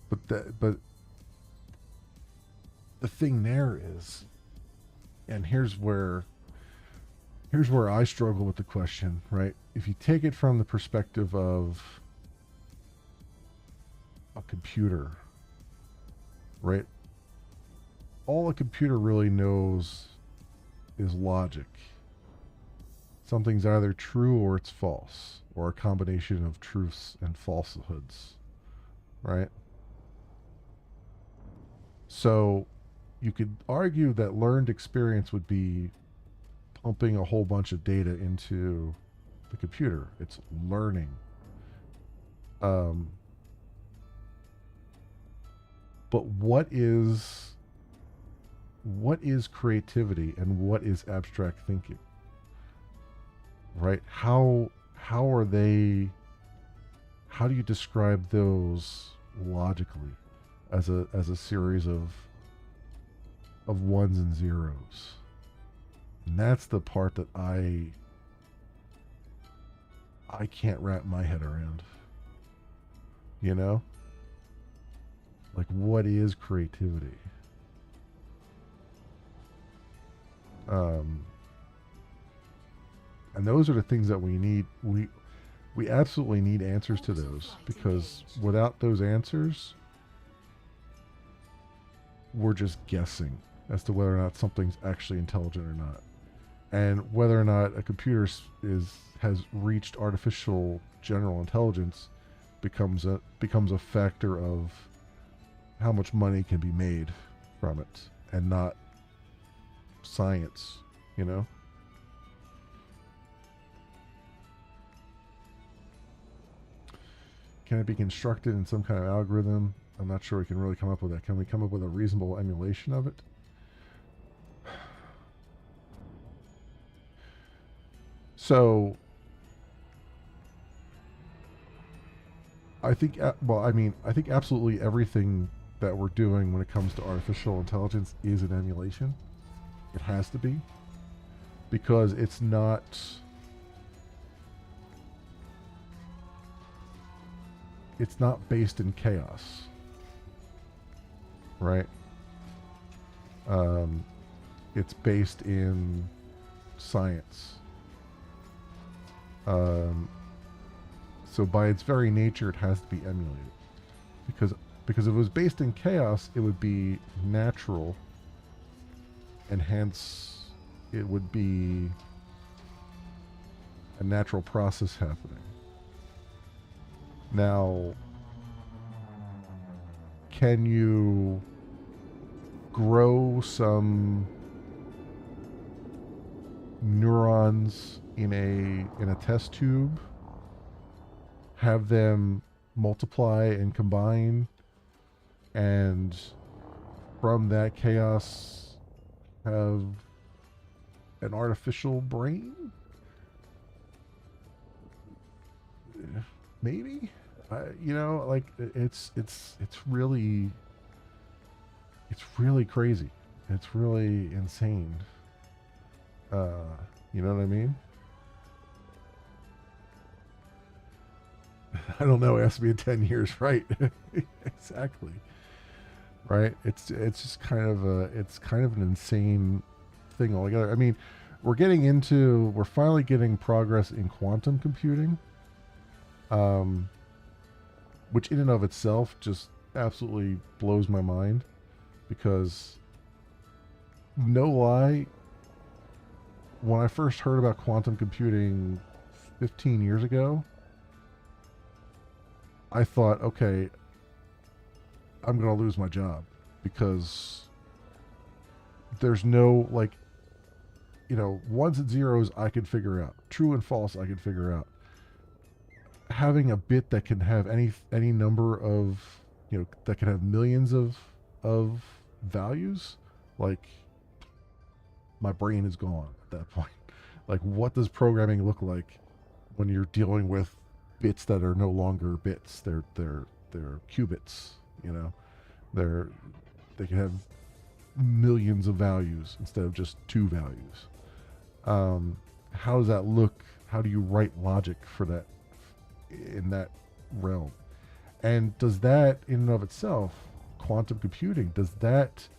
But the thing there is, and here's where I struggle with the question, right? If you take it from the perspective of a computer, right? All a computer really knows is logic. Something's either true or it's false, or a combination of truths and falsehoods, right? So you could argue that learned experience would be pumping a whole bunch of data into the computer. It's learning. But what is creativity and what is abstract thinking? Right? How do you describe those logically as a series of ones and zeros? And that's the part that I can't wrap my head around. You know? Like, what is creativity? Um, and those are the things that we need. We absolutely need answers to those, because without those answers, we're just guessing as to whether or not something's actually intelligent or not, and whether or not a computer has reached artificial general intelligence becomes a factor of how much money can be made from it, and not science, you know? Can it be constructed in some kind of algorithm? I'm not sure we can really come up with that. Can we come up with a reasonable emulation of it? So, I think, well, I mean, I think absolutely everything that we're doing when it comes to artificial intelligence is an emulation. It has to be, because it's not based in chaos, right? Um, it's based in science. Um, so by its very nature, it has to be emulated, because if it was based in chaos, it would be natural, and hence it would be a natural process happening. Now, can you grow some neurons in a test tube, have them multiply and combine, and from that chaos have an artificial brain? Maybe. Like, it's really crazy. It's really insane. Uh, you know what I mean? I don't know. Ask me in 10 years, right? Exactly. Right. It's just kind of an insane thing altogether. I mean, we're finally getting progress in quantum computing, um, which in and of itself just absolutely blows my mind, because, no lie, when I first heard about quantum computing 15 years ago, I thought, okay, I'm going to lose my job, because there's no, like, ones and zeros I can figure out. True and false I can figure out. Having a bit that can have any number of, that can have millions of values, like, my brain is gone at that point. Like, what does programming look like when you're dealing with bits that are no longer bits? They're qubits, they can have millions of values instead of just two values. How does that look? How do you write logic for that, in that realm? And does that, in and of itself, quantum computing, does that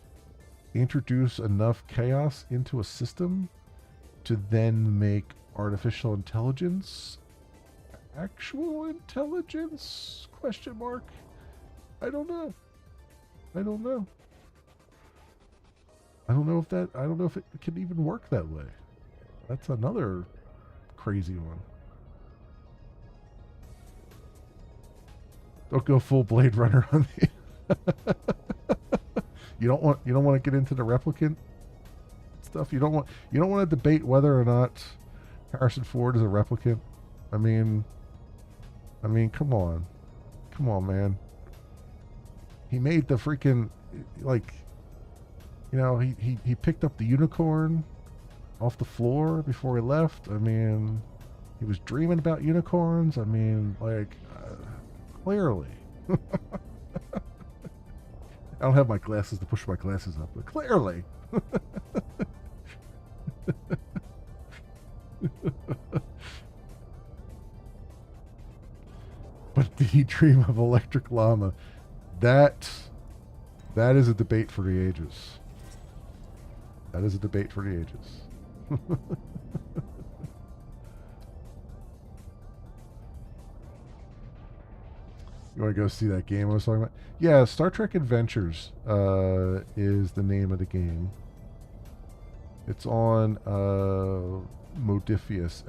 introduce enough chaos into a system to then make artificial intelligence actual intelligence? Question mark. I don't know. I don't know. I don't know if it can even work that way. That's another crazy one. Don't go full Blade Runner on me. You don't want to get into the replicant stuff. You don't want to debate whether or not Harrison Ford is a replicant. I mean, come on. Come on, man. He made the freaking, like, he picked up the unicorn off the floor before he left. I mean, he was dreaming about unicorns. I mean, like, clearly. I don't have my glasses to push my glasses up, but clearly. Dream of Electric Llama. That that is a debate for the ages. That is a debate for the ages. You want to go see that game I was talking about? Yeah, Star Trek Adventures is the name of the game. It's on Modiphius.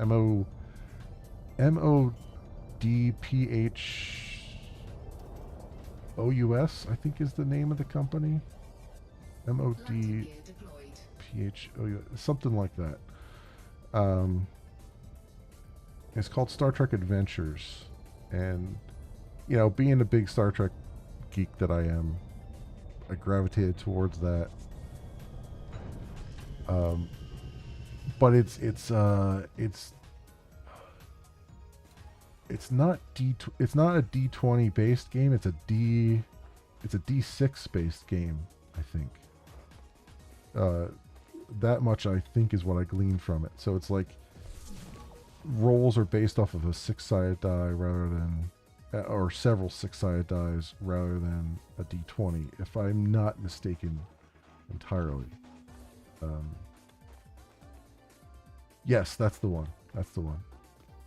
Modpous, I think is the name of the company. Landing gear deployed. Phous, something like that. Um, it's called Star Trek Adventures, and being a big Star Trek geek that I am, I gravitated towards that. But it's not it's not a D20 based game. It's a D6 based game. I think. That much I think is what I gleaned from it. So it's like rolls are based off of a six-sided die rather than, or several six-sided dies rather than a D20, if I'm not mistaken entirely. Yes, that's the one. That's the one.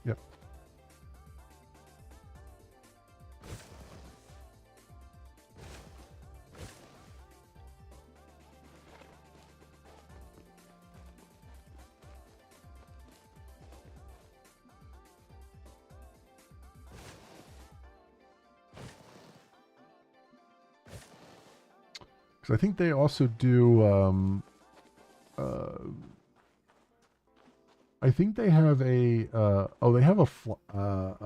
Yep. Because I think they also do. I think they have a. They have a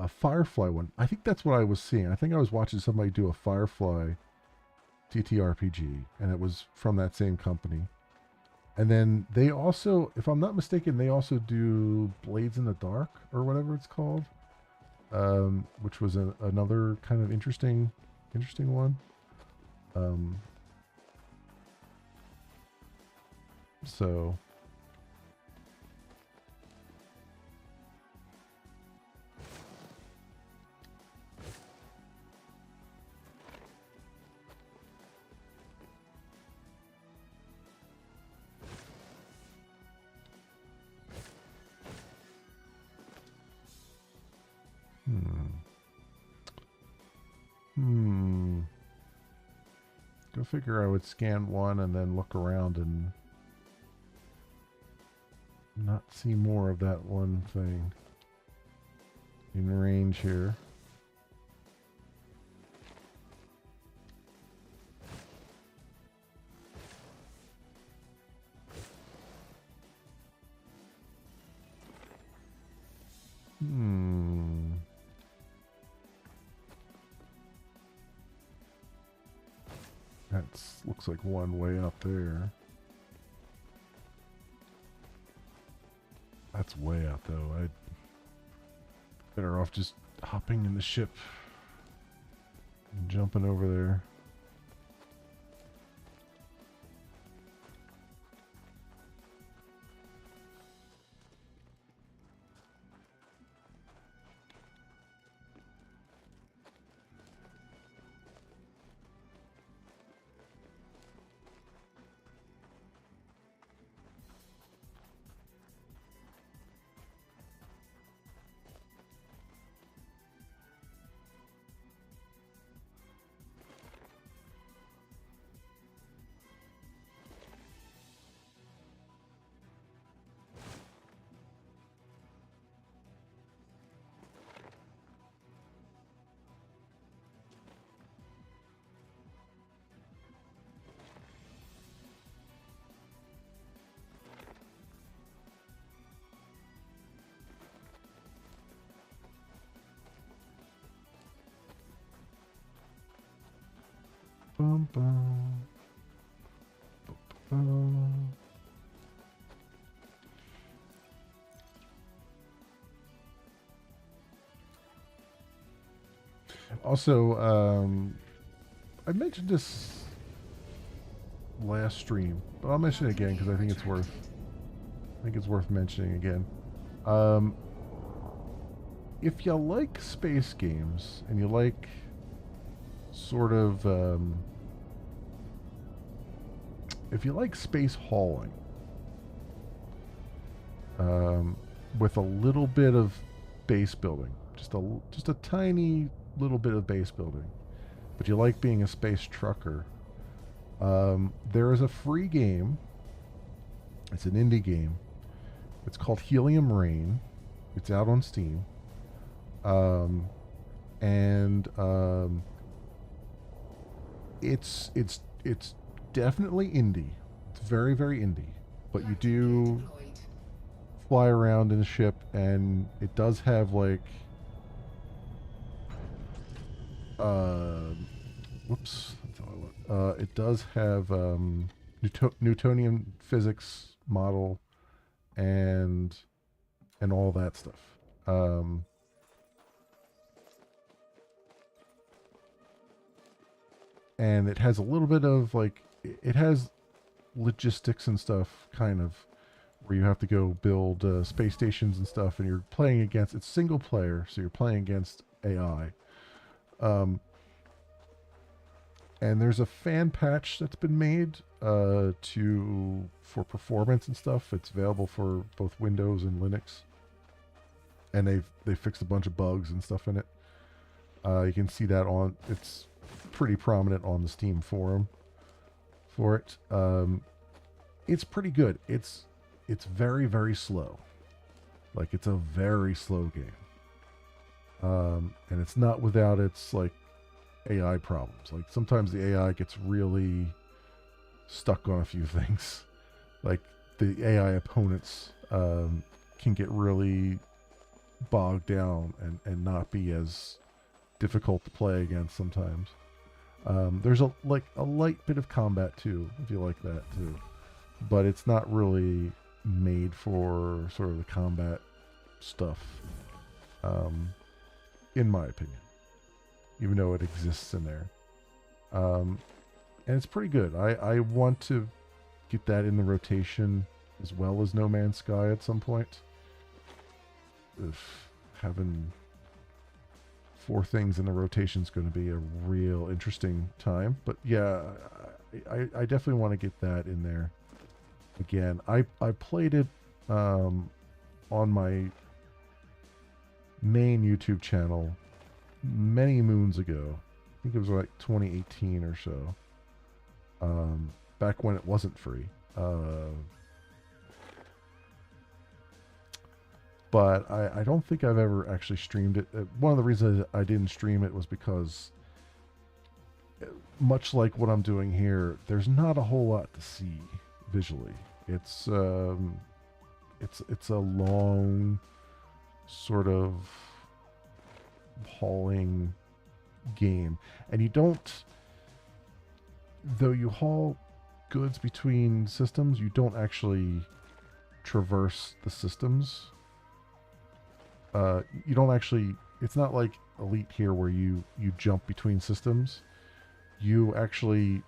Firefly one. I think that's what I was seeing. I think I was watching somebody do a Firefly TTRPG, and it was from that same company. And then they also, if I'm not mistaken, they also do Blades in the Dark or whatever it's called, which was another kind of interesting one. So. Go figure I would scan one and then look around and not see more of that one thing in range here. That looks like one way up there. That's way out though. I'd better off just hopping in the ship and jumping over there. Bum, bum. Bum. Also, I mentioned this last stream, but I'll mention it again because I think it's worth mentioning again. if you like space games and you like sort of if you like space hauling, um, with a little bit of base building, just a tiny little bit of base building, but you like being a space trucker, there is a free game. It's an indie game. It's called Helium Rain. It's out on Steam, um, and it's definitely indie. It's very very indie, but you Light gear do deployed. fly around in a ship, and it does have like uh, whoops, that's all I want. It does have Newtonian physics model and all that stuff. Um, and it has a little bit of like it has logistics and stuff, kind of, where you have to go build space stations and stuff, and you're playing against, it's single player, so you're playing against AI. Um, and there's a fan patch that's been made to for performance and stuff. It's available for both Windows and Linux, and they fixed a bunch of bugs and stuff in it. You can see that on, it's pretty prominent on the Steam forum for it. It's pretty good. It's very very slow. Like, it's a very slow game, and it's not without its like AI problems. Like, sometimes the AI gets really stuck on a few things. Like, the AI opponents can get really bogged down and not be as difficult to play against sometimes. There's a light bit of combat too, if you like that too, but it's not really made for sort of the combat stuff, in my opinion, even though it exists in there. And it's pretty good. I want to get that in the rotation as well as No Man's Sky at some point. If having four things in the rotation is going to be a real interesting time. But yeah, I definitely want to get that in there again. I played it on my main YouTube channel many moons ago. I think it was like 2018 or so. Back when it wasn't free. But I don't think I've ever actually streamed it. One of the reasons I didn't stream it was because, much like what I'm doing here, there's not a whole lot to see visually. It's a long sort of hauling game, and you don't, though you haul goods between systems, you don't actually traverse the systems. You don't actually, it's not like Elite here where you jump between systems. You actually,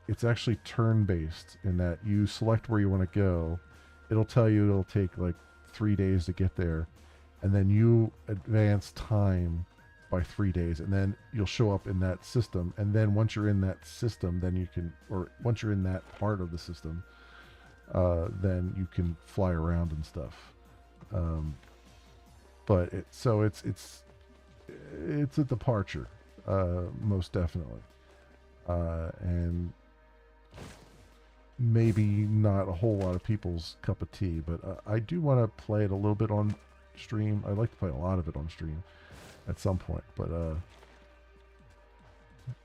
it's actually turn based in that you select where you want to go. It'll tell you it'll take like 3 days to get there, and then you advance time by 3 days, and then you'll show up in that system. And then once you're in that system, then you can, or once you're in that part of the system, then you can fly around and stuff. But it's a departure, most definitely, and maybe not a whole lot of people's cup of tea. But I do want to play it a little bit on stream. I'd like to play a lot of it on stream at some point, but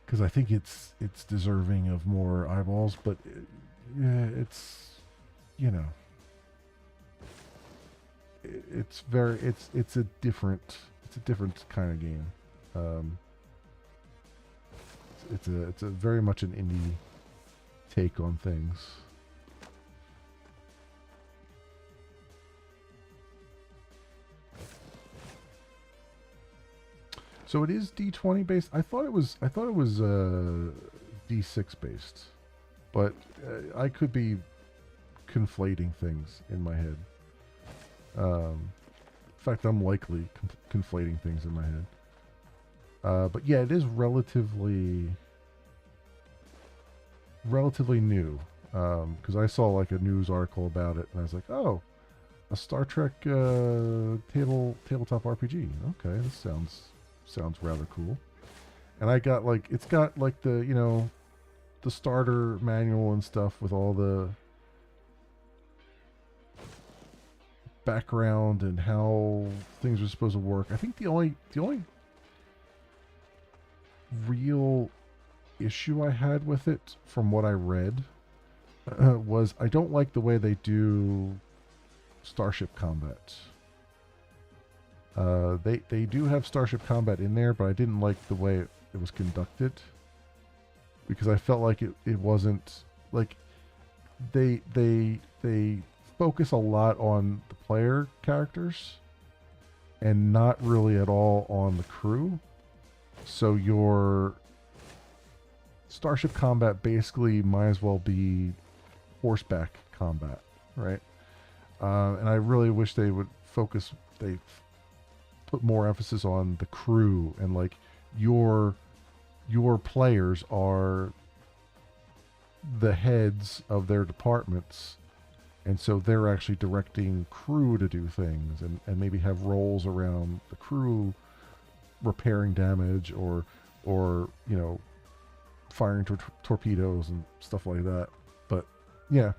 because I think it's deserving of more eyeballs. But yeah, it's, you know, it's a different kind of game. It's a very much an indie take on things. So it is D20 based. I thought it was D6 based, but I could be conflating things in my head. fact, I'm likely conflating things in my head. But yeah, it is relatively new. Because I saw like a news article about it, and I was like, oh, a Star Trek tabletop RPG. Okay, this sounds rather cool. And I got like it's got like the starter manual and stuff with all the background and how things are supposed to work. I think the only real issue I had with it, from what I read, was I don't like the way they do starship combat. They do have starship combat in there, but I didn't like the way it was conducted, because I felt like it wasn't like they focus a lot on the player characters and not really at all on the crew. So your starship combat basically might as well be horseback combat, right? And I really wish they would they put more emphasis on the crew, and like your players are the heads of their departments, and so they're actually directing crew to do things, and maybe have roles around the crew repairing damage, or firing torpedoes and stuff like that. But yeah,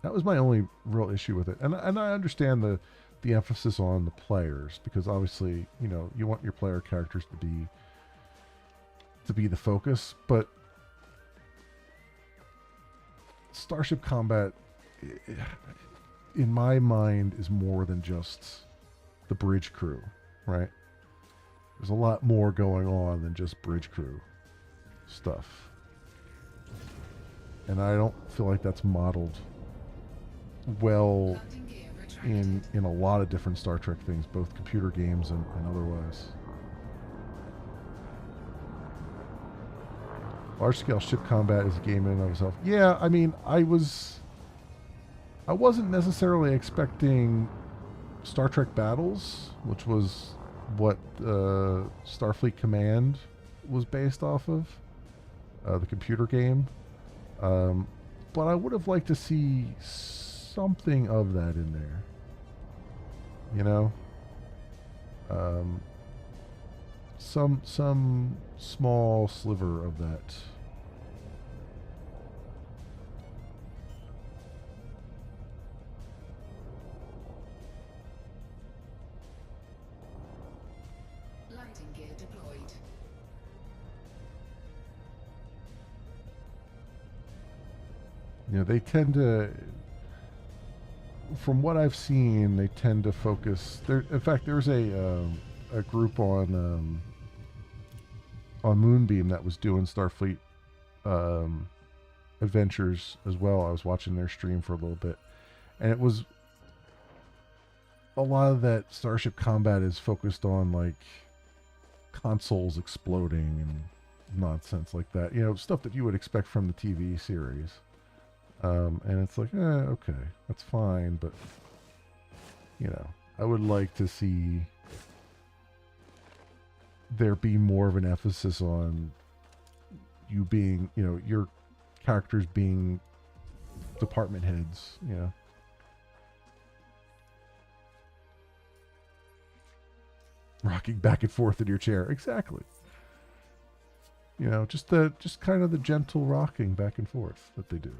that was my only real issue with it. And I understand the emphasis on the players, because obviously you want your player characters to be the focus, but starship combat, in my mind, is more than just the bridge crew, right? There's a lot more going on than just bridge crew stuff, and I don't feel like that's modeled well in a lot of different Star Trek things, both computer games and otherwise. Large scale ship combat is a game in and of itself. Yeah, I mean, I wasn't necessarily expecting Star Trek Battles, which was what Starfleet Command was based off of, the computer game. But I would have liked to see something of that in there. Some small sliver of that. Lighting gear deployed. They tend to, from what I've seen, they tend to focus. In fact, there's a group on Moonbeam that was doing Starfleet adventures as well. I was watching their stream for a little bit, and it was a lot of that starship combat is focused on like consoles exploding and nonsense like that. Stuff that you would expect from the TV series. And it's like, okay, that's fine, but I would like to see there be more of an emphasis on you being, your characters being department heads, rocking back and forth in your chair. Exactly. Just kind of the gentle rocking back and forth that they do.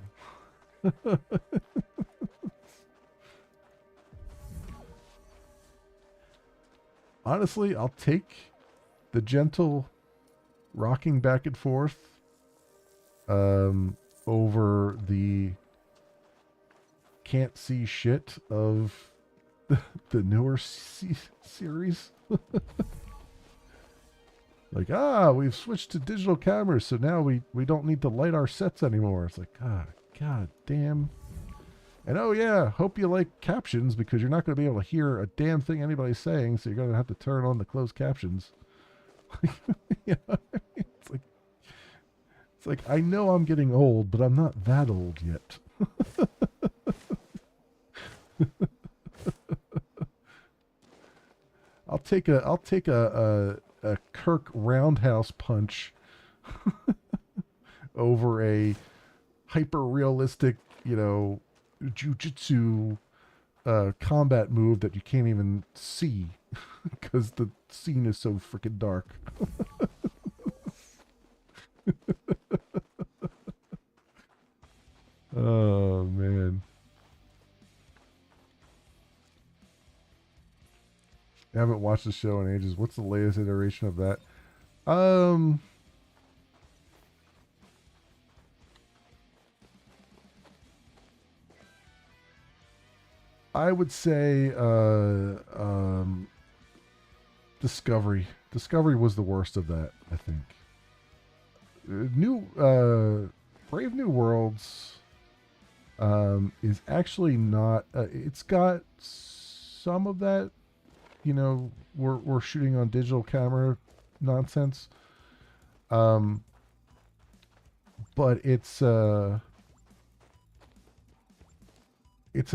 Honestly, I'll take the gentle rocking back and forth over the can't see shit of the newer series. Like, we've switched to digital cameras, so now we don't need to light our sets anymore. It's like, God damn. And oh yeah, hope you like captions, because you're not going to be able to hear a damn thing anybody's saying, so you're going to have to turn on the closed captions. It's like, I know I'm getting old, but I'm not that old yet. I'll take a Kirk roundhouse punch over a hyper realistic, jujitsu combat move that you can't even see because the scene is so freaking dark. Oh man, I haven't watched the show in ages. What's the latest iteration of that? Um, I would say Discovery. Discovery was the worst of that, I think. New Brave New Worlds is actually not. It's got some of that. We're shooting on digital camera nonsense. Um, but it's a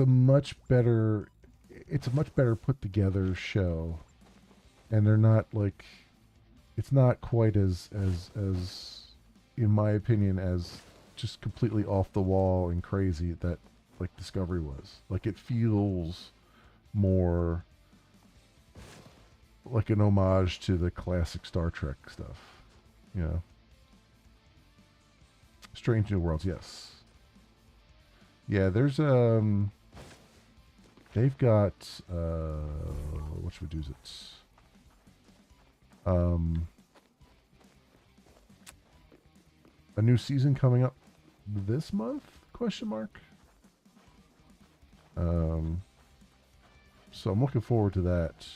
much better put together show, and they're not like it's not quite as in my opinion as just completely off the wall and crazy that like Discovery was. Like it feels more like an homage to the classic Star Trek stuff, you know. Strange New Worlds, yes. Yeah, there's they've got what should we do it? Um a new season coming up this month? Question mark. So I'm looking forward to that.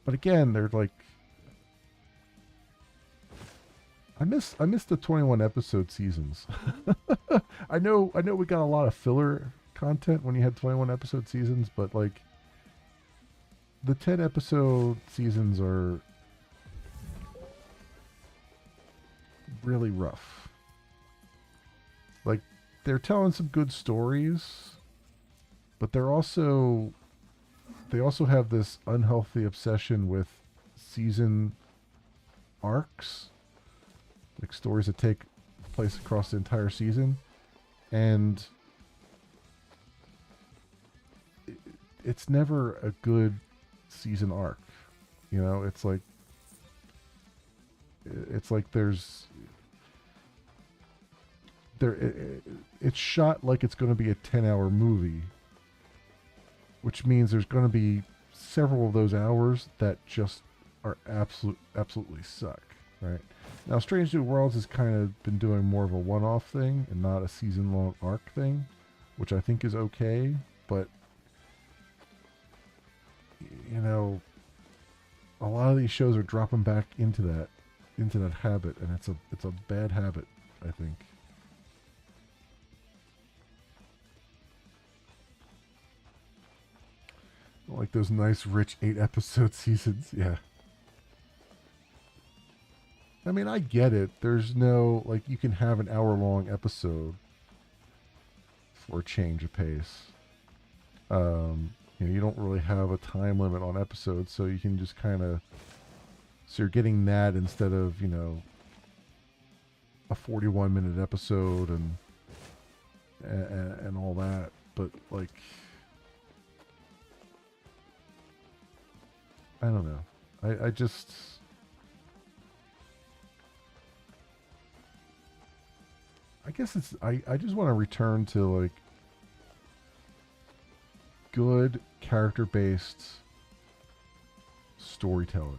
But again, they're like I miss the 21 episode seasons. I know we got a lot of filler content when you had 21 episode seasons, but like the 10 episode seasons are really rough. Like they're telling some good stories, but they also have this unhealthy obsession with season arcs, like stories that take place across the entire season, and it's never a good season arc. It's like it's shot like it's going to be a 10-hour movie, which means there's going to be several of those hours that just are absolutely suck, right? Now, Strange New Worlds has kind of been doing more of a one-off thing and not a season-long arc thing, which I think is okay, but a lot of these shows are dropping back into that habit, and it's a bad habit, I think. Like those nice, rich 8-episode seasons. Yeah. I mean, I get it. There's no, like, you can have an hour-long episode for a change of pace. You don't really have a time limit on episodes, so you can just kind of, so you're getting that instead of, a 41-minute episode and all that. But, like, I don't know. I just I guess I just want to return to like good character based storytelling.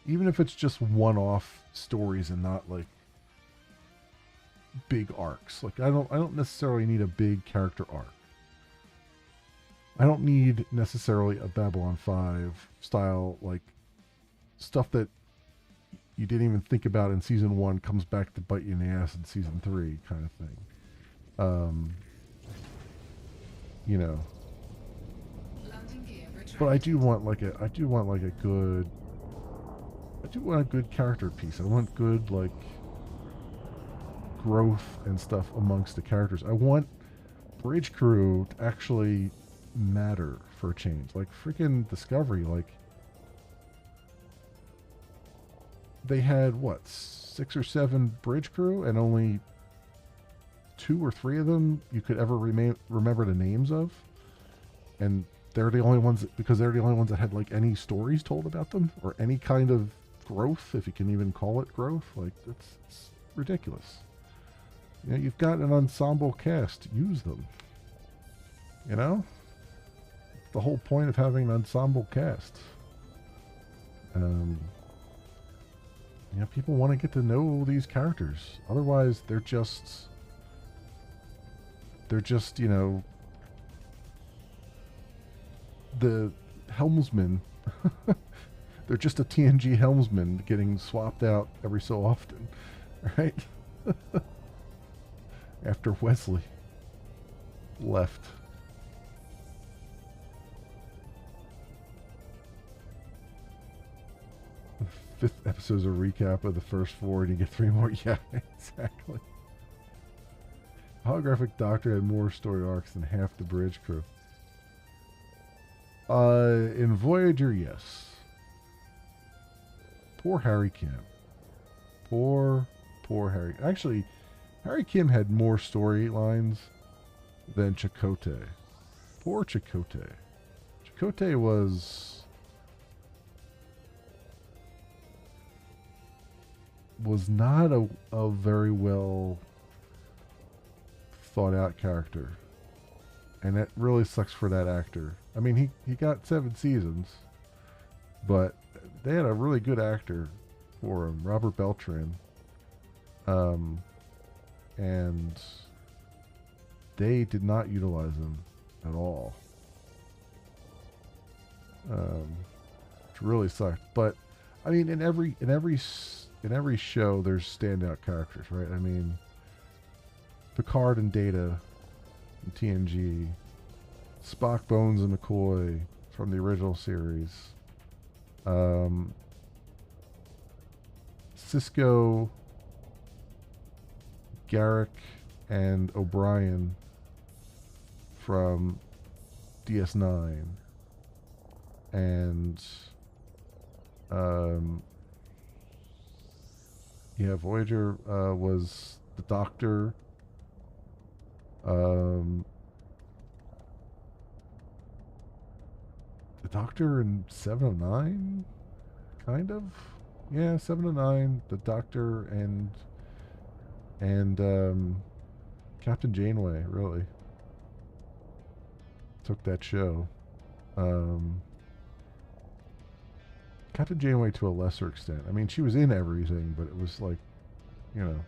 Even if it's just one off stories and not like big arcs. Like I don't necessarily need a big character arc. I don't need necessarily a Babylon 5 style, like, stuff that you didn't even think about in season 1 comes back to bite you in the ass in season 3 kind of thing. But I do want a good character piece. I want good, like, growth and stuff amongst the characters. I want Bridge Crew to actually matter for a change. Like freaking Discovery, like they had what, 6 or 7 bridge crew, and only 2 or 3 of them you could ever remember the names of, and they're the only ones because they're the only ones that had like any stories told about them or any kind of growth, if you can even call it growth. Like it's ridiculous. You know, you've got an ensemble cast. Use them. You know, the whole point of having an ensemble cast. You know, people want to get to know these characters. Otherwise, they're just, you know, the helmsman. They're just a TNG helmsman getting swapped out every so often, right? After Wesley left. The 5th episode's a recap of the first 4, and you get 3 more. Yeah, exactly. Holographic Doctor had more story arcs than half the bridge crew. In Voyager, yes. Poor Harry Kim. Poor Harry. Actually, Harry Kim had more storylines than Chakotay. Poor Chakotay. Chakotay was not a very well thought out character. And that really sucks for that actor. I mean, he got 7 seasons, but they had a really good actor for him, Robert Beltran. And they did not utilize him at all. Which really sucked. But I mean, in every show, there's standout characters, right? I mean, Picard and Data in TNG, Spock, Bones, and McCoy from the original series, Cisco, Garrick, and O'Brien from DS9, and yeah, Voyager was the Doctor. The Doctor in 709, kind of. Yeah, 709. The Doctor and Captain Janeway really took that show. Captain Janeway to a lesser extent. I mean, she was in everything, but it was like, you know,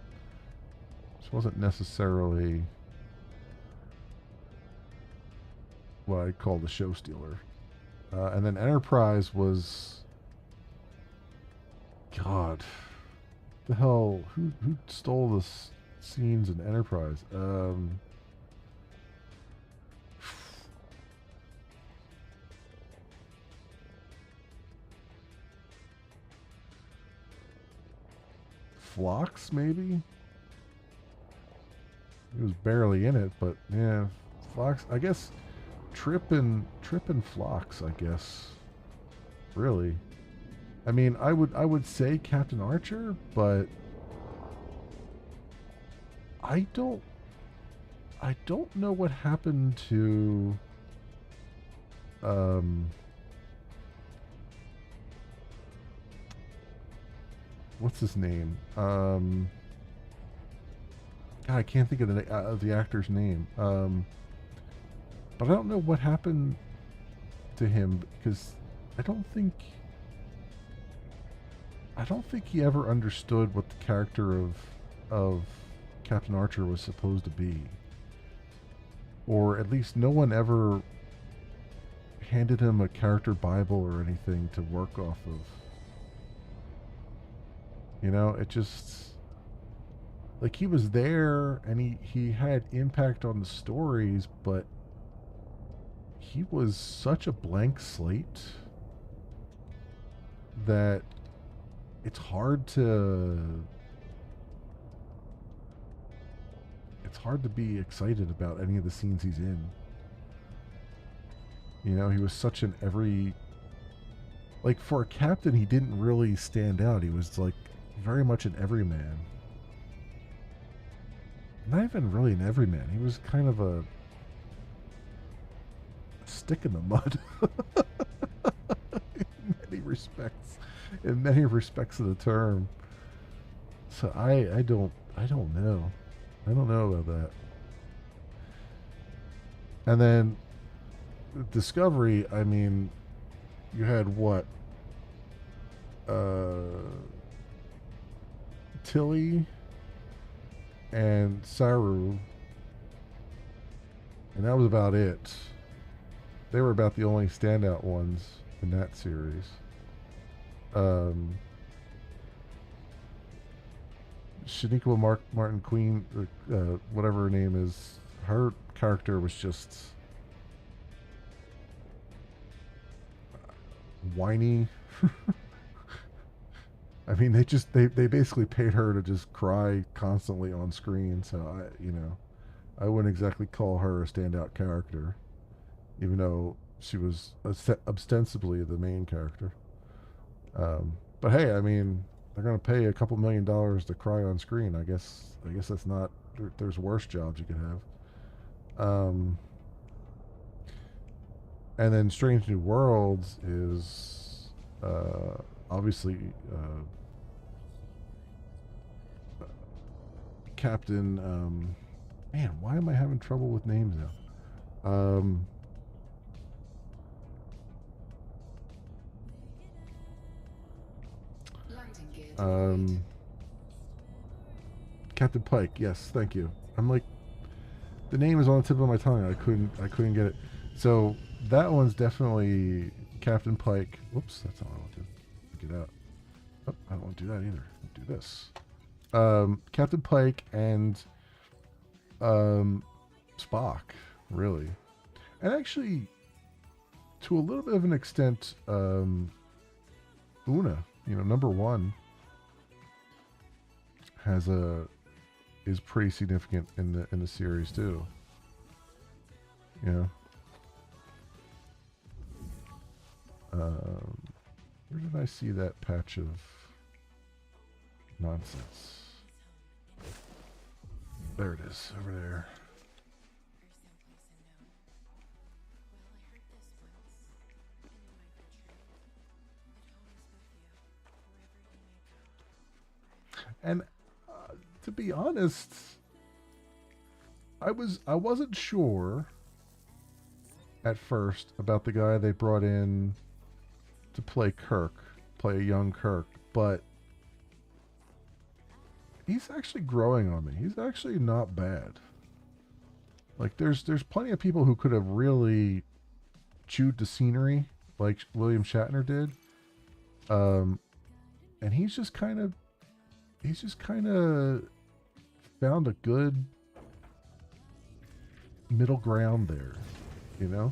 she wasn't necessarily what I'd call the show stealer. And then Enterprise was, God, the hell, who stole the scenes in Enterprise? Phlox, maybe? He was barely in it, but yeah, Phlox. I guess Trip and Phlox, I guess. Really. I mean, I would say Captain Archer, but I don't know what happened to what's his name? God, I can't think of the actor's name. But I don't know what happened to him because I don't think he ever understood what the character of Captain Archer was supposed to be. Or at least no one ever handed him a character Bible or anything to work off of. You know, it just, like, he was there and he had impact on the stories, but he was such a blank slate that it's hard to be excited about any of the scenes he's in. You know, he was such an every like for a captain, he didn't really stand out. He was like very much an everyman. Not even really an everyman. He was kind of a stick in the mud in many respects. In many respects of the term. So I don't know. I don't know about that. And then Discovery, I mean, you had what? Tilly and Saru, and that was about it. They were about the only standout ones in that series. Um, Shaniqua Martin Queen, whatever her name is, her character was just whiny. I mean, they basically paid her to just cry constantly on screen. So I wouldn't exactly call her a standout character, even though she was ostensibly the main character. But hey, I mean, they're gonna pay a couple $1,000,000 to cry on screen. I guess that's not. There's worse jobs you could have. And then Strange New Worlds is obviously Captain. Man, why am I having trouble with names now? Lighting gear deployed. Captain Pike. Yes, thank you. I'm like, the name is on the tip of my tongue. I couldn't get it. So that one's definitely Captain Pike. Whoops, that's not what I want to get out. Oh, I don't want to do that either. Do this. Captain Pike and Spock, really, and actually, to a little bit of an extent, Una. Number one is pretty significant in the series too. Where did I see that patch of nonsense? There it is, over there. And to be honest, I wasn't sure at first about the guy they brought in to play a young Kirk, but he's actually growing on me. He's actually not bad. Like there's plenty of people who could have really chewed the scenery like William Shatner did. And he's just kind of found a good middle ground there, you know?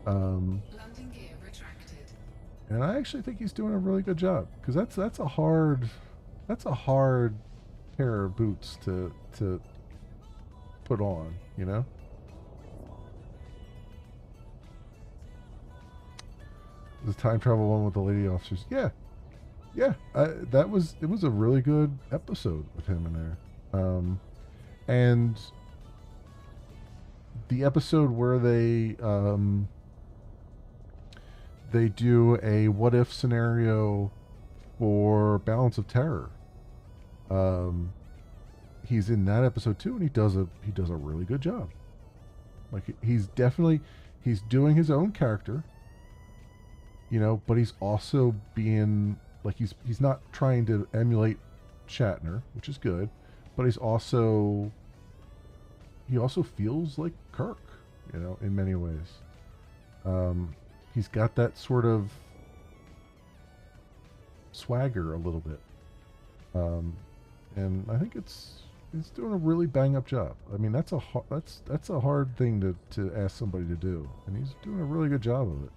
Landing gear retracted. And I actually think he's doing a really good job, because that's a hard pair of boots to put on, you know? The time travel one with the lady officers. Yeah. It was a really good episode with him in there. And the episode where they do a what if scenario for Balance of Terror. He's in that episode too, and he does a really good job. Like he's doing his own character, but he's also being like he's not trying to emulate Shatner, which is good, but he also feels like Kirk, in many ways. He's got that sort of swagger a little bit, and I think it's doing a really bang up job. I mean, that's a hard thing to ask somebody to do, and he's doing a really good job of it.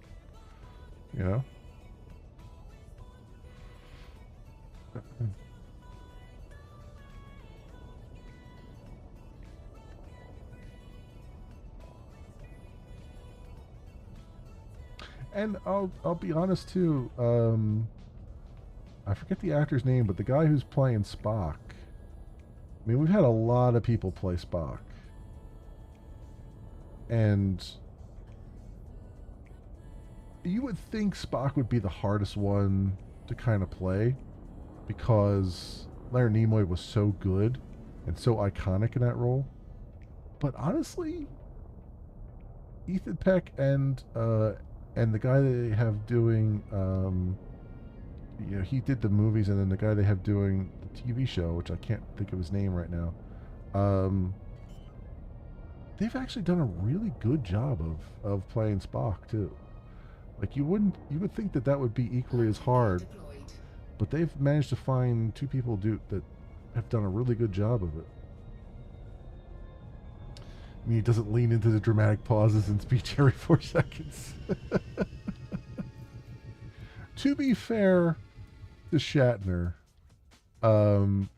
And I'll be honest too. I forget the actor's name, but the guy who's playing Spock. I mean, we've had a lot of people play Spock, and you would think Spock would be the hardest one to kind of play because Leonard Nimoy was so good and so iconic in that role. But honestly, Ethan Peck and the guy they have doing he did the movies, and then the guy they have doing the TV show, which I can't think of his name right now. Um, they've actually done a really good job of playing Spock too. Like you would think that that would be equally as hard, Deployed. but they've managed to find two people that have done a really good job of it. I mean, he doesn't lean into the dramatic pauses in speech every 4 seconds. To be fair to Shatner, um,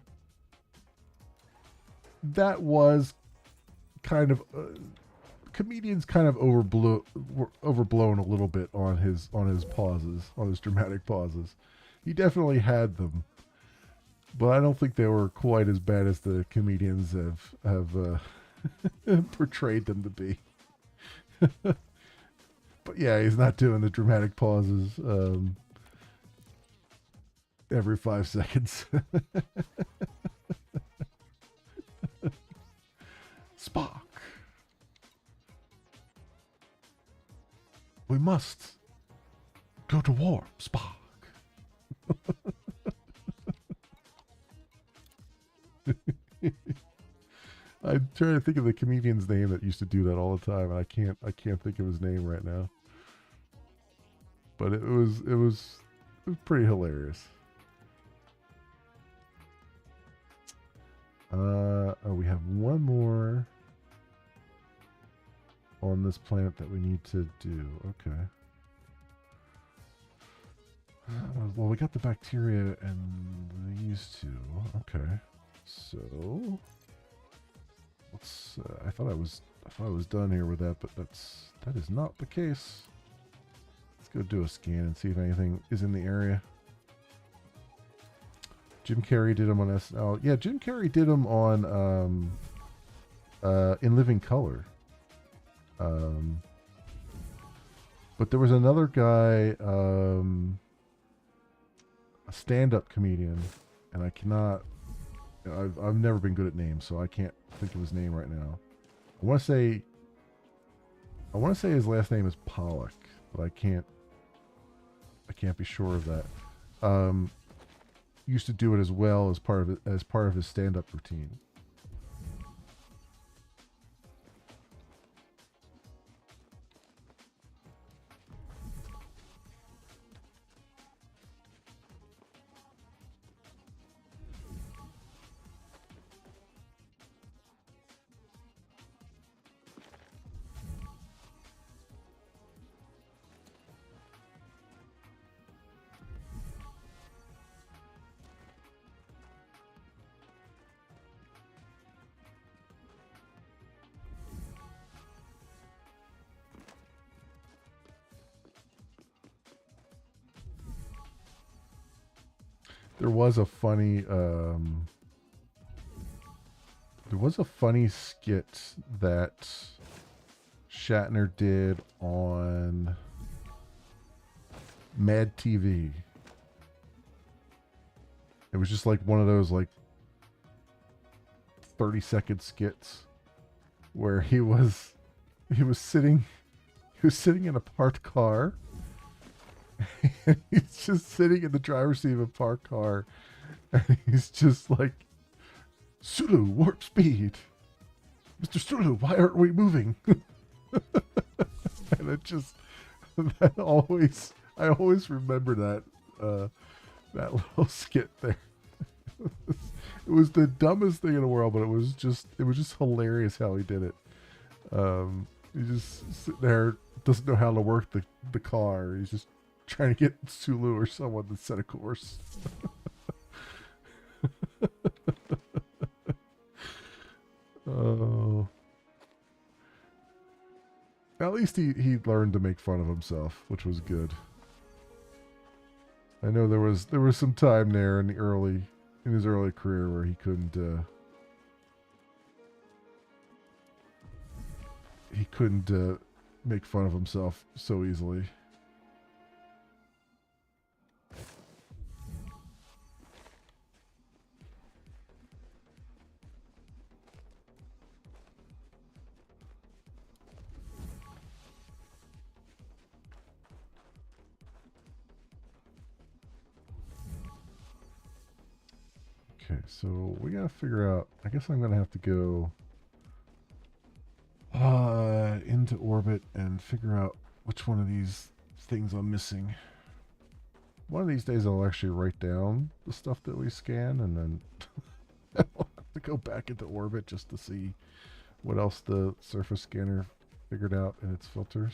that was kind of comedians kind of were overblown a little bit on his pauses, on his dramatic pauses. He definitely had them, but I don't think they were quite as bad as the comedians have portrayed them to be. But yeah, he's not doing the dramatic pauses every 5 seconds. Spock. We must go to war, Spock. I'm trying to think of the comedian's name that used to do that all the time, and I can't think of his name right now. But it was pretty hilarious. Oh, we have one more on this planet that we need to do. Okay. Well, we got the bacteria and these two. Okay. So let's. I thought I was done here with that, but that is not the case. Let's go do a scan and see if anything is in the area. Jim Carrey did them on SNL. Yeah, Jim Carrey did them on In Living Color. But there was another guy, a stand-up comedian, and I cannot. I've never been good at names, so I can't think of his name right now. I want to say his last name is Pollock, but I can't be sure of that. Used to do it as well as part of his stand-up routine. There was a funny skit that Shatner did on Mad TV. It was just like one of those like 30-second skits where he was sitting in a parked car. He's just sitting in the driver's seat of a parked car, and he's just like, Sulu, warp speed. Mr. Sulu, why aren't we moving? And it just, I always remember that little skit there. It was the dumbest thing in the world, but it was just hilarious how he did it. He's just sitting there, doesn't know how to work the car. He's just trying to get Sulu or someone to set a course. Oh. At least he learned to make fun of himself, which was good. I know there was some time there in his early career where he couldn't make fun of himself so easily. Okay, so we gotta figure out. I guess I'm gonna have to go into orbit and figure out which one of these things I'm missing. One of these days I'll actually write down the stuff that we scan, and then I'll have to go back into orbit just to see what else the surface scanner figured out in its filters.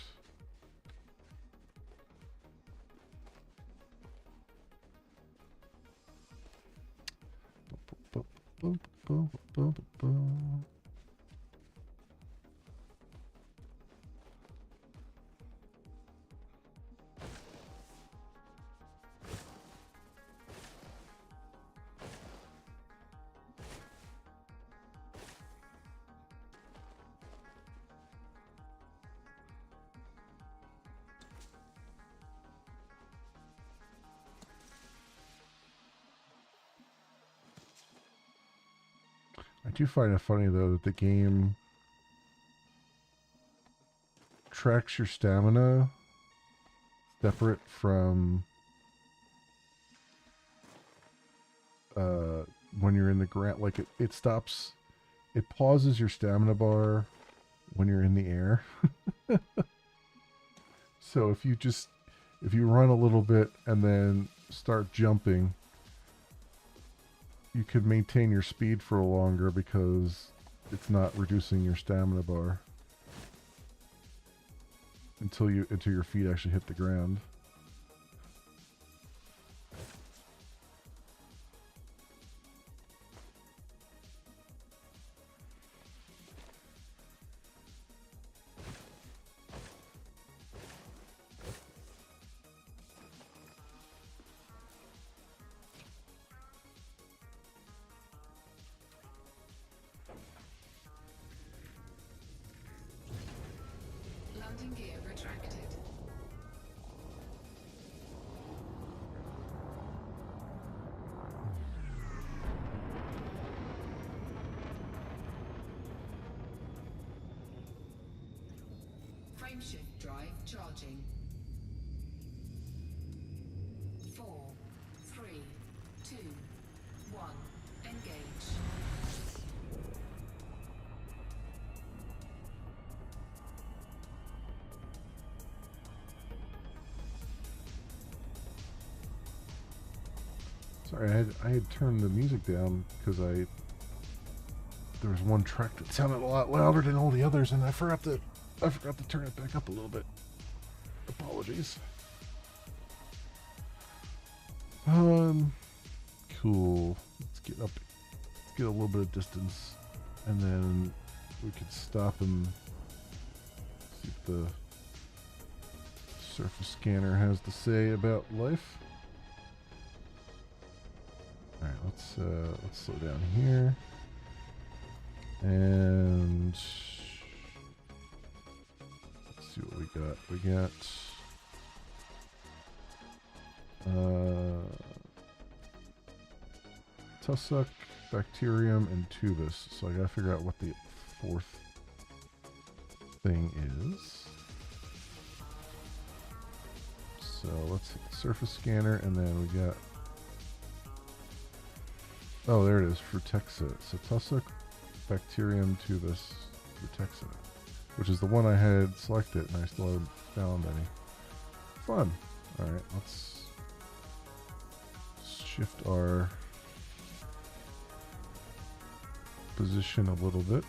I do find it funny though that the game tracks your stamina separate from when you're in the ground. Like it pauses your stamina bar when you're in the air. So if you run a little bit and then start jumping, you could maintain your speed for longer because it's not reducing your stamina bar until your feet actually hit the ground. Landing gear retracted. Frameshift drive charging. 4, 3, 2, 1. Engage. Sorry, I had turned the music down because there was one track that sounded a lot louder than all the others, and I forgot to turn it back up a little bit. Apologies. Cool. Let's get a little bit of distance, and then we could stop and see what the surface scanner has to say about life. All right, let's slow down here, and let's see what we got. We got tussock, bacterium, and tubus. So I gotta figure out what the fourth thing is. So let's hit the surface scanner, and then we got. Oh, there it is, Frutexa. So tussock, bacterium, tubus, Frutexa, which is the one I had selected, and I still haven't found any. Fun. All right, let's shift our position a little bit.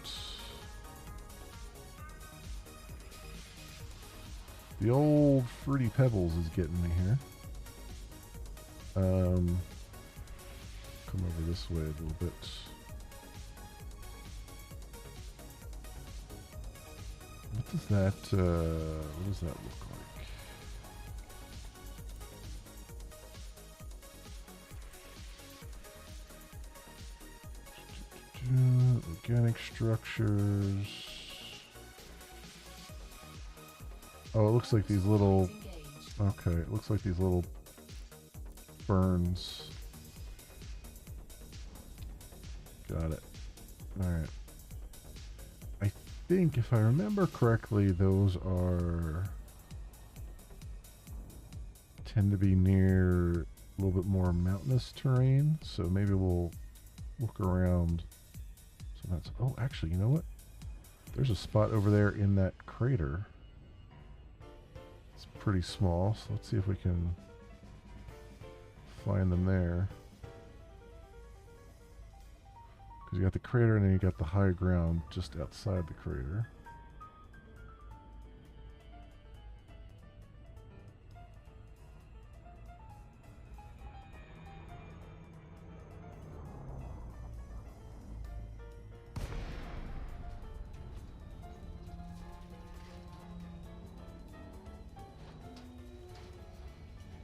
The old Fruity Pebbles is getting me here. Come over this way a little bit. What does that look like? Organic structures. Oh, it looks like these little. Okay, it looks like these little ferns. Got it. Alright. I think, if I remember correctly, those tend to be near a little bit more mountainous terrain, so maybe we'll look around. So that's, oh, actually, you know what? There's a spot over there in that crater. It's pretty small, so let's see if we can find them there. Because you got the crater and then you got the high ground just outside the crater.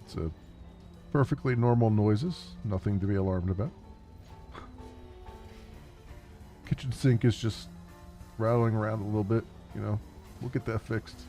It's a perfectly normal noises, nothing to be alarmed about. Kitchen sink is just rattling around a little bit, you know. We'll get that fixed.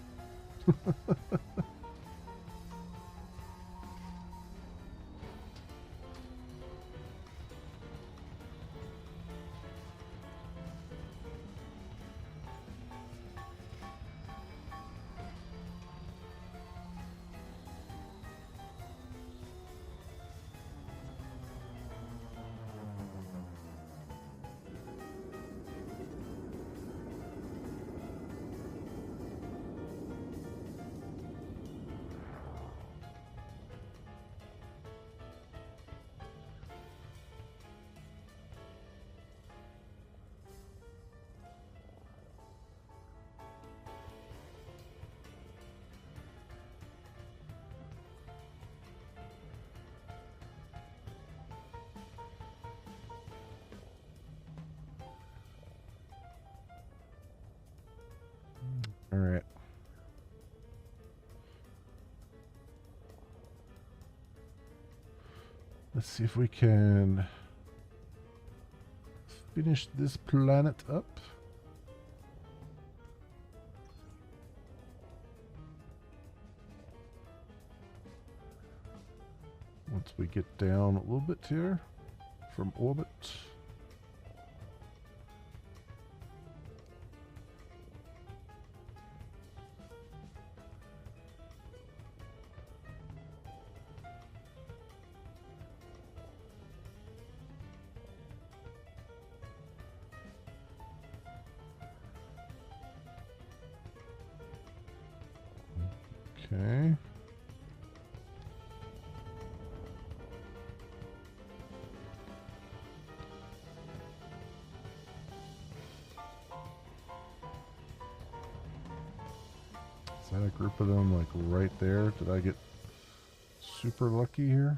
All right. Let's see if we can finish this planet up. Once we get down a little bit here from orbit. Okay. Is that a group of them like right there? Did I get super lucky here?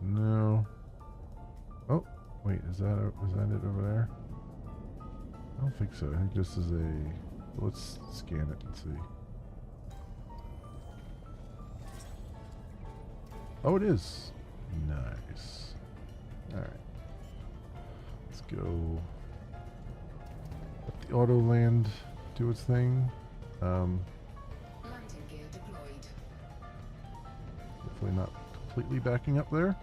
No. Oh, wait, is that it over there? I don't think so. I think this is a... Let's scan it and see. Oh, it is. Nice. Alright. Let's go. Let the auto land do its thing. Landing gear deployed. Hopefully not completely backing up there.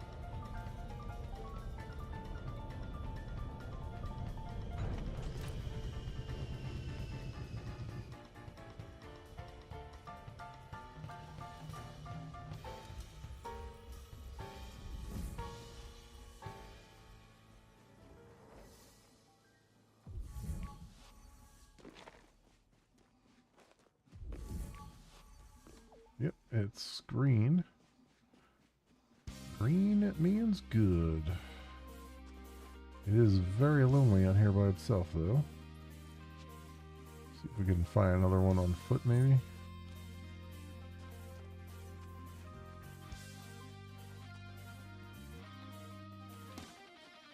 Yep, it's green. Green means good. It is very lonely out here by itself, though. See if we can find another one on foot, maybe.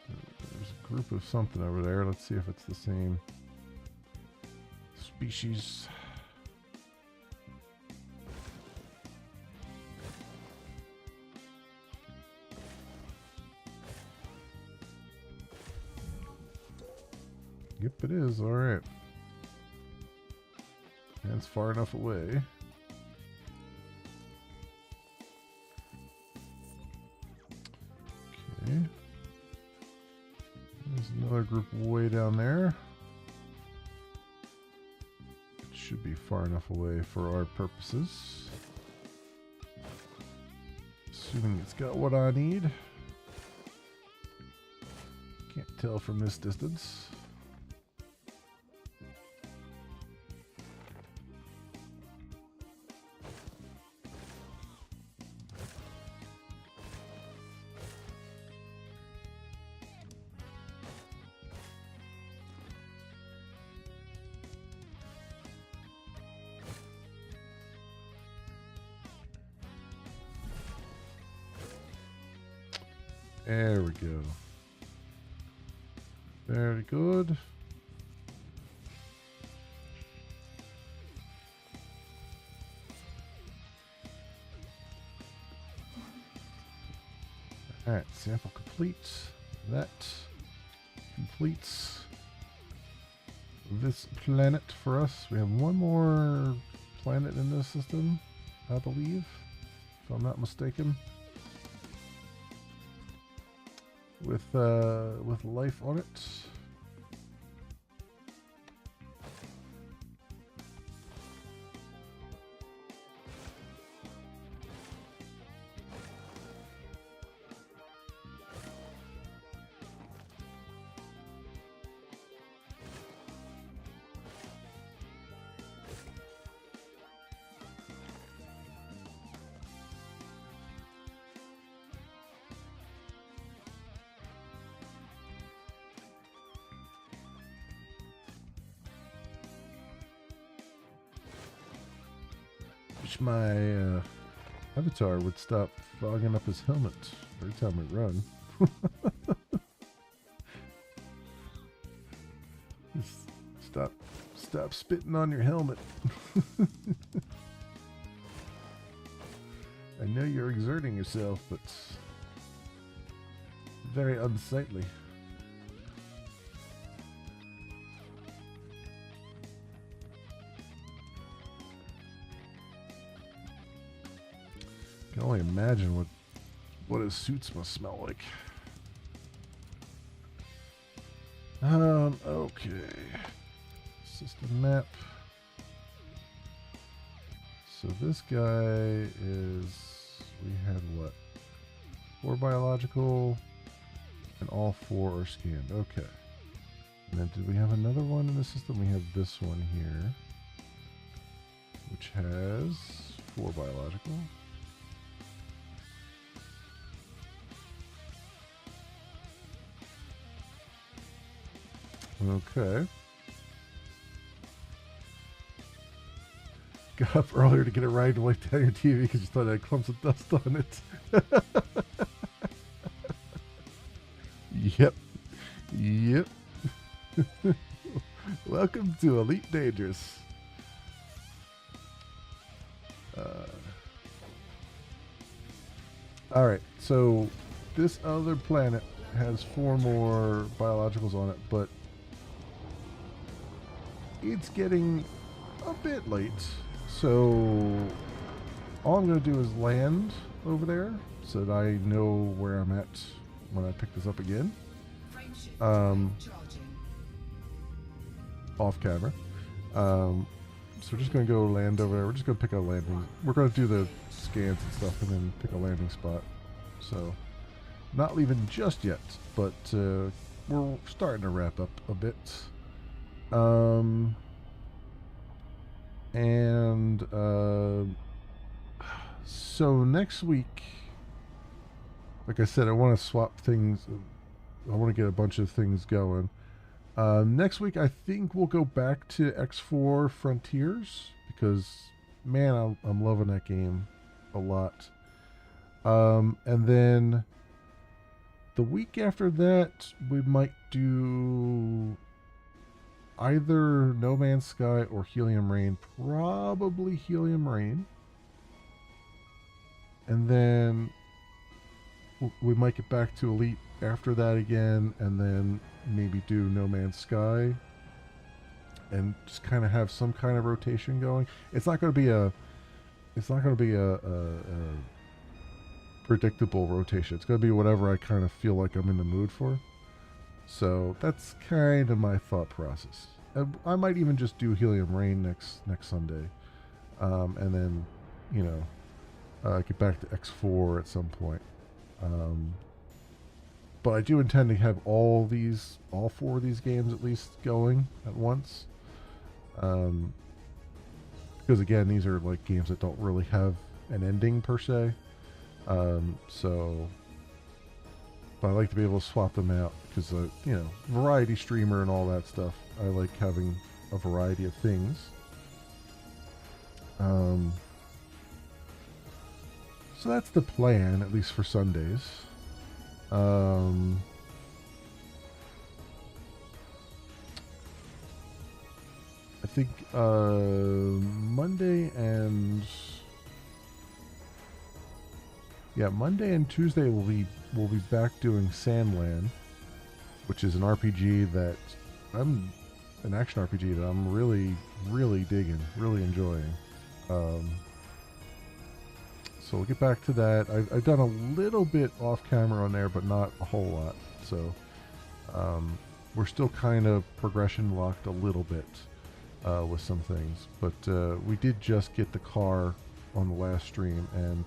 There's a group of something over there. Let's see if it's the same species. Yep, it is. All right. That's far enough away. Okay. There's another group way down there. It should be far enough away for our purposes. Assuming it's got what I need. Can't tell from this distance. There we go. Very good. Alright, sample complete. That completes this planet for us. We have one more planet in this system, I believe, if I'm not mistaken. With life on it. Wish my avatar would stop fogging up his helmet every time we run. Just stop spitting on your helmet. I know you're exerting yourself, but it's very unsightly. I can only imagine what his suits must smell like. Okay. System map. So this guy is, we had what? 4 biological, and all 4 are scanned. Okay. And then did we have another one in the system? We have this one here, which has 4 biological. Okay. Got up earlier to get a ride to wipe down your TV because you thought it had clumps of dust on it. Yep. Yep. Welcome to Elite Dangerous. Alright, so this other planet has 4 more biologicals on it, but it's getting a bit late. So all I'm going to do is land over there so that I know where I'm at when I pick this up again. Off camera. So we're just going to go land over there. We're just going to pick a landing. We're going to do the scans and stuff and then pick a landing spot. So not leaving just yet, but we're starting to wrap up a bit. So next week, like I said, I want to swap things. I want to get a bunch of things going. Next week, I think we'll go back to X4 Frontiers because, man, I'm loving that game a lot. And then the week after that, we might do either No Man's Sky or Helium Rain. Probably Helium Rain. And then we might get back to Elite after that again, and then maybe do No Man's Sky, and just kind of have some kind of rotation going. It's not going to be a predictable rotation. It's going to be whatever I kind of feel like I'm in the mood for. So that's kind of my thought process. I might even just do Helium Rain next Sunday, and then, you know, get back to X4 at some point. But I do intend to have all four of these games at least going at once. Because again, these are like games that don't really have an ending per se. So, but I like to be able to swap them out because, you know, variety streamer and all that stuff. I like having a variety of things. So that's the plan, at least for Sundays. I think Monday and Tuesday we'll be back doing Sandland, which is an RPG that an action RPG that I'm really digging, really enjoying. So we'll get back to that. I've done a little bit off camera on there, but not a whole lot. So we're still kind of progression locked a little bit with some things. But we did just get the car on the last stream, and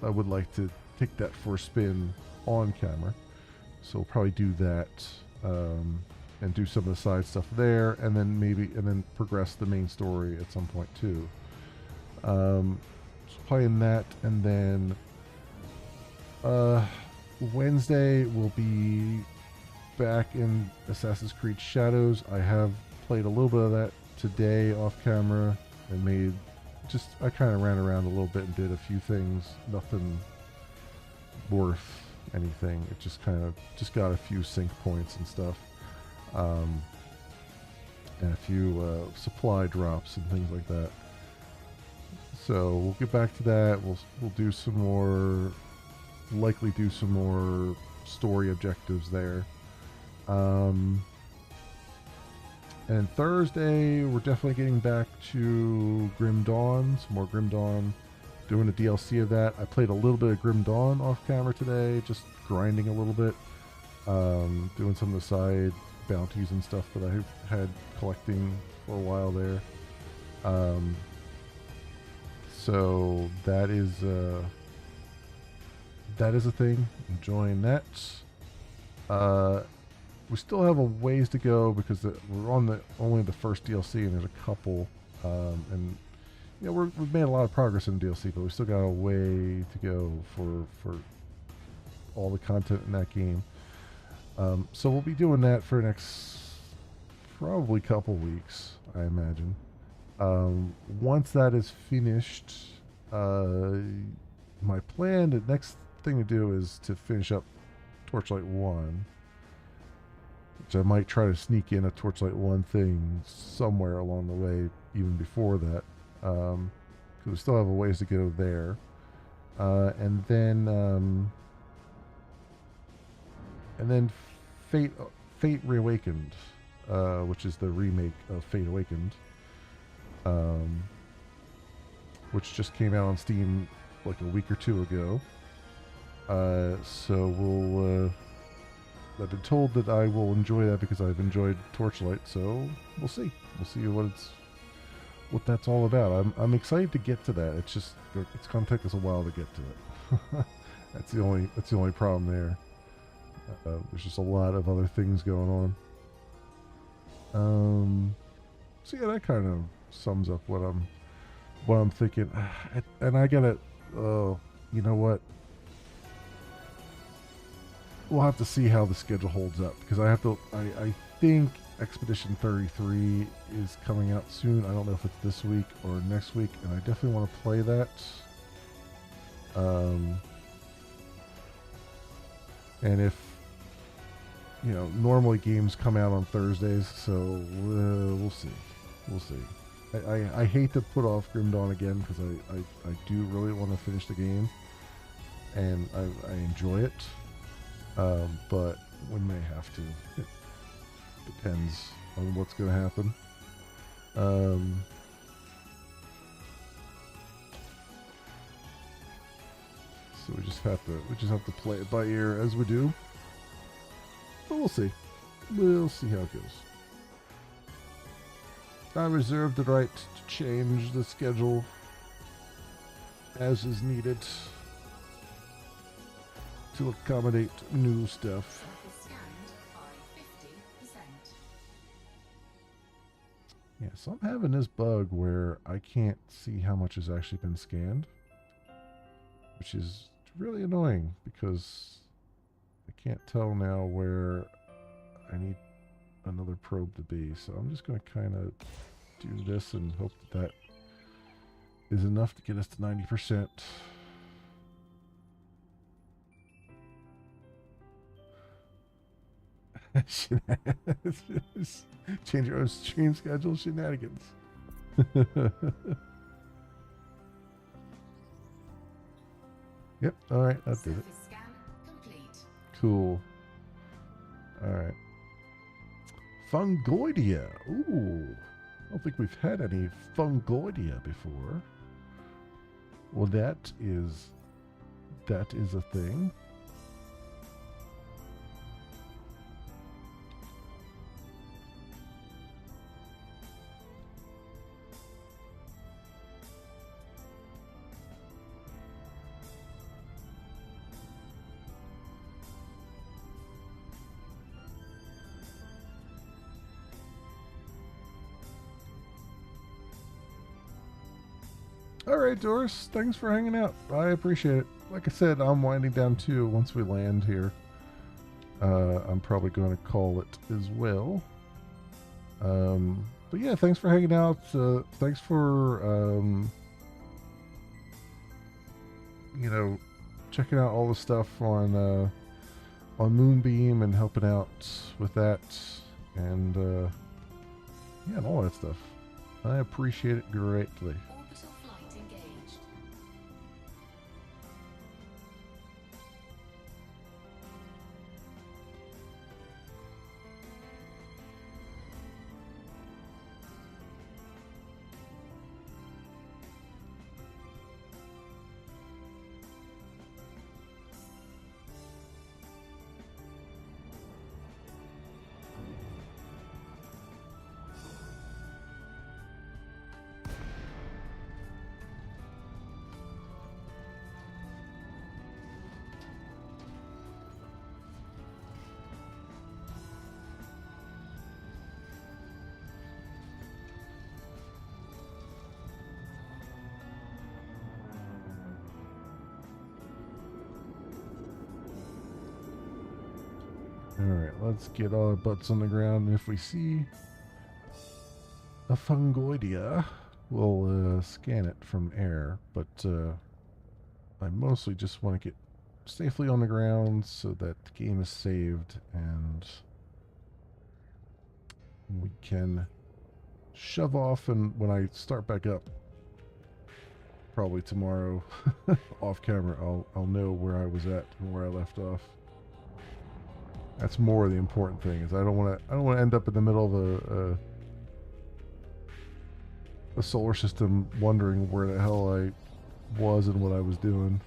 I would like to take that for a spin on camera. So we'll probably do that and do some of the side stuff there, and then progress the main story at some point too. Playing that, and then Wednesday we'll be back in Assassin's Creed Shadows. I have played a little bit of that today off camera and I kind of ran around a little bit and did a few things, nothing worth anything. It just got a few sync points and stuff, and a few supply drops and things like that. So we'll get back to that. We'll do some more, likely do some more story objectives there. And Thursday we're definitely getting back to Grim Dawn, some more Grim Dawn, doing a DLC of that. I played a little bit of Grim Dawn off camera today, just grinding a little bit, doing some of the side bounties and stuff that I had collecting for a while there. So that is a thing. Enjoying that. We still have a ways to go because we're on only the first DLC, and there's a couple, and you know we've made a lot of progress in DLC, but we still got a way to go for all the content in that game. So we'll be doing that for the next probably couple weeks, I imagine. Once that is finished, my plan, the next thing to do is to finish up Torchlight 1, which I might try to sneak in a Torchlight 1 thing somewhere along the way, even before that, because we still have a ways to go there. And then Fate Reawakened, which is the remake of Fate Awakened, which just came out on Steam like a week or two ago. So I've been told that I will enjoy that because I've enjoyed Torchlight. So we'll see. We'll see what that's all about. I'm excited to get to that. It's gonna take us a while to get to it. That's the only problem there. There's just a lot of other things going on. So yeah, that kind of sums up what I'm thinking. And I gotta, you know what? we'll have to see how the schedule holds up because I have to. I think Expedition 33 is coming out soon. I don't know if it's this week or next week, and I definitely want to play that. And if normally games come out on Thursdays, so we'll see. We'll see. I hate to put off Grim Dawn again because I do really want to finish the game, and I enjoy it. But we may have to. It depends on what's going to happen. So we just have to play it by ear as we do. But we'll see. We'll see how it goes. I reserve the right to change the schedule as is needed to accommodate new stuff. Surface scanned by 50%. Yeah, so I'm having this bug where I can't see how much has actually been scanned, which is really annoying because I can't tell now where I need another probe to be. So I'm just going to kind of do this and hope that is enough to get us to 90%. Change your own stream schedule shenanigans. Yep, alright, that did it. Surface scan complete. Cool. Alright. Fungoidia. Ooh. I don't think we've had any Fungoidia before. Well, that is a thing. All right, Doris. Thanks for hanging out. I appreciate it. Like I said, I'm winding down too once we land here. I'm probably going to call it as well. But yeah, thanks for hanging out. Thanks for checking out all the stuff on Moonbeam and helping out with that, and and all that stuff. I appreciate it greatly. Orbital flight engaged. Alright, let's get all our butts on the ground, and if we see a Fungoidia, we'll scan it from air, but I mostly just want to get safely on the ground so that the game is saved and we can shove off, and when I start back up, probably tomorrow, off camera, I'll know where I was at and where I left off. That's more the important thing. Is I don't want to end up in the middle of a solar system wondering where the hell I was and what I was doing.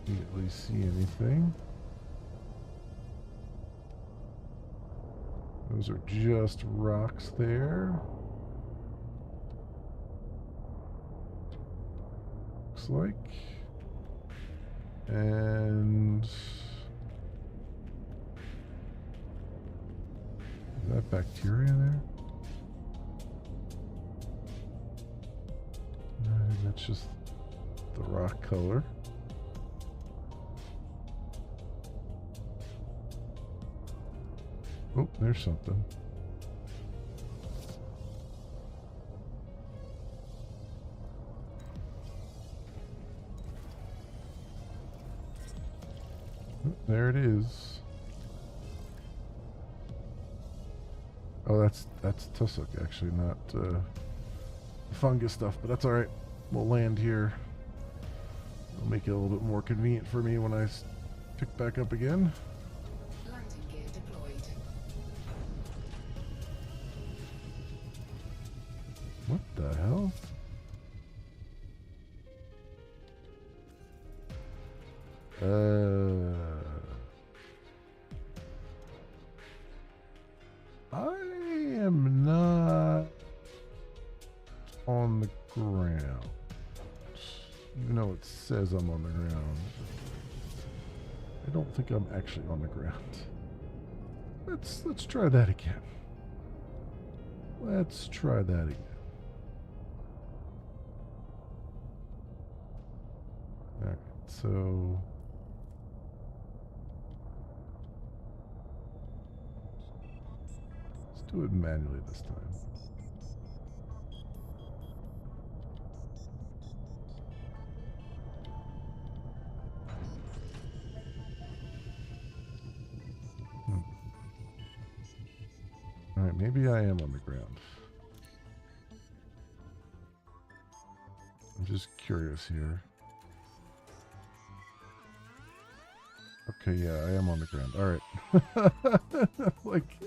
Can't really see anything. Those are just rocks there. Looks like. And is that bacteria there? I think that's just the rock color. Oh, there's something. Oh, there it is. Oh, that's tussock, actually, not fungus stuff, but that's all right. We'll land here. It'll make it a little bit more convenient for me when I pick back up again. Landing gear deployed. What the hell? I am not on the ground. Even though it says I'm on the ground. I don't think I'm actually on the ground. Let's try that again. Let's try that again. Alright, so let's do it manually this time. Alright, maybe I am on the ground. I'm just curious here. Okay, yeah, I am on the ground. Alright. Like,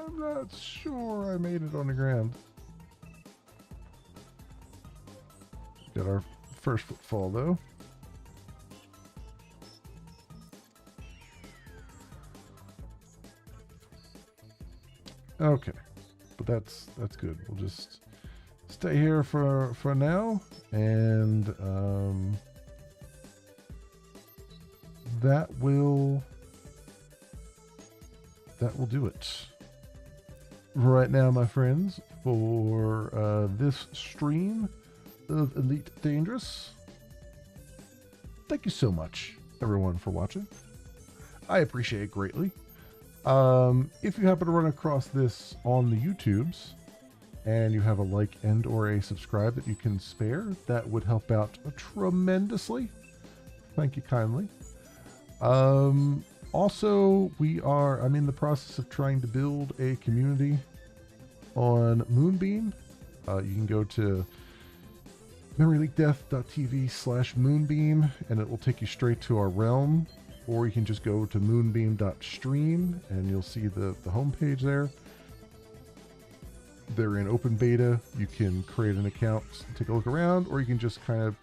I'm not sure I made it on the ground. Got our first footfall, though. Okay, but that's good. We'll just stay here for now, and that will do it right now, my friends, for this stream of Elite Dangerous. Thank you so much, everyone, for watching. I appreciate it greatly. If you happen to run across this on the YouTubes and you have a like and or a subscribe that you can spare, that would help out tremendously. Thank you kindly. Also, I'm in the process of trying to build a community on Moonbeam. You can go to memoryleakdeath.tv/Moonbeam and it will take you straight to our realm. Or you can just go to moonbeam.stream and you'll see the homepage there. They're in open beta. You can create an account and take a look around, or you can just kind of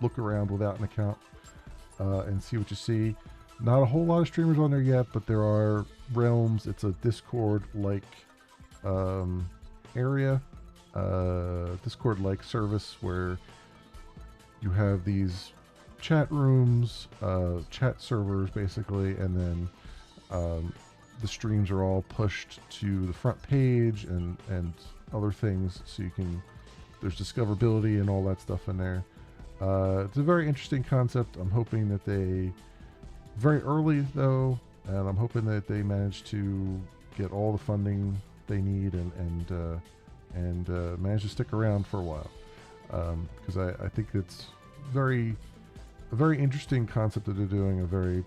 look around without an account and see what you see. Not a whole lot of streamers on there yet, but there are realms. It's a Discord-like area, Discord-like service where you have these chat rooms, chat servers basically, and then the streams are all pushed to the front page and other things, so you can, there's discoverability and all that stuff in there. It's a very interesting concept. I'm hoping that they, very early though, and I'm hoping that they manage to get all the funding they need and manage to stick around for a while, because I think it's a very interesting concept that they're doing, a very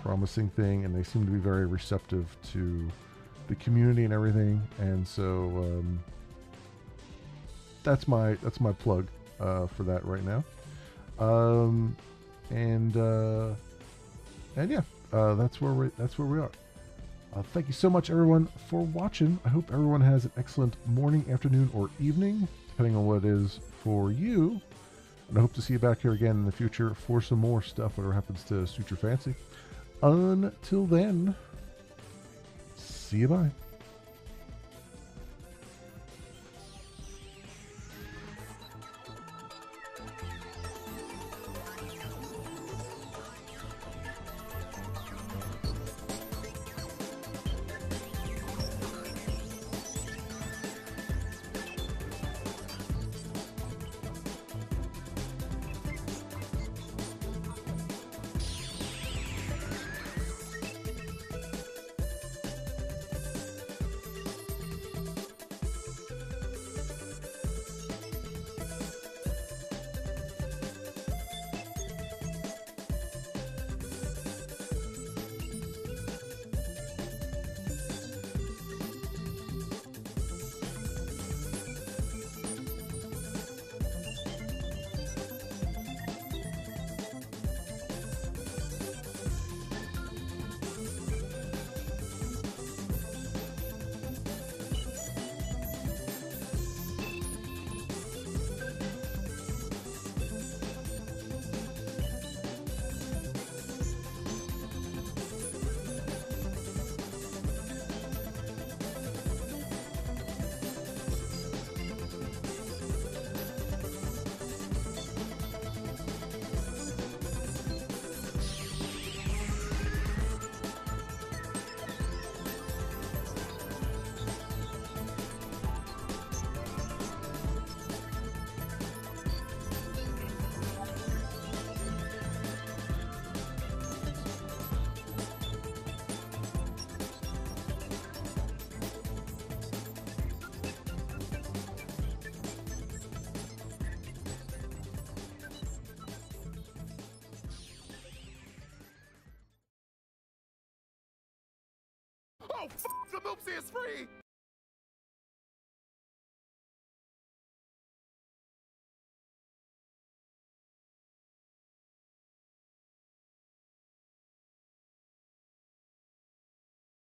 promising thing, and they seem to be very receptive to the community and everything. And so that's my plug for that right now. And yeah, that's where we are. Thank you so much, everyone, for watching. I hope everyone has an excellent morning, afternoon, or evening, depending on what it is for you. And I hope to see you back here again in the future for some more stuff, whatever happens to suit your fancy. Until then, see you bye. The Moopsie is free!